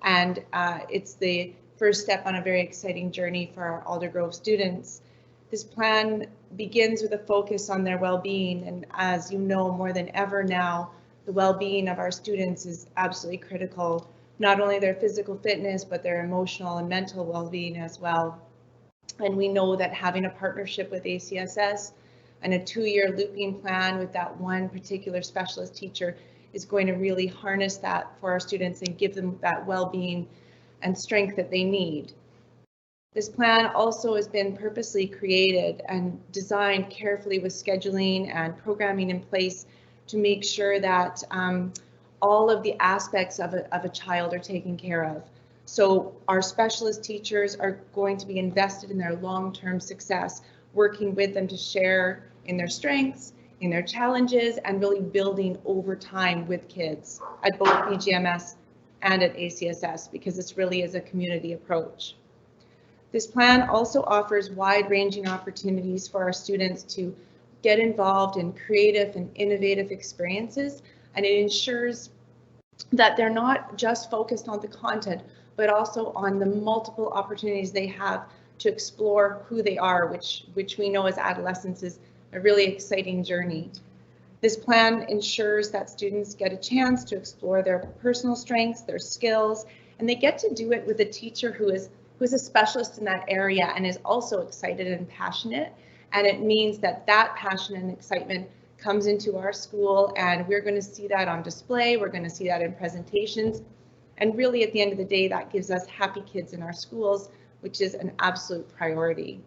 and it's the first step on a very exciting journey for our Aldergrove students. This plan begins with a focus on their well-being, and as you know, more than ever now, the well-being of our students is absolutely critical, not only their physical fitness, but their emotional and mental well-being as well. And we know that having a partnership with ACSS and a 2-year looping plan with that one particular specialist teacher is going to really harness that for our students and give them that well-being and strength that they need. This plan also has been purposely created and designed carefully with scheduling and programming in place to make sure that all of the aspects of a child are taken care of. So our specialist teachers are going to be invested in their long-term success, working with them to share in their strengths, in their challenges, and really building over time with kids at both BGMS and at ACSS, because this really is a community approach. This plan also offers wide-ranging opportunities for our students to get involved in creative and innovative experiences, and it ensures that they're not just focused on the content, but also on the multiple opportunities they have to explore who they are, which we know as adolescents is a really exciting journey. This plan ensures that students get a chance to explore their personal strengths, their skills, and they get to do it with a teacher who is a specialist in that area and is also excited and passionate. And it means that that passion and excitement comes into our school, and we're going to see that on display. We're going to see that in presentations. And really, at the end of the day, that gives us happy kids in our schools, which is an absolute priority.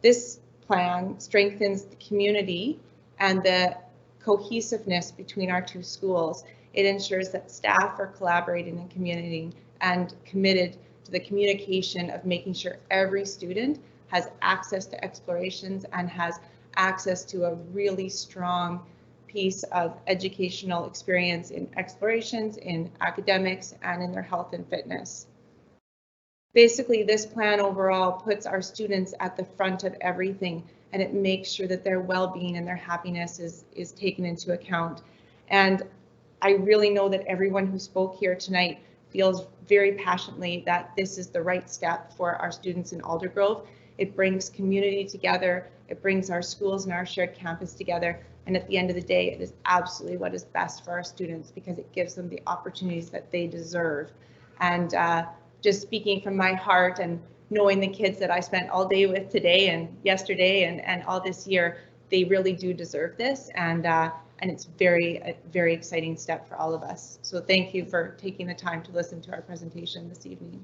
This plan strengthens the community and the cohesiveness between our two schools. It ensures that staff are collaborating and communicating and committed to the communication of making sure every student has access to explorations and has access to a really strong piece of educational experience in explorations, in academics, and in their health and fitness. Basically, this plan overall puts our students at the front of everything, and it makes sure that their well-being and their happiness is taken into account. And I really know that everyone who spoke here tonight feels very passionately that this is the right step for our students in Aldergrove. It brings community together, it brings our schools and our shared campus together, and at the end of the day, it is absolutely what is best for our students because it gives them the opportunities that they deserve. And just speaking from my heart and knowing the kids that I spent all day with today and yesterday and all this year, they really do deserve this, and it's a very exciting step for all of us. So thank you for taking the time to listen to our presentation this evening.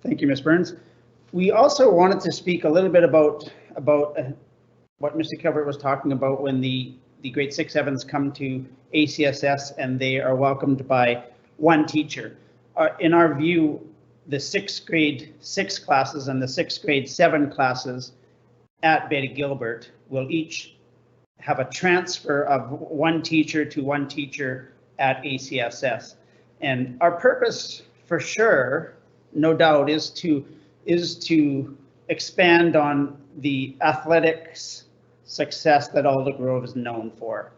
Thank you, Ms. Burns. We also wanted to speak a little bit about what Mr. Gilbert was talking about when the grade 6-7s come to ACSS and they are welcomed by one teacher. In our view, the 6th grade 6 classes and the 6th grade 7 classes at Betty Gilbert will each have a transfer of one teacher to one teacher at ACSS. And our purpose for sure, no doubt, is to expand on the athletics success that Aldergrove is known for.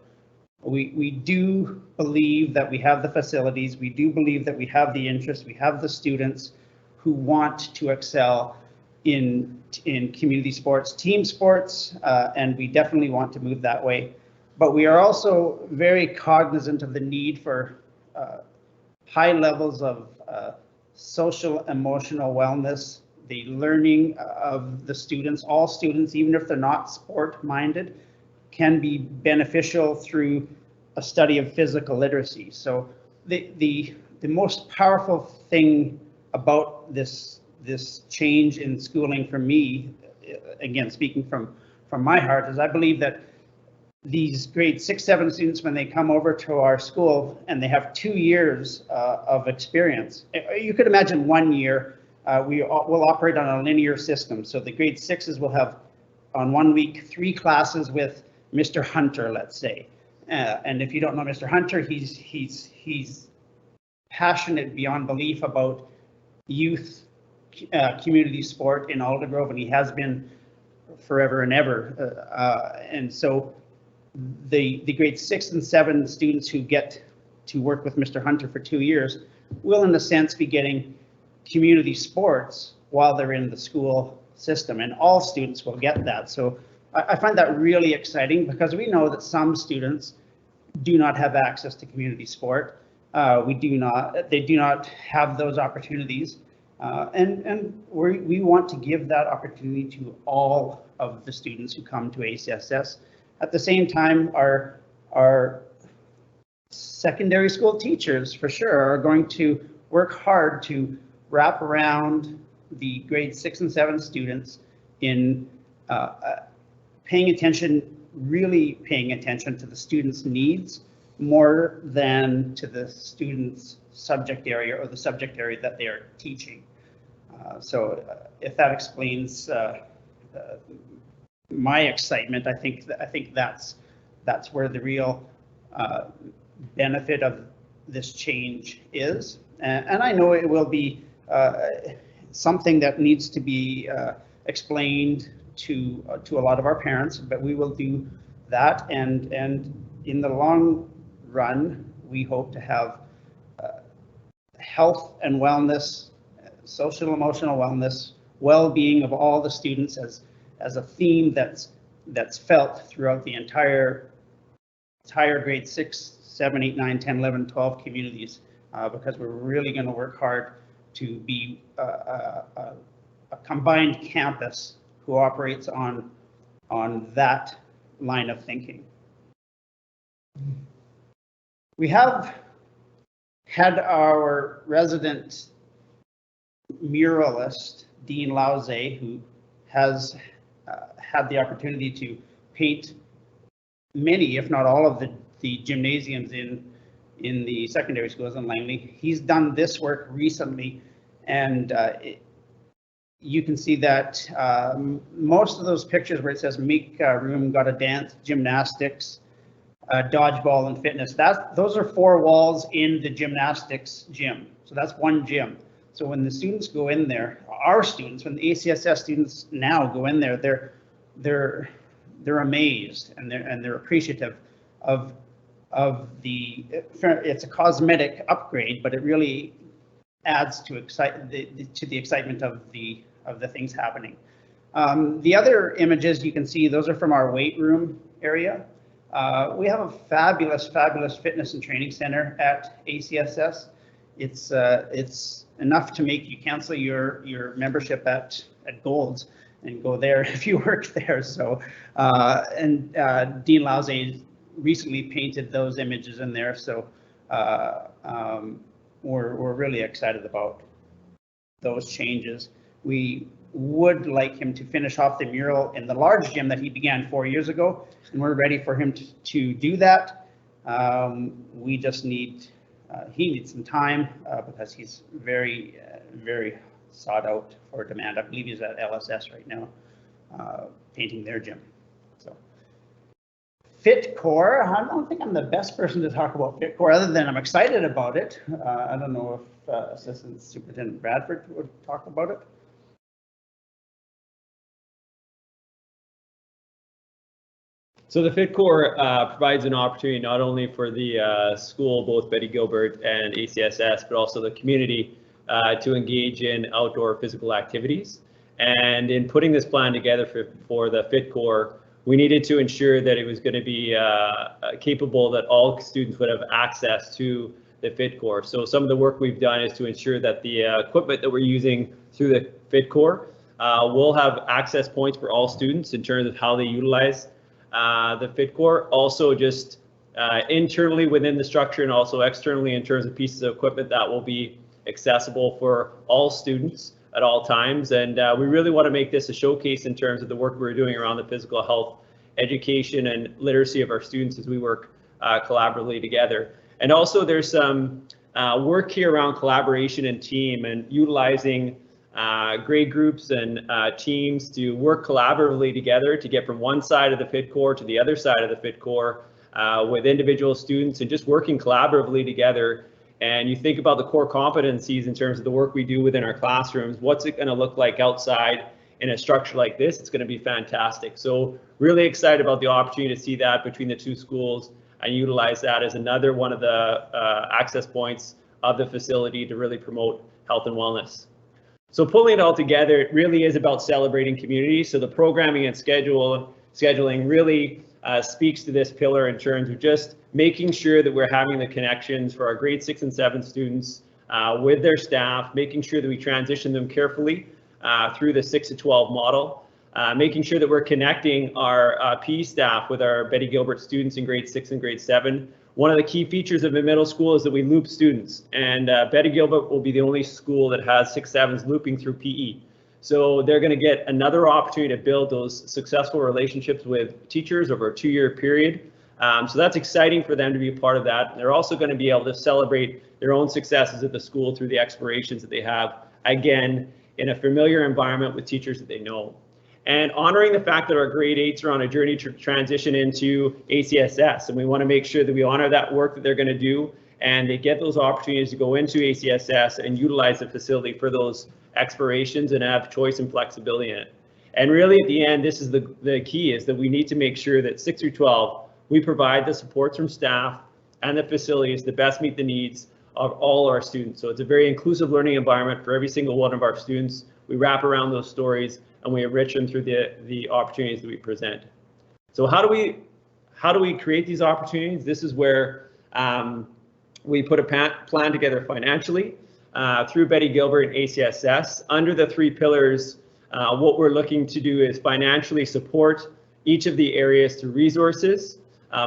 We do believe that we have the facilities, we do believe that we have the interest, we have the students who want to excel in community sports, team sports, and we definitely want to move that way. But we are also very cognizant of the need for high levels of social emotional wellness, the learning of the students. All students, even if they're not sport minded, can be beneficial through a study of physical literacy. So the most powerful thing about this change in schooling for me, again speaking from my heart, is I believe that these grade 6-7 students, when they come over to our school and they have 2 years of experience, you could imagine 1 year, we'll operate on a linear system. So the grade 6s will have on 1 week 3 classes with Mr. Hunter, let's say. And if you don't know Mr. Hunter, he's passionate beyond belief about youth community sport in Aldergrove, and he has been forever and ever. And so the grade 6 and 7 students who get to work with Mr. Hunter for 2 years will in a sense be getting community sports while they're in the school system, and all students will get that. So I find that really exciting because we know that some students do not have access to community sport. They do not have those opportunities. And we want to give that opportunity to all of the students who come to ACSS. At the same time, our secondary school teachers for sure are going to work hard to wrap around the grade 6 and 7 students in really paying attention to the students' needs more than to the students' subject area or the subject area that they are teaching. So if that explains my excitement, I think that's where the real benefit of this change is. And I know it will be something that needs to be explained to a lot of our parents, but we will do that. And in the long run, we hope to have health and wellness, social emotional wellness, well-being of all the students as a theme that's felt throughout the entire grade 6, 7, 8, 9, 10, 11, 12 communities, because we're really going to work hard to be a combined campus who operates on that line of thinking. We have had our resident muralist, Dean Lauze, who has had the opportunity to paint many, if not all, of the gymnasiums in the secondary schools in Langley. He's done this work recently, and you can see that most of those pictures where it says make room, gotta dance, gymnastics, dodgeball, and fitness, those are 4 walls in the gymnastics gym. So that's one gym. So when the students go in there, our students, when the ACSS students now go in there, they're amazed and they're appreciative of it's a cosmetic upgrade, but it really adds to the excitement of the things happening. The other images you can see, those are from our weight room area. We have a fabulous fitness and training center at ACSS. It's enough to make you cancel your membership at Gold's and go there if you work there. So Dean Lauze recently painted those images in there. So we're really excited about those changes. We would like him to finish off the mural in the large gym that he began 4 years ago, and we're ready for him to do that. We just need he needs some time because he's very sought out for demand. I believe he's at LSS right now painting their gym. So FitCore, I don't think I'm the best person to talk about FitCore other than I'm excited about it. I don't know if Assistant Superintendent Bradford would talk about it. So the FitCore provides an opportunity not only for the school, both Betty Gilbert and ACSS, but also the community to engage in outdoor physical activities. And in putting this plan together for the FitCore, we needed to ensure that it was going to be capable that all students would have access to the FitCore. So some of the work we've done is to ensure that the equipment that we're using through the FitCore will have access points for all students in terms of how they utilize the FitCore. Also just internally within the structure and also externally in terms of pieces of equipment that will be accessible for all students at all times. And we really want to make this a showcase in terms of the work we're doing around the physical health education and literacy of our students as we work collaboratively together. And also there's some work here around collaboration and team and utilizing grade groups and teams to work collaboratively together to get from one side of the FitCore to the other side of the FitCore with individual students and just working collaboratively together. And you think about the core competencies in terms of the work we do within our classrooms, what's it going to look like outside in a structure like this? It's going to be fantastic. So really excited about the opportunity to see that between the two schools and utilize that as another one of the access points of the facility to really promote health and wellness. So pulling it all together, it really is about celebrating community. So the programming and scheduling really speaks to this pillar in terms of just making sure that we're having the connections for our grade 6 and 7 students with their staff, making sure that we transition them carefully through the 6 to 12 model, making sure that we're connecting our PE staff with our Betty Gilbert students in grade 6 and grade 7. One of the key features of a middle school is that we loop students, and Betty Gilbert will be the only school that has 6-7s looping through PE. So they're going to get another opportunity to build those successful relationships with teachers over a 2-year period. So that's exciting for them to be a part of that. They're also going to be able to celebrate their own successes at the school through the explorations that they have, again, in a familiar environment with teachers that they know. And honoring the fact that our grade 8s are on a journey to transition into ACSS, and we want to make sure that we honor that work that they're going to do, and they get those opportunities to go into ACSS and utilize the facility for those explorations and have choice and flexibility in it. And really at the end, this is the key, is that we need to make sure that 6 through 12, we provide the supports from staff and the facilities to best meet the needs of all our students. So it's a very inclusive learning environment for every single one of our students. We wrap around those stories and we enrich them through the opportunities that we present. So how do we create these opportunities? This is where we put a plan together financially through Betty Gilbert and ACSS. Under the 3 pillars, what we're looking to do is financially support each of the areas through resources,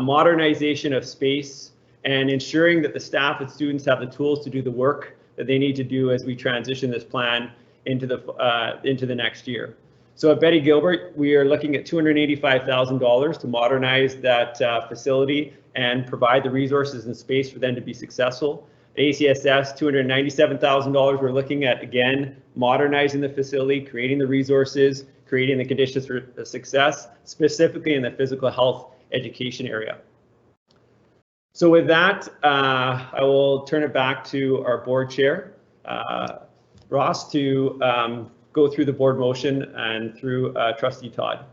modernization of space, and ensuring that the staff and students have the tools to do the work that they need to do as we transition this plan into the next year. So at Betty Gilbert, we are looking at $285,000 to modernize that facility and provide the resources and space for them to be successful. At ACSS, $297,000, we're looking at, again, modernizing the facility, creating the resources, creating the conditions for success, specifically in the physical health education area. So with that, I will turn it back to our board chair, Ross, to go through the board motion and through Trustee Todd.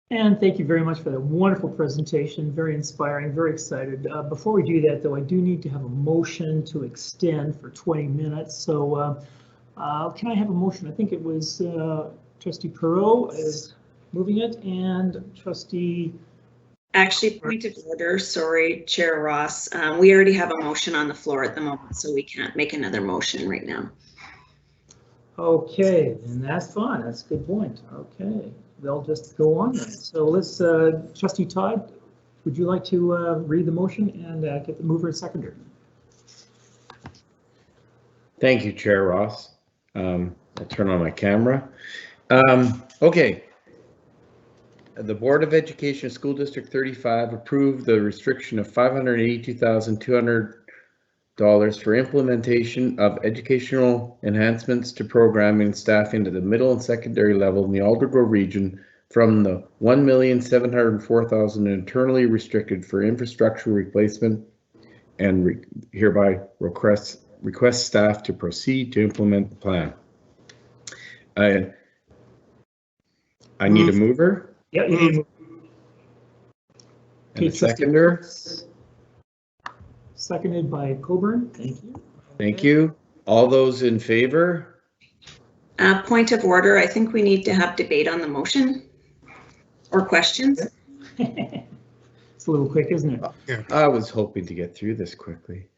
And thank you very much for that wonderful presentation. Very inspiring, very excited. Before we do that, though, I do need to have a motion to extend for 20 minutes. So can I have a motion? I think it was Trustee Perot is moving it, and Trustee... Actually, point of order, sorry, Chair Ross. We already have a motion on the floor at the moment, so we can't make another motion right now. Okay, and that's fine. That's a good point. Okay, they'll just go on then. So let's, Trustee Todd, would you like to read the motion and get the mover and seconder? Thank you, Chair Ross. I'll turn on my camera. Okay. The Board of Education School District 35 approved the restriction of $582,200 for implementation of educational enhancements to programming and staffing to the middle and secondary level in the Aldergrove region from the $1,704,000 internally restricted for infrastructure replacement, and hereby request staff to proceed to implement the plan. I need a mover. Yeah, you need and a seconder. Seconded by Coburn. Thank you. Thank you. All those in favor? Point of order, I think we need to have debate on the motion or questions. It's a little quick, isn't it? Yeah. I was hoping to get through this quickly.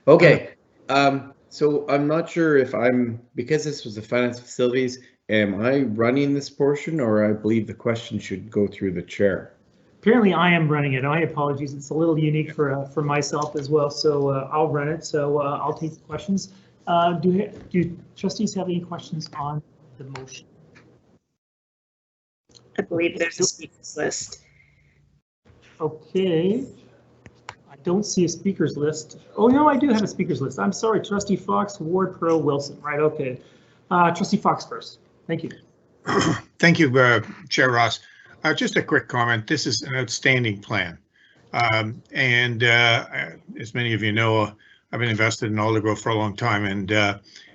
Okay. So I'm not sure if because this was the finance facilities, am I running this portion, or I believe the question should go through the chair? Apparently I am running it. My apologies. It's a little unique for myself as well. So I'll run it. So I'll take the questions. Do trustees have any questions on the motion? I believe there's a speakers list. Okay. I don't see a speakers list. Oh, no, I do have a speakers list. I'm sorry. Trustee Fox, Ward, Pearl, Wilson. Right. Okay. Trustee Fox first. Thank you. Thank you, Chair Ross. Just a quick comment. This is an outstanding plan. And as many of you know, I've been invested in Aldergrove for a long time, and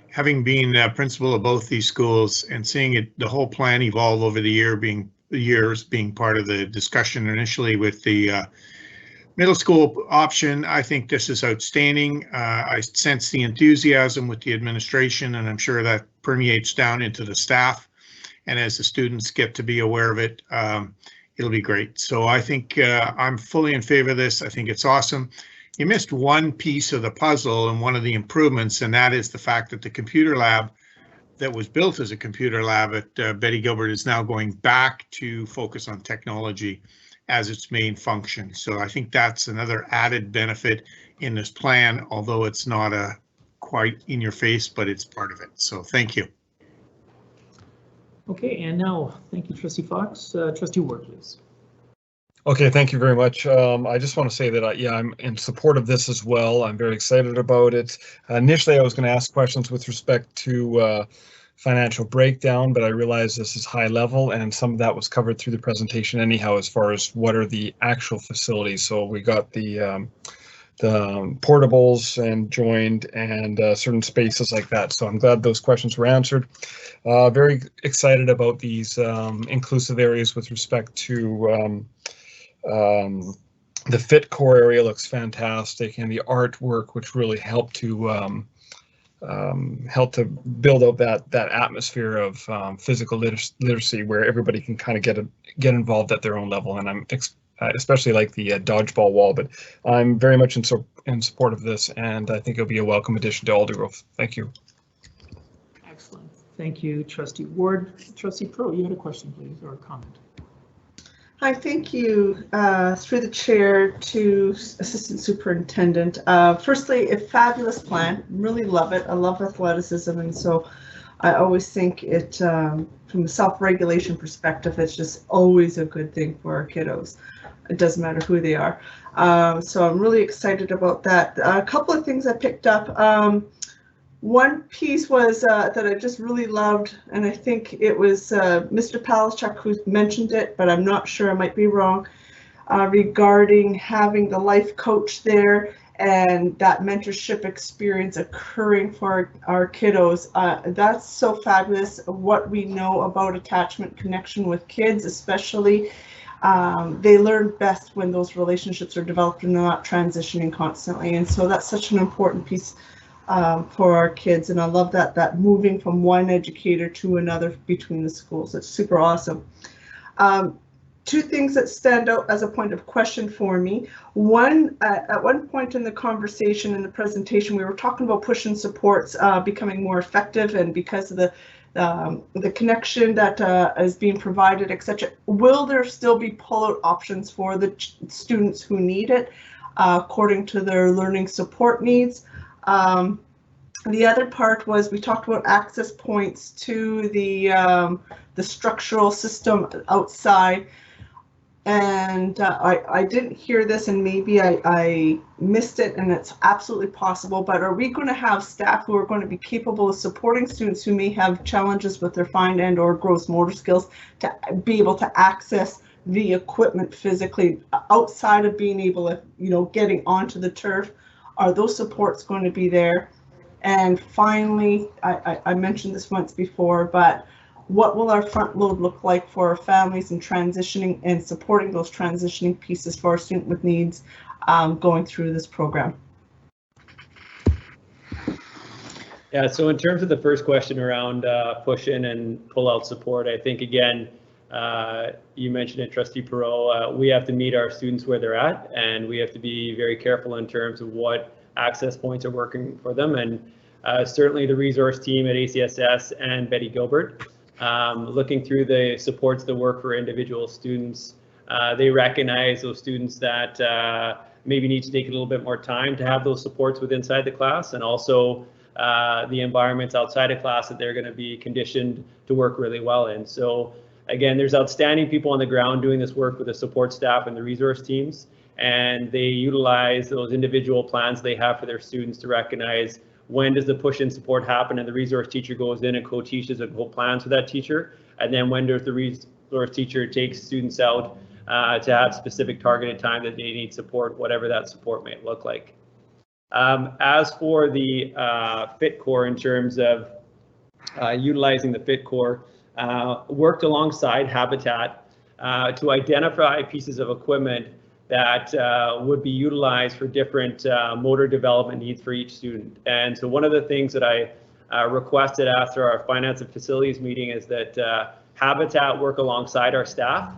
having been principal of both these schools and seeing the whole plan evolve over the years, being part of the discussion initially with the middle school option, I think this is outstanding. I sense the enthusiasm with the administration, and I'm sure that permeates down into the staff. And as the students get to be aware of it, it'll be great. So I think I'm fully in favor of this. I think it's awesome. You missed one piece of the puzzle and one of the improvements, and that is the fact that the computer lab that was built as a computer lab at Betty Gilbert is now going back to focus on technology as its main function. So I think that's another added benefit in this plan, although it's not a quite in your face, but it's part of it. So thank you. Okay, and now, thank you, Trustee Fox. Trustee Ward, please. Okay, thank you very much. I just want to say that, yeah, I'm in support of this as well. I'm very excited about it. Initially, I was going to ask questions with respect to financial breakdown, but I realized this is high level, and some of that was covered through the presentation anyhow, as far as what are the actual facilities. So we got the portables and joined and certain spaces like that. So I'm glad those questions were answered. Very excited about these inclusive areas with respect to the fit core area. Looks fantastic, and the artwork, which really helped to build up that atmosphere of physical literacy, where everybody can kind of get involved at their own level. And I'm especially like the dodgeball wall, but I'm very much in support of this, and I think it'll be a welcome addition to Aldergrove. Thank you. Excellent. Thank you, Trustee Ward. Trustee Pro, you had a question, please, or a comment? Hi, thank you through the chair to Assistant Superintendent. Firstly, a fabulous plan. Really love it. I love athleticism, and so I always think it, from a self-regulation perspective, it's just always a good thing for our kiddos. It doesn't matter who they are. So I'm really excited about that. A couple of things I picked up. One piece was that I just really loved, and I think it was Mr. Palaschuk who mentioned it, but I'm not sure, I might be wrong, regarding having the life coach there and that mentorship experience occurring for our kiddos. That's so fabulous. What we know about attachment connection with kids, especially, they learn best when those relationships are developed and they're not transitioning constantly. And so that's such an important piece for our kids, and I love that moving from one educator to another between the schools. It's super awesome. Two things that stand out as a point of question for me. One, at one point in the conversation, in the presentation, we were talking about push and supports becoming more effective, and because of the connection that is being provided, etc. Will there still be pull-out options for the students who need it according to their learning support needs? The other part was we talked about access points to the structural system outside, and I didn't hear this, and maybe I missed it, and it's absolutely possible, but are we going to have staff who are going to be capable of supporting students who may have challenges with their fine and or gross motor skills to be able to access the equipment physically outside of being able to, getting onto the turf? Are those supports going to be there? And finally, I mentioned this once before, but what will our front load look like for our families and transitioning and supporting those transitioning pieces for our student with needs going through this program? Yeah, so in terms of the first question around push in and pull out support, I think again, you mentioned it, Trustee Perot, we have to meet our students where they're at, and we have to be very careful in terms of what access points are working for them. And certainly the resource team at ACSS and Betty Gilbert, looking through the supports that work for individual students, they recognize those students that maybe need to take a little bit more time to have those supports with inside the class, and also the environments outside of class that they're going to be conditioned to work really well in. So again, there's outstanding people on the ground doing this work with the support staff and the resource teams, and they utilize those individual plans they have for their students to recognize when does the push in support happen, and the resource teacher goes in and co-teaches and co-plans with that teacher, and then when does the resource teacher take students out to have specific targeted time that they need support, whatever that support may look like. As for the fit core, in terms of utilizing the fit core, worked alongside Habitat to identify pieces of equipment that would be utilized for different motor development needs for each student. And so one of the things that I requested after our finance and facilities meeting is that Habitat work alongside our staff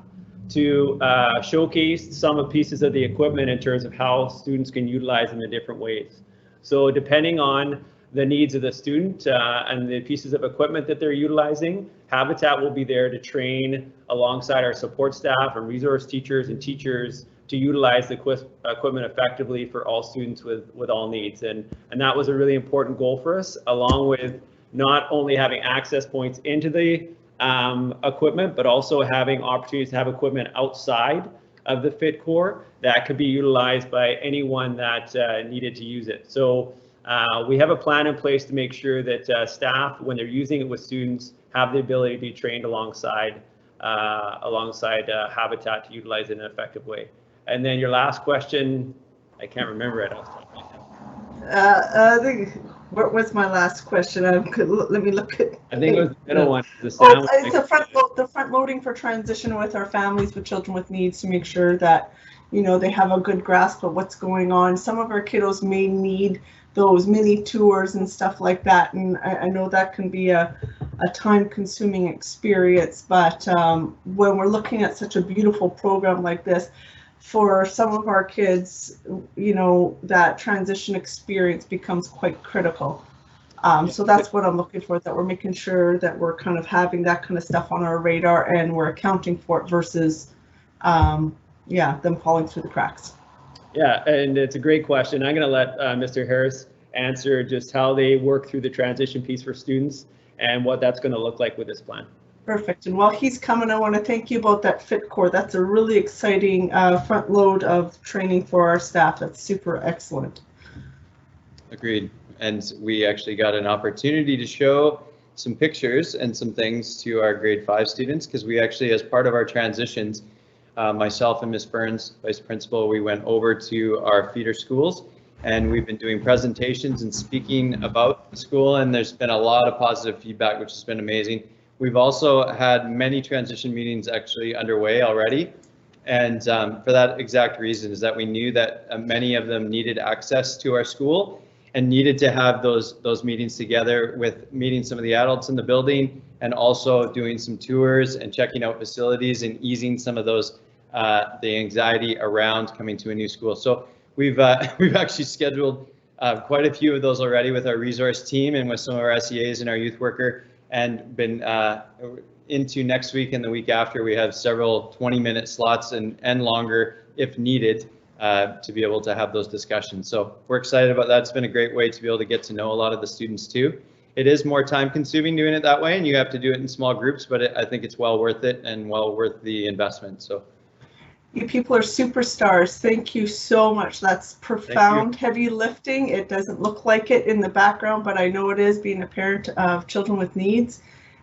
to showcase some of pieces of the equipment in terms of how students can utilize them in different ways. So depending on the needs of the student and the pieces of equipment that they're utilizing, Habitat will be there to train alongside our support staff and resource teachers and teachers to utilize the equipment effectively for all students with all needs. And that was a really important goal for us, along with not only having access points into the equipment, but also having opportunities to have equipment outside of the fit core that could be utilized by anyone that needed to use it. So we have a plan in place to make sure that staff, when they're using it with students, have the ability to be trained alongside Habitat to utilize it in an effective way. And then your last question, I can't remember it. I think, what was my last question? Let me look at. I think it was the middle one. It's the front loading for transition with our families with children with needs to make sure that, you know, they have a good grasp of what's going on. Some of our kiddos may need those mini tours and stuff like that, and I know that can be a time-consuming experience, but when we're looking at such a beautiful program like this, for some of our kids, you know, that transition experience becomes quite critical. So that's what I'm looking for, that we're making sure that we're kind of having that kind of stuff on our radar and we're accounting for it versus, yeah, them falling through the cracks. Yeah, and it's a great question. I'm going to let Mr. Harris answer just how they work through the transition piece for students and what that's going to look like with this plan. Perfect. And while he's coming, I want to thank you about that fit core. That's a really exciting front load of training for our staff. That's super excellent. Agreed. And we actually got an opportunity to show some pictures and some things to our grade 5 students, because we actually, as part of our transitions, myself and Ms. Burns, Vice Principal, we went over to our feeder schools and we've been doing presentations and speaking about the school, and there's been a lot of positive feedback, which has been amazing. We've also had many transition meetings actually underway already. And for that exact reason is that we knew that many of them needed access to our school and needed to have those meetings together with meeting some of the adults in the building and also doing some tours and checking out facilities and easing some of those the anxiety around coming to a new school. So we've actually scheduled quite a few of those already with our resource team and with some of our SEAs and our youth worker, and been into next week and the week after. We have several 20-minute slots and longer if needed to be able to have those discussions. So we're excited about that. It's been a great way to be able to get to know a lot of the students too. It is more time consuming doing it that way, and you have to do it in small groups, but I think it's well worth it and well worth the investment. So you people are superstars. Thank you so much. That's profound, heavy lifting. It doesn't look like it in the background, but I know it is, being a parent of children with needs.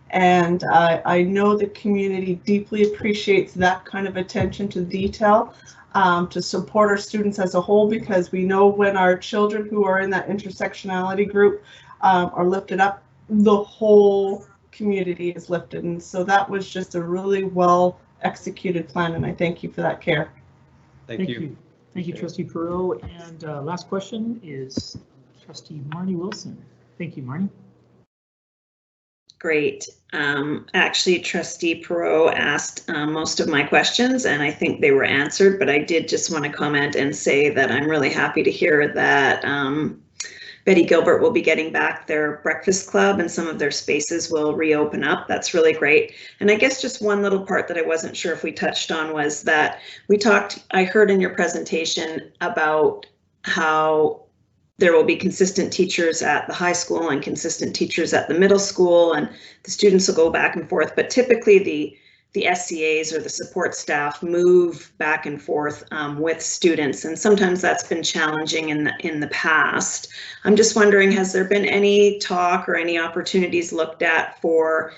And I know the community deeply appreciates that kind of attention to detail to support our students as a whole, because we know when our children who are in that intersectionality group are lifted up, the whole community is lifted. And so that was just a really well executed plan, and I thank you for that care. Thank you. Thank you, Trustee Perot. And last question is Trustee Marnie Wilson. Thank you, Marnie. Great. Actually, Trustee Perot asked most of my questions, and I think they were answered, but I did just want to comment and say that I'm really happy to hear that Betty Gilbert will be getting back their breakfast club and some of their spaces will reopen up. That's really great. And I guess just one little part that I wasn't sure if we touched on was that I heard in your presentation about how there will be consistent teachers at the high school and consistent teachers at the middle school, and the students will go back and forth, but typically the SCAs or the support staff move back and forth with students, and sometimes that's been challenging in the past. I'm just wondering, has there been any talk or any opportunities looked at for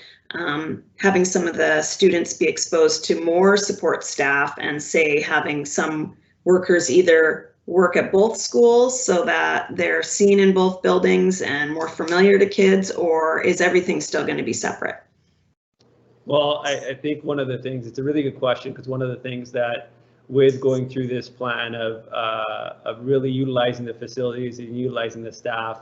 having some of the students be exposed to more support staff, and say having some workers either work at both schools so that they're seen in both buildings and more familiar to kids, or is everything still going to be separate? Well, I think one of the things, it's a really good question, because one of the things that with going through this plan of really utilizing the facilities and utilizing the staff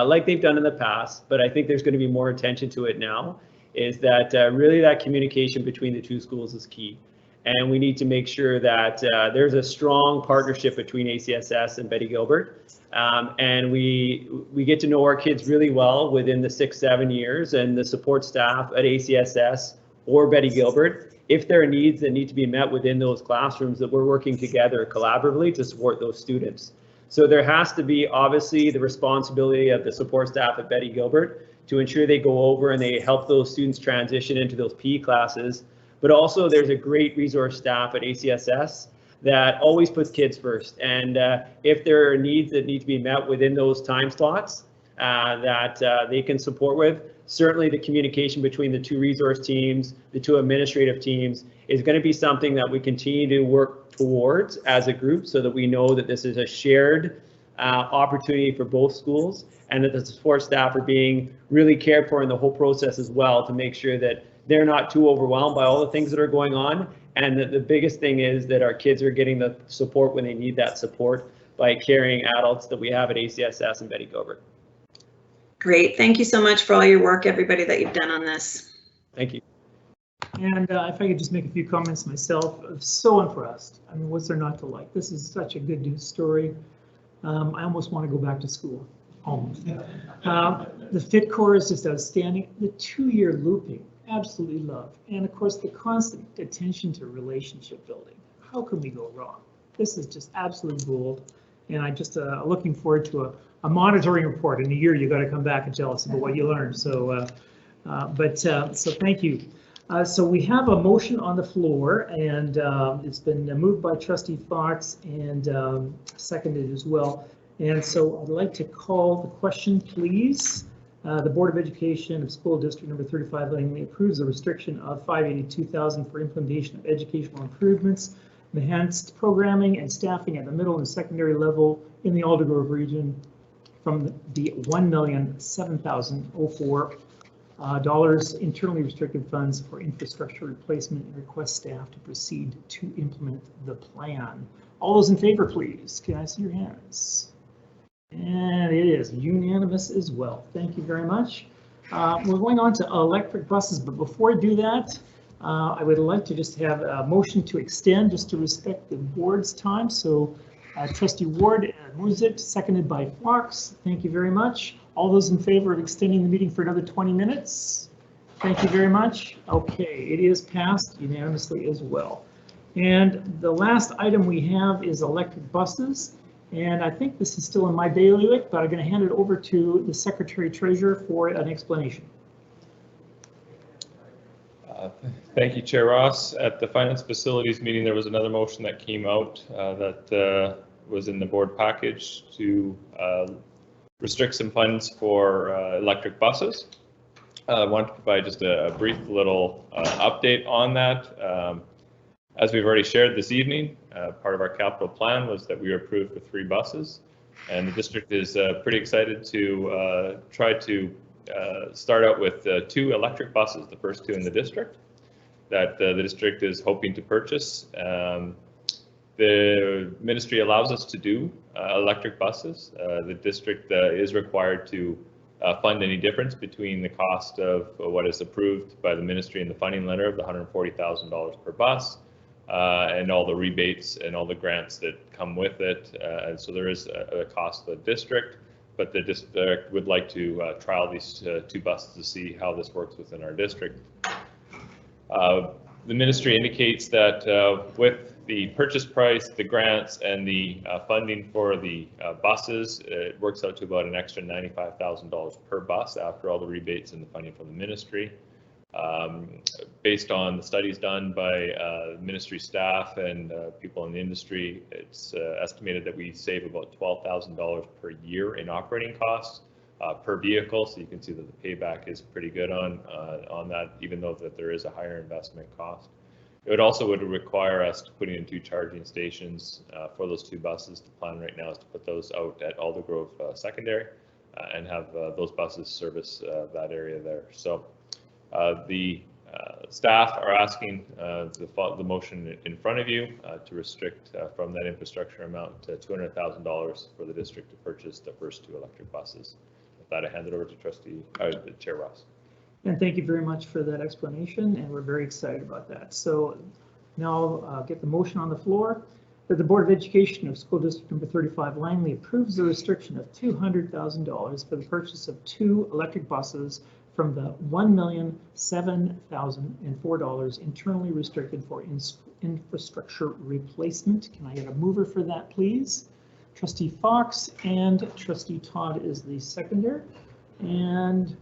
like they've done in the past. But I think there's going to be more attention to it now, is that really that communication between the two schools is key. And we need to make sure that there's a strong partnership between ACSS and Betty Gilbert. And we get to know our kids really well within the 6-7 years, and the support staff at ACSS or Betty Gilbert, if there are needs that need to be met within those classrooms, that we're working together collaboratively to support those students. So there has to be obviously the responsibility of the support staff at Betty Gilbert to ensure they go over and they help those students transition into those PE classes. But also there's a great resource staff at ACSS that always puts kids first. And if there are needs that need to be met within those time slots that they can support with, certainly the communication between the two resource teams, the two administrative teams, is going to be something that we continue to work towards as a group, so that we know that this is a shared opportunity for both schools, and that the support staff are being really cared for in the whole process as well, to make sure that they're not too overwhelmed by all the things that are going on. And that the biggest thing is that our kids are getting the support when they need that support by caring adults that we have at ACSS and Betty Gilbert. Great. Thank you so much for all your work, everybody, that you've done on this. Thank you. And if I could just make a few comments myself, I'm so impressed. I mean, what's there not to like? This is such a good news story. I almost want to go back to school, almost. The fit core is just outstanding. The 2-year looping, absolutely love. And of course, the constant attention to relationship building. How can we go wrong? This is just absolute gold. And I just looking forward to a monitoring report. In a year, you got to come back and tell us about what you learned. So, so thank you. So we have a motion on the floor, and it's been moved by Trustee Fox and seconded as well. And so I'd like to call the question, please. The Board of Education of School District Number 35 Langley approves a restriction of $582,000 for implementation of educational improvements, enhanced programming and staffing at the middle and secondary level in the Aldergrove region from the $1,007,004 internally restricted funds for infrastructure replacement, and request staff to proceed to implement the plan. All those in favor, please. Can I see your hands? And it is unanimous as well. Thank you very much. We're going on to electric buses, but before I do that, I would like to just have a motion to extend, just to respect the board's time. So Trustee Ward moves it, seconded by Fox. Thank you very much. All those in favor of extending the meeting for another 20 minutes? Thank you very much. Okay, it is passed unanimously as well. And the last item we have is electric buses. And I think this is still in my bailiwick, but I'm going to hand it over to the Secretary Treasurer for an explanation. Thank you, Chair Ross. At the Finance Facilities meeting, there was another motion that came out that was in the board package to restrict some funds for electric buses. I want to provide just a brief little update on that. As we've already shared this evening, part of our capital plan was that we were approved for 3 buses, and the district is pretty excited to try to start out with 2 electric buses, the first 2 in the district, that the district is hoping to purchase. The ministry allows us to do electric buses. The district is required to fund any difference between the cost of what is approved by the ministry in the funding letter of the $140,000 per bus, and all the rebates and all the grants that come with it. And so there is a cost to the district, but the district would like to trial these 2 buses to see how this works within our district. The ministry indicates that with the purchase price, the grants, and the funding for the buses, it works out to about an extra $95,000 per bus after all the rebates and the funding from the ministry. Based on the studies done by ministry staff and people in the industry, it's estimated that we save about $12,000 per year in operating costs per vehicle. So you can see that the payback is pretty good on that, even though that there is a higher investment cost. It would require us to put in 2 charging stations for those 2 buses. The plan right now is to put those out at Aldergrove Secondary and have those buses service that area there. So the staff are asking the motion in front of you to restrict from that infrastructure amount to $200,000 for the district to purchase the first 2 electric buses. With that, I hand it over to Chair Ross. And thank you very much for that explanation, and we're very excited about that. So now get the motion on the floor that the Board of Education of School District number 35 Langley approves the restriction of $200,000 for the purchase of 2 electric buses from the $1,007,004 internally restricted for infrastructure replacement. Can I get a mover for that, please? Trustee Fox and Trustee Todd is the seconder. And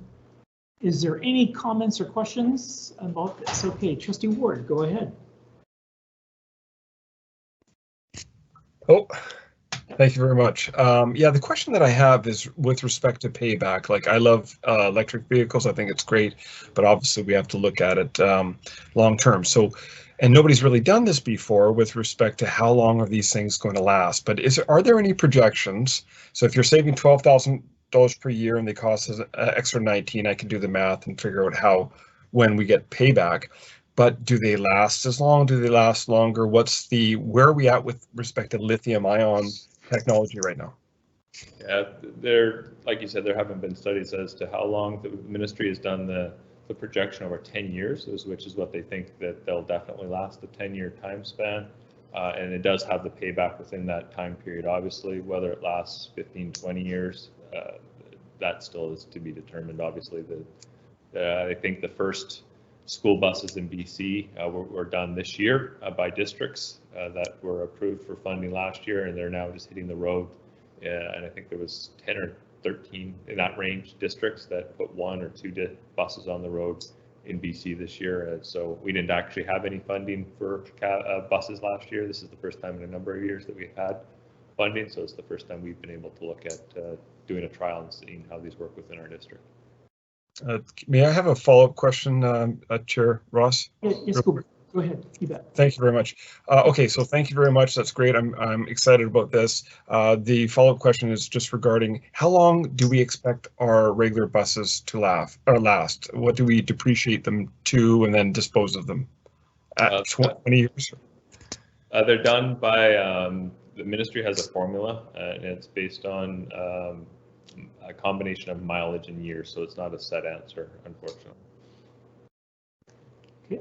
is there any comments or questions about this? Okay, Trustee Ward, go ahead. Oh, thank you very much. Yeah, the question that I have is with respect to payback. Like, I love electric vehicles. I think it's great, but obviously we have to look at it long term. So, and nobody's really done this before with respect to how long are these things going to last. But are there any projections? So if you're saving $12,000 per year and they cost us extra 19, I can do the math and figure out when we get payback. But do they last as long? Do they last longer? Where are we at with respect to lithium ion technology right now? Yeah, like you said, there haven't been studies as to how long. The ministry has done the projection over 10 years, which is what they think that they'll definitely last, the 10-year time span. And it does have the payback within that time period. Obviously, whether it lasts 15, 20 years, that still is to be determined. Obviously, I think the first school buses in BC were done this year by districts that were approved for funding last year, and they're now just hitting the road. And I think there was 10 or 13 in that range districts that put 1 or 2 buses on the road in BC this year. So we didn't actually have any funding for buses last year. This is the first time in a number of years that we've had funding. So it's the first time we've been able to look at doing a trial and seeing how these work within our district. May I have a follow-up question, Chair Ross? Yes, go ahead. You bet. Thank you very much. Okay, so thank you very much. That's great. I'm excited about this. The follow-up question is just regarding how long do we expect our regular buses to last? What do we depreciate them to and then dispose of them at 20 years? They're done by the ministry has a formula, and it's based on a combination of mileage and years, so it's not a set answer, unfortunately. Okay,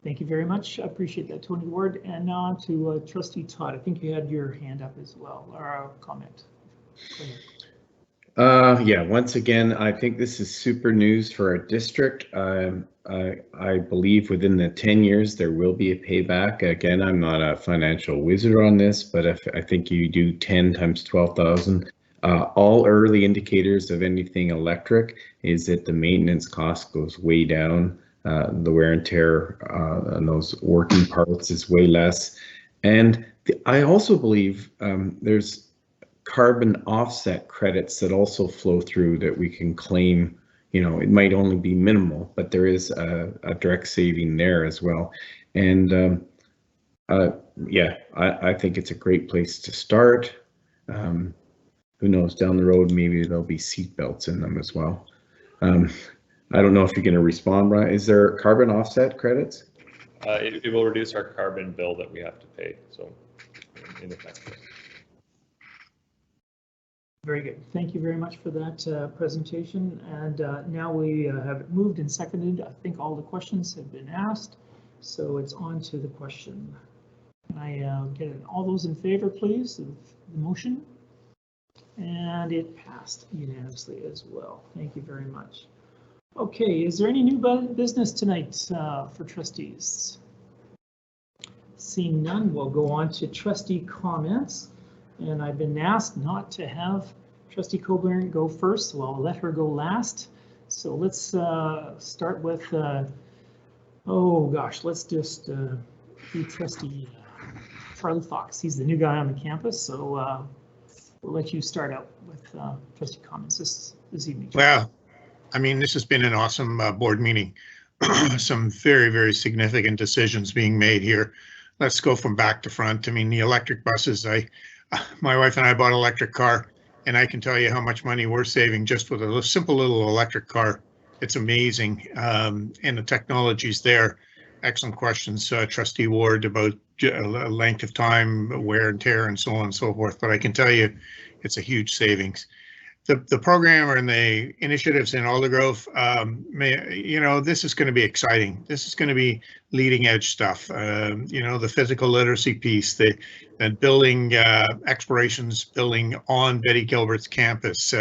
thank you very much. I appreciate that, Tony Ward. And now to Trustee Todd. I think you had your hand up as well, or a comment. Yeah, once again, I think this is super news for our district. I believe within the 10 years there will be a payback. Again, I'm not a financial wizard on this, but if I think you do 10 times 12,000, all early indicators of anything electric is that the maintenance cost goes way down. The wear and tear on those working parts is way less. And I also believe there's carbon offset credits that also flow through that we can claim. You know, it might only be minimal, but there is a direct saving there as well. And yeah, I think it's a great place to start. Who knows, down the road, maybe there'll be seat belts in them as well. I don't know if you're going to respond, Brian. Is there carbon offset credits? It will reduce our carbon bill that we have to pay. So, in effect. Very good. Thank you very much for that presentation. And now we have it moved and seconded. I think all the questions have been asked. So it's on to the question. Can I get it? All those in favor, please, of the motion? And it passed unanimously as well. Thank you very much. Okay, is there any new business tonight for trustees? Seeing none, we'll go on to trustee comments. And I've been asked not to have Trustee Coburn go first, so I'll let her go last. So let's start with, oh gosh, let's just do Trustee Charlie Fox. He's the new guy on the campus, so we'll let you start out with trustee comments this evening. Well, I mean, this has been an awesome board meeting. Some very, very significant decisions being made here. Let's go from back to front. I mean, the electric buses, my wife and I bought an electric car, and I can tell you how much money we're saving just with a simple little electric car. it's amazing. And the technology's there. Excellent questions, Trustee Ward, about length of time, wear and tear, and so on and so forth. But I can tell you, it's a huge savings. The program and the initiatives in Aldergrove, this is going to be exciting. This is going to be leading edge stuff. The physical literacy piece, the building explorations, building on Betty Gilbert's campus,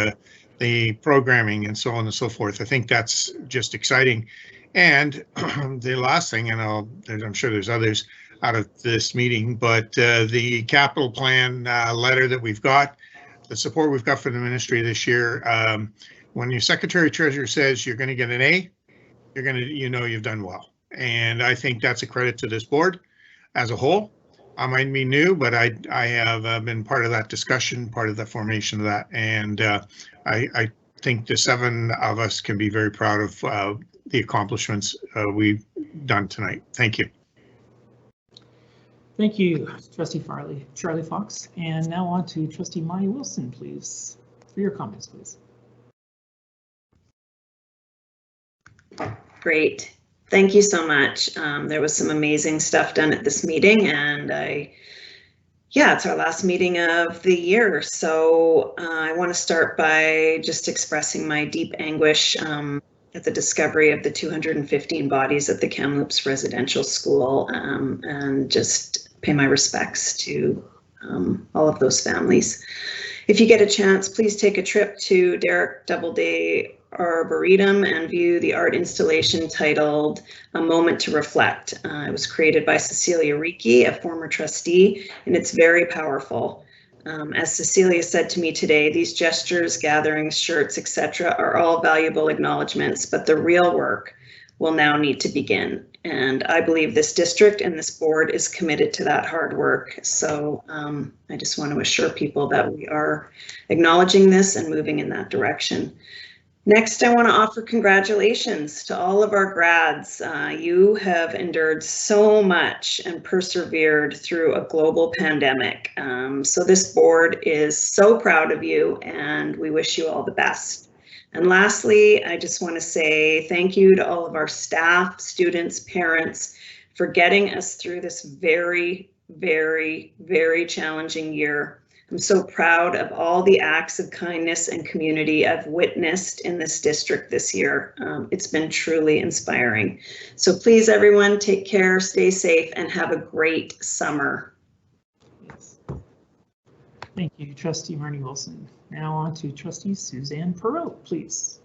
the programming, and so on and so forth. I think that's just exciting. And the last thing, and I'm sure there's others out of this meeting, but the capital plan letter that we've got, the support we've got from the ministry this year, when your Secretary Treasurer says you're going to get an A, you're going to, you've done well. And I think that's a credit to this board as a whole. I might be new, but I have been part of that discussion, part of the formation of that. And I think the 7 of us can be very proud of the accomplishments we've done tonight. Thank you. Thank you, Trustee Charlie Fox. And now on to Trustee Monty Wilson, please, for your comments, please. Great. Thank you so much. There was some amazing stuff done at this meeting, and it's our last meeting of the year. So I want to start by just expressing my deep anguish at the discovery of the 215 bodies at the Kamloops Residential School, and just pay my respects to all of those families. If you get a chance, please take a trip to Derek Doubleday Arboretum and view the art installation titled A Moment to Reflect. It was created by Cecilia Ricci, a former trustee, and it's very powerful. As Cecilia said to me today, these gestures, gatherings, shirts, etc. are all valuable acknowledgements, but the real work will now need to begin. And I believe this district and this board is committed to that hard work. So I just want to assure people that we are acknowledging this and moving in that direction. Next, I want to offer congratulations to all of our grads. You have endured so much and persevered through a global pandemic. So this board is so proud of you, and we wish you all the best. And lastly, I just want to say thank you to all of our staff, students, parents for getting us through this very, very, very challenging year. I'm so proud of all the acts of kindness and community I've witnessed in this district this year. It's been truly inspiring. So please, everyone, take care, stay safe, and have a great summer. Yes. Thank you, Trustee Marnie Wilson. Now on to Trustee Suzanne Perot, please.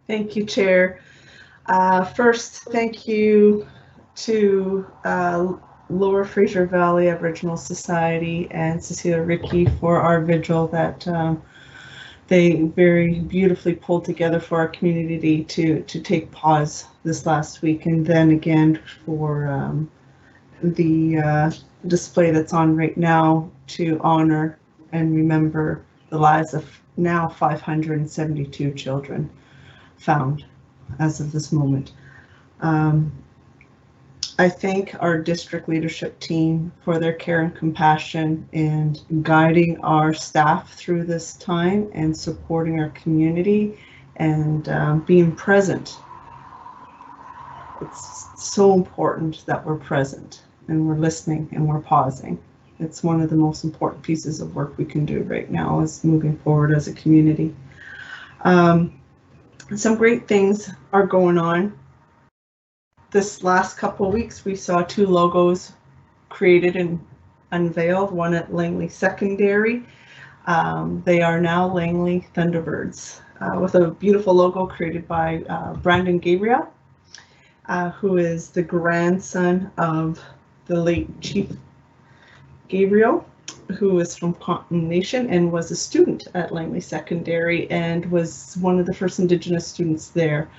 Thank you, Chair. First, thank you to Lower Fraser Valley Aboriginal Society and Cecilia Ricci for our vigil that they very beautifully pulled together for our community to take pause this last week, and then again for the display that's on right now to honor and remember the lives of now 572 children found as of this moment. I thank our district leadership team for their care and compassion and guiding our staff through this time and supporting our community and being present. It's so important that we're present and we're listening and we're pausing. It's one of the most important pieces of work we can do right now is moving forward as a community. Some great things are going on. This last couple of weeks, we saw 2 logos created and unveiled, one at Langley Secondary. They are now Langley Thunderbirds with a beautiful logo created by Brandon Gabriel, who is the grandson of the late Chief Gabriel, who is from Cotton Nation and was a student at Langley Secondary and was one of the first Indigenous students there.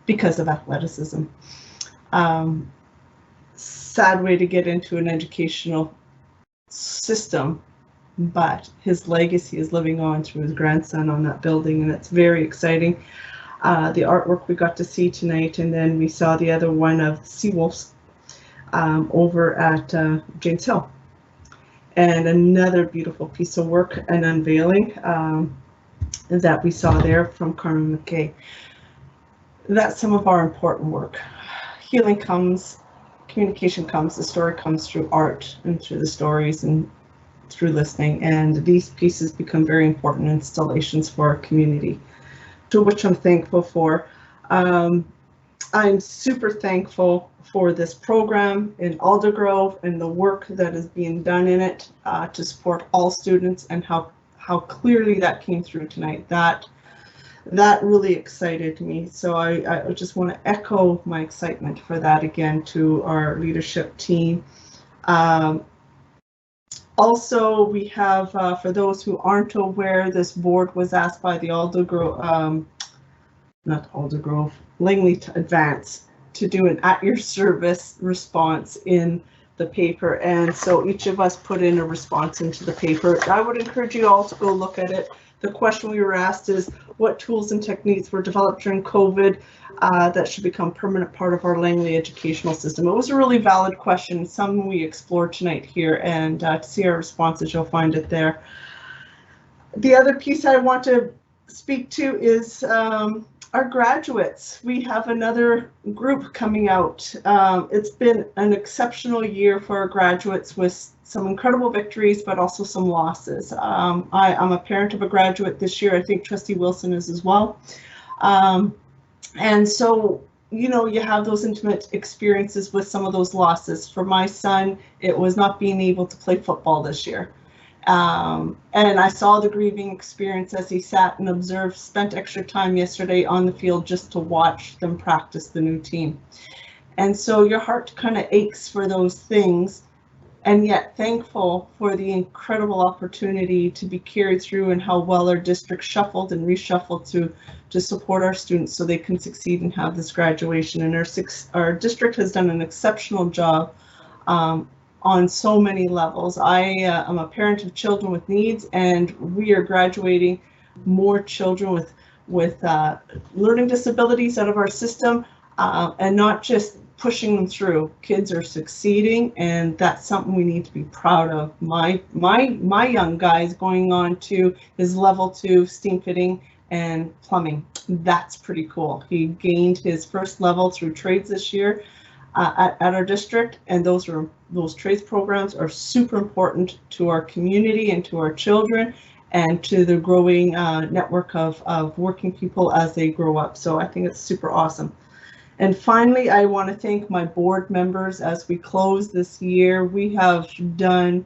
Because of athleticism. Sad way to get into an educational system, but his legacy is living on through his grandson on that building, and it's very exciting. The artwork we got to see tonight, and then we saw the other one of Seawolves over at James Hill. And another beautiful piece of work and unveiling. that we saw there from Carmen McKay. That's some of our important work. Healing comes, communication comes, the story comes through art and through the stories and through listening, and these pieces become very important installations for our community, to which I'm thankful for. I'm super thankful for this program in Aldergrove and the work that is being done in it to support all students, and how clearly that came through tonight. That really excited me. So I just want to echo my excitement for that again to our leadership team. Also, we have, for those who aren't aware, this board was asked by the Aldergrove, not Aldergrove, Langley Advance, to do an at your service response in the paper. And so each of us put in a response into the paper. I would encourage you all to go look at it. The question we were asked is, what tools and techniques were developed during COVID that should become permanent part of our Langley educational system? It was a really valid question, some we explored tonight here, and to see our responses, you'll find it there. The other piece I want to speak to is our graduates. We have another group coming out. It's been an exceptional year for our graduates, with some incredible victories, but also some losses. I'm a parent of a graduate this year. I think Trustee Wilson is as well. And so, you know, you have those intimate experiences with some of those losses. For my son, it was not being able to play football this year. And I saw the grieving experience as he sat and observed, spent extra time yesterday on the field just to watch them practice the new team. And so your heart kind of aches for those things, and yet thankful for the incredible opportunity to be carried through, and how well our district shuffled and reshuffled to support our students so they can succeed and have this graduation. And our district has done an exceptional job on so many levels. I am a parent of children with needs, and we are graduating more children with learning disabilities out of our system, and not just pushing them through. Kids are succeeding, and that's something we need to be proud of. My young guy is going on to his level 2 steam fitting and plumbing. That's pretty cool. He gained his first level through trades this year at our district, and those trades programs are super important to our community and to our children, and to the growing network of working people as they grow up. So I think it's super awesome. And finally, I want to thank my board members as we close this year. We have done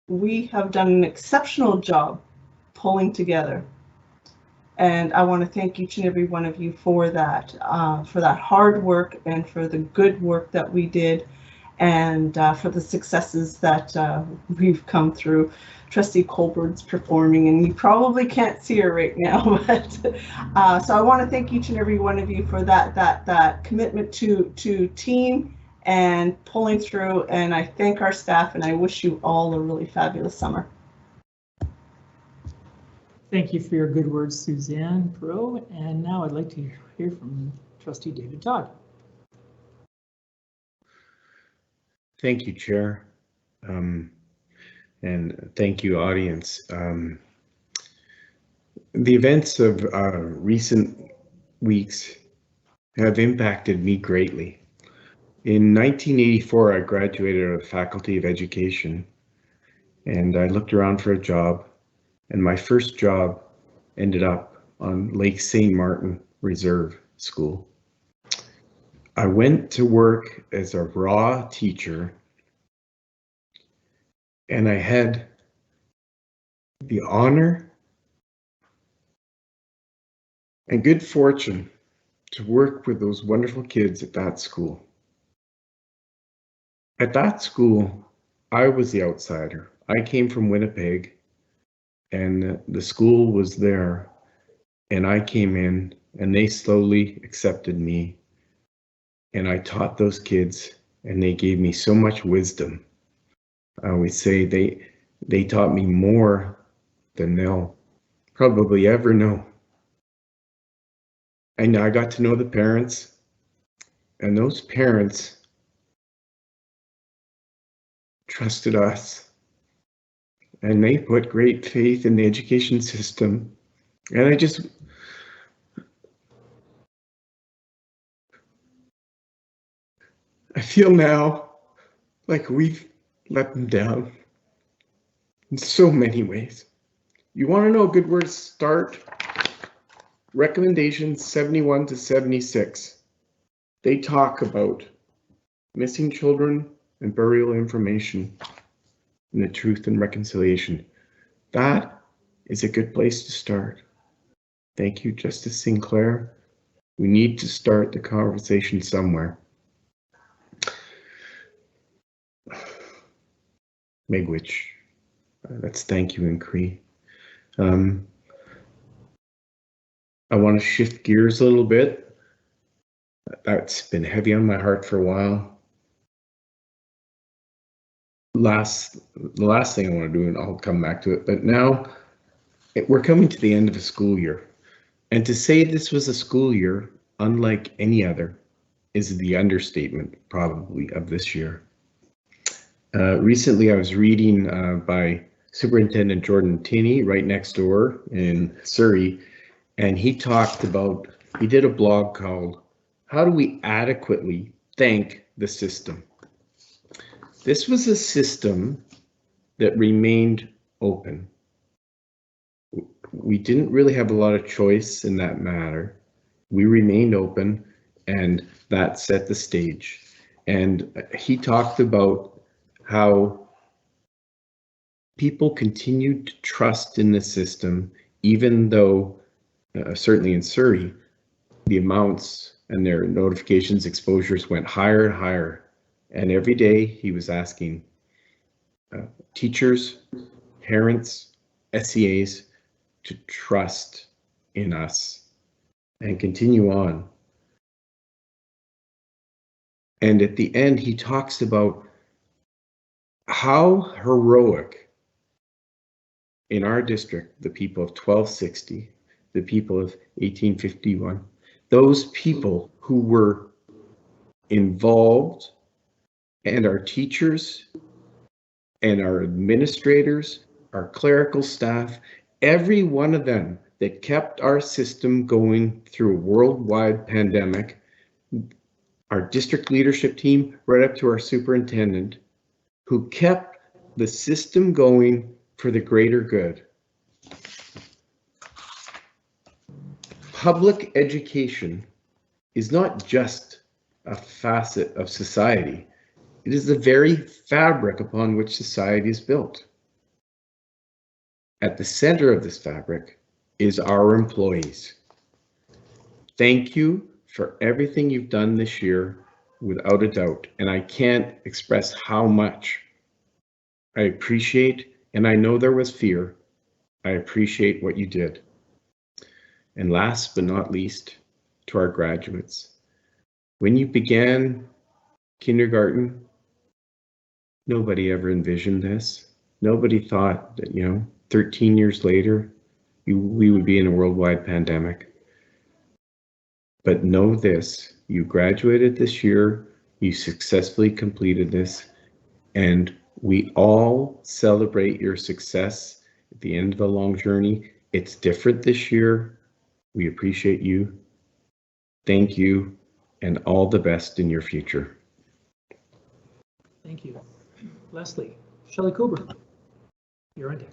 an exceptional job pulling together. And I want to thank each and every one of you for that hard work, and for the good work that we did, and for the successes that we've come through. Trustee Colbert's performing, and you probably can't see her right now, but so I want to thank each and every one of you for that commitment to team and pulling through. And I thank our staff, and I wish you all a really fabulous summer. Thank you for your good words, Suzanne Perot. And now I'd like to hear from Trustee David Todd. Thank you, Chair. And thank you, audience. The events of recent weeks have impacted me greatly. In 1984, I graduated out of the Faculty of Education, and I looked around for a job, and my first job ended up on Lake St. Martin Reserve School. I went to work as a raw teacher, and I had the honor and good fortune to work with those wonderful kids at that school. At that school, I was the outsider. I came from Winnipeg, and the school was there, and I came in, and they slowly accepted me, and I taught those kids, and they gave me so much wisdom. I always say they taught me more than they'll probably ever know. And I got to know the parents, and those parents trusted us, and they put great faith in the education system, And I feel now like we've let them down in so many ways. You want to know a good word to start? Recommendations 71 to 76. They talk about missing children and burial information and the truth and reconciliation. That is a good place to start. Thank you, Justice Sinclair. We need to start the conversation somewhere. Miigwech. That's thank you in Cree. I want to shift gears a little bit. That's been heavy on my heart for a while. The last thing I want to do, and I'll come back to it, but now we're coming to the end of a school year. And to say this was a school year unlike any other is the understatement, probably, of this year. Recently, I was reading by Superintendent Jordan Tinney right next door in Surrey, and he did a blog called, How Do We Adequately Thank the System? This was a system that remained open. We didn't really have a lot of choice in that matter. We remained open, and that set the stage. And he talked about how people continued to trust in the system, even though, certainly in Surrey, the amounts and their notifications exposures went higher and higher. And every day he was asking teachers, parents, SEAs to trust in us and continue on. And at the end, he talks about how heroic in our district, the people of 1260, the people of 1851, those people who were involved, and our teachers and our administrators, our clerical staff, every one of them that kept our system going through a worldwide pandemic, our district leadership team, right up to our superintendent, who kept the system going for the greater good. Public education is not just a facet of society. It is the very fabric upon which society is built. At the center of this fabric is our employees. Thank you for everything you've done this year, without a doubt, and I can't express how much I appreciate, and I know there was fear. I appreciate what you did. And last but not least, to our graduates. When you began kindergarten, nobody ever envisioned this. Nobody thought that, 13 years later, we would be in a worldwide pandemic. But know this, you graduated this year, you successfully completed this, and we all celebrate your success at the end of a long journey. It's different this year. We appreciate you. Thank you, and all the best in your future. Thank you. Leslie, Shelley Cooper, you're on deck.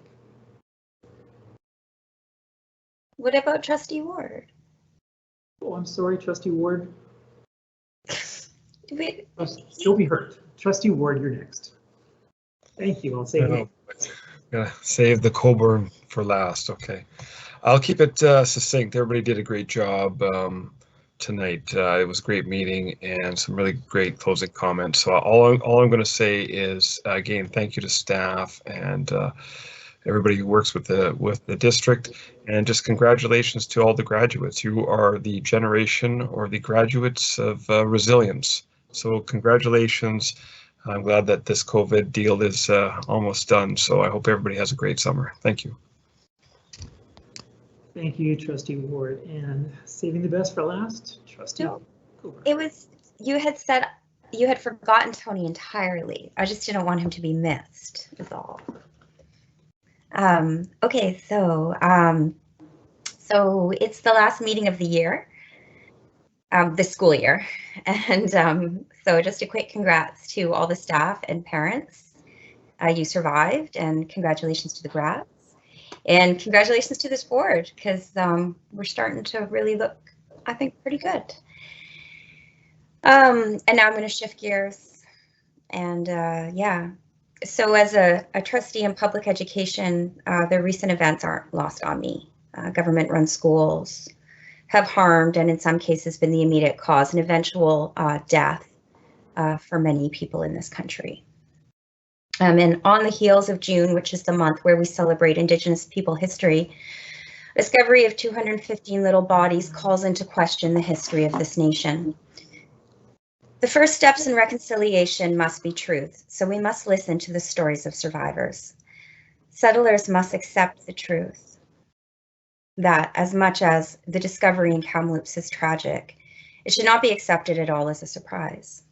What about Trustee Ward? Oh, I'm sorry, Trustee Ward. Wait. Don't be hurt. Trustee Ward, you're next. Thank you. I'll save it. Gonna save the Coburn for last. Okay. I'll keep it succinct. Everybody did a great job tonight. It was a great meeting and some really great closing comments. So all I'm going to say is, again, thank you to staff and everybody who works with the district, and just congratulations to all the graduates. You are the generation or the graduates of resilience. So congratulations. I'm glad that this COVID deal is almost done. So I hope everybody has a great summer. Thank you. Thank you, Trustee Ward. And saving the best for last, Trustee Cooper. It was, you had said you had forgotten Tony entirely. I just didn't want him to be missed, is all. Okay, so So it's the last meeting of the year, this school year. And so just a quick congrats to all the staff and parents. You survived, and congratulations to the grads. And congratulations to this board, because we're starting to really look, I think, pretty good. And now I'm going to shift gears. And yeah, so as a trustee in public education, the recent events aren't lost on me. Government-run schools have harmed, and in some cases been the immediate cause and eventual death for many people in this country. And on the heels of June, which is the month where we celebrate Indigenous people history, discovery of 215 little bodies calls into question the history of this nation. The first steps in reconciliation must be truth, so we must listen to the stories of survivors. Settlers must accept the truth that as much as the discovery in Kamloops is tragic, it should not be accepted at all as a surprise.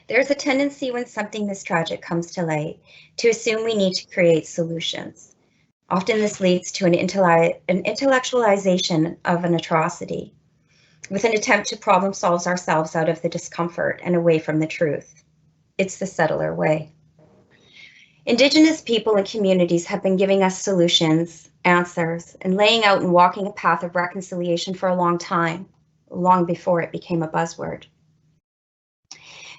There's a tendency when something this tragic comes to light to assume we need to create solutions. Often this leads to an intellectualization of an atrocity, with an attempt to problem solve ourselves out of the discomfort and away from the truth. It's the settler way. Indigenous people and communities have been giving us solutions, answers, and laying out and walking a path of reconciliation for a long time, long before it became a buzzword.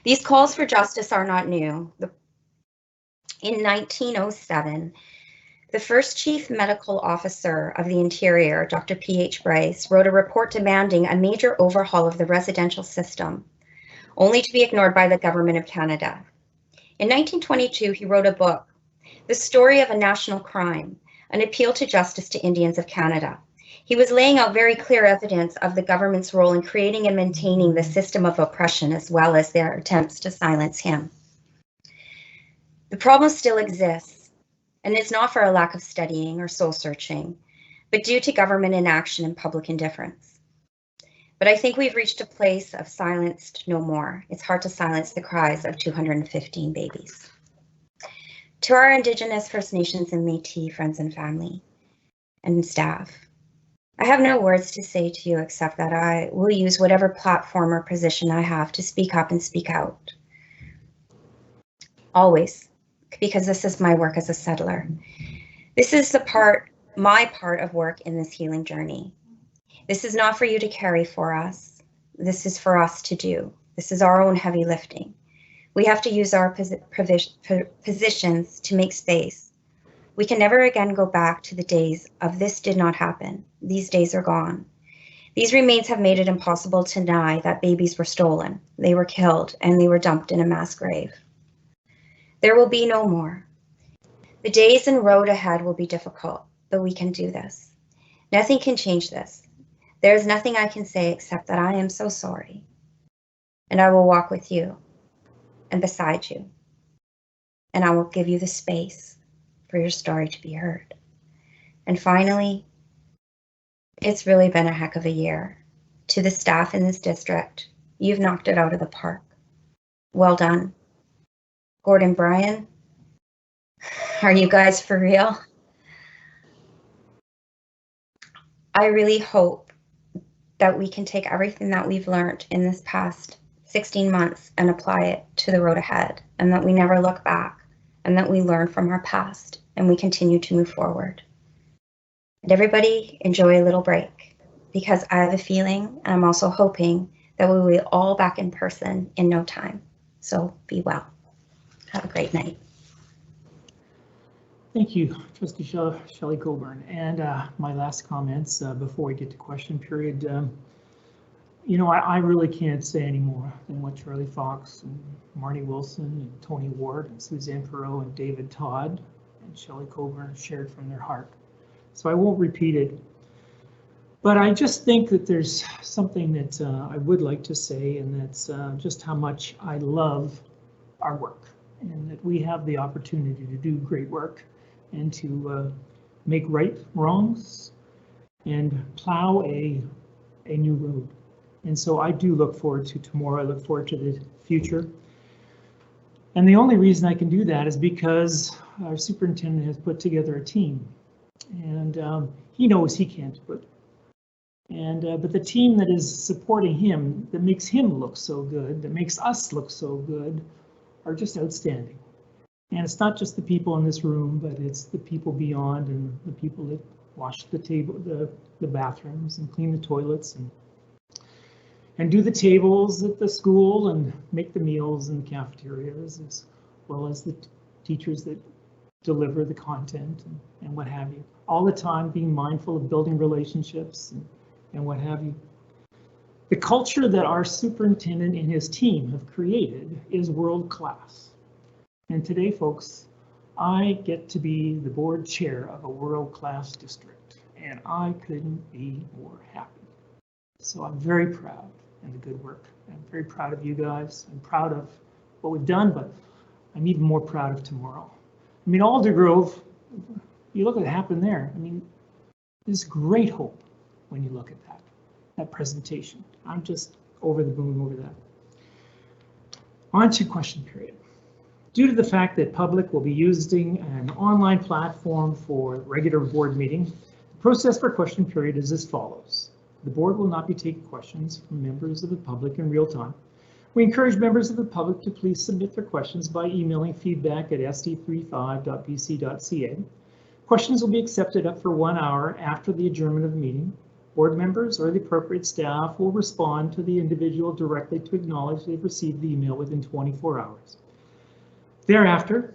These calls for justice are not new. In 1907, the first Chief Medical Officer of the Interior, Dr. P.H. Bryce, wrote a report demanding a major overhaul of the residential system, only to be ignored by the Government of Canada. In 1922, he wrote a book, The Story of a National Crime, an appeal to justice to Indians of Canada. He was laying out very clear evidence of the government's role in creating and maintaining the system of oppression, as well as their attempts to silence him. The problem still exists, and it's not for a lack of studying or soul searching, but due to government inaction and public indifference. But I think we've reached a place of silenced no more. It's hard to silence the cries of 215 babies. To our Indigenous, First Nations, and Métis friends and family and staff, I have no words to say to you except that I will use whatever platform or position I have to speak up and speak out. Always, because this is my work as a settler. This is my part of work in this healing journey. This is not for you to carry for us. This is for us to do. This is our own heavy lifting. We have to use our positions to make space. We can never again go back to the days of this did not happen. These days are gone. These remains have made it impossible to deny that babies were stolen, they were killed, and they were dumped in a mass grave. There will be no more. The days and road ahead will be difficult, but we can do this. Nothing can change this. There is nothing I can say except that I am so sorry, and I will walk with you and beside you, and I will give you the space for your story to be heard. And finally, it's really been a heck of a year. To the staff in this district, you've knocked it out of the park. Well done. Gordon, Brian, are you guys for real? I really hope that we can take everything that we've learned in this past 16 months and apply it to the road ahead, and that we never look back, and that we learn from our past and we continue to move forward. And everybody enjoy a little break, because I have a feeling, and I'm also hoping, that we will be all back in person in no time. So be well. Have a great night. Thank you, Trustee Shelley Coburn. And my last comments before we get to question period. You know, I really can't say any more than what Charlie Fox and Marnie Wilson and Tony Ward and Suzanne Perot and David Todd and Shelley Coburn shared from their heart. So I won't repeat it. But I just think that there's something that I would like to say, and that's just how much I love our work, and that we have the opportunity to do great work and to make right wrongs and plow a new road. And so I do look forward to tomorrow. I look forward to the future. And the only reason I can do that is because our superintendent has put together a team. And he knows he can't do it. And but the team that is supporting him, that makes him look so good, that makes us look so good, are just outstanding. And it's not just the people in this room, but it's the people beyond and the people that wash the table, the bathrooms and clean the toilets and do the tables at the school and make the meals in the cafeterias, as well as the teachers that deliver the content and what have you. All the time being mindful of building relationships and what have you. The culture that our superintendent and his team have created is world class. And today, folks, I get to be the board chair of a world-class district, and I couldn't be more happy. So I'm very proud of the good work. I'm very proud of you guys. I'm proud of what we've done, but I'm even more proud of tomorrow. I mean, Aldergrove, you look at what happened there. I mean, there's great hope when you look at that presentation. I'm just over the moon over that. On to question period. Due to the fact that public will be using an online platform for regular board meeting, the process for question period is as follows. The board will not be taking questions from members of the public in real time. We encourage members of the public to please submit their questions by emailing feedback@sd35.bc.ca. Questions will be accepted up for 1 hour after the adjournment of the meeting. Board members or the appropriate staff will respond to the individual directly to acknowledge they've received the email within 24 hours. Thereafter,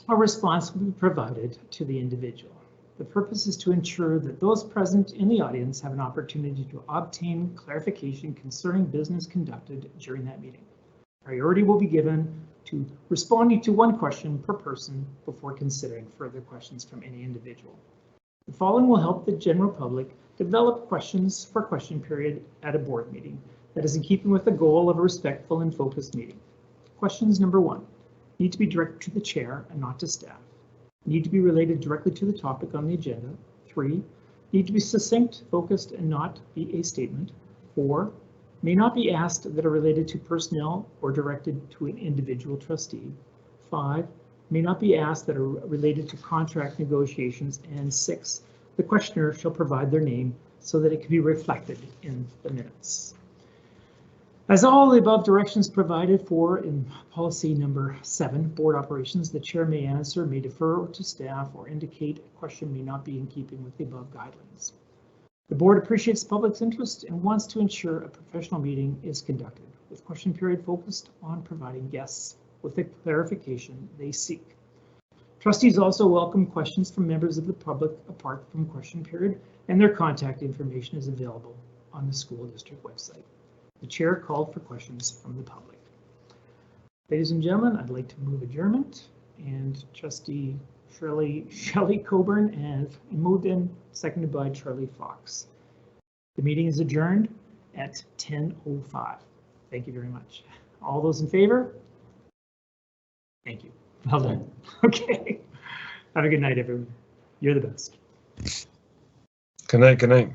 a response will be provided to the individual. The purpose is to ensure that those present in the audience have an opportunity to obtain clarification concerning business conducted during that meeting. Priority will be given to responding to one question per person before considering further questions from any individual. The following will help the general public develop questions for question period at a board meeting that is in keeping with the goal of a respectful and focused meeting. Questions number 1. Need to be directed to the chair and not to staff. Need to be related directly to the topic on the agenda. 3. Need to be succinct, focused, and not be a statement. 4. May not be asked that are related to personnel or directed to an individual trustee. 5. May not be asked that are related to contract negotiations. And 6. The questioner shall provide their name so that it can be reflected in the minutes. As all the above directions provided for in policy number 7, board operations, the chair may answer, may defer to staff, or indicate a question may not be in keeping with the above guidelines. The board appreciates the public's interest and wants to ensure a professional meeting is conducted, with question period focused on providing guests with the clarification they seek. Trustees also welcome questions from members of the public apart from question period, and their contact information is available on the school district website. The chair called for questions from the public. Ladies and gentlemen, I'd like to move adjournment, and Trustee Shelley Coburn and moved in, seconded by Charlie Fox. The meeting is adjourned at 10:05. Thank you very much. All those in favor? Thank you. Well done. Okay. Have a good night, everyone. You're the best. Good night. Good night.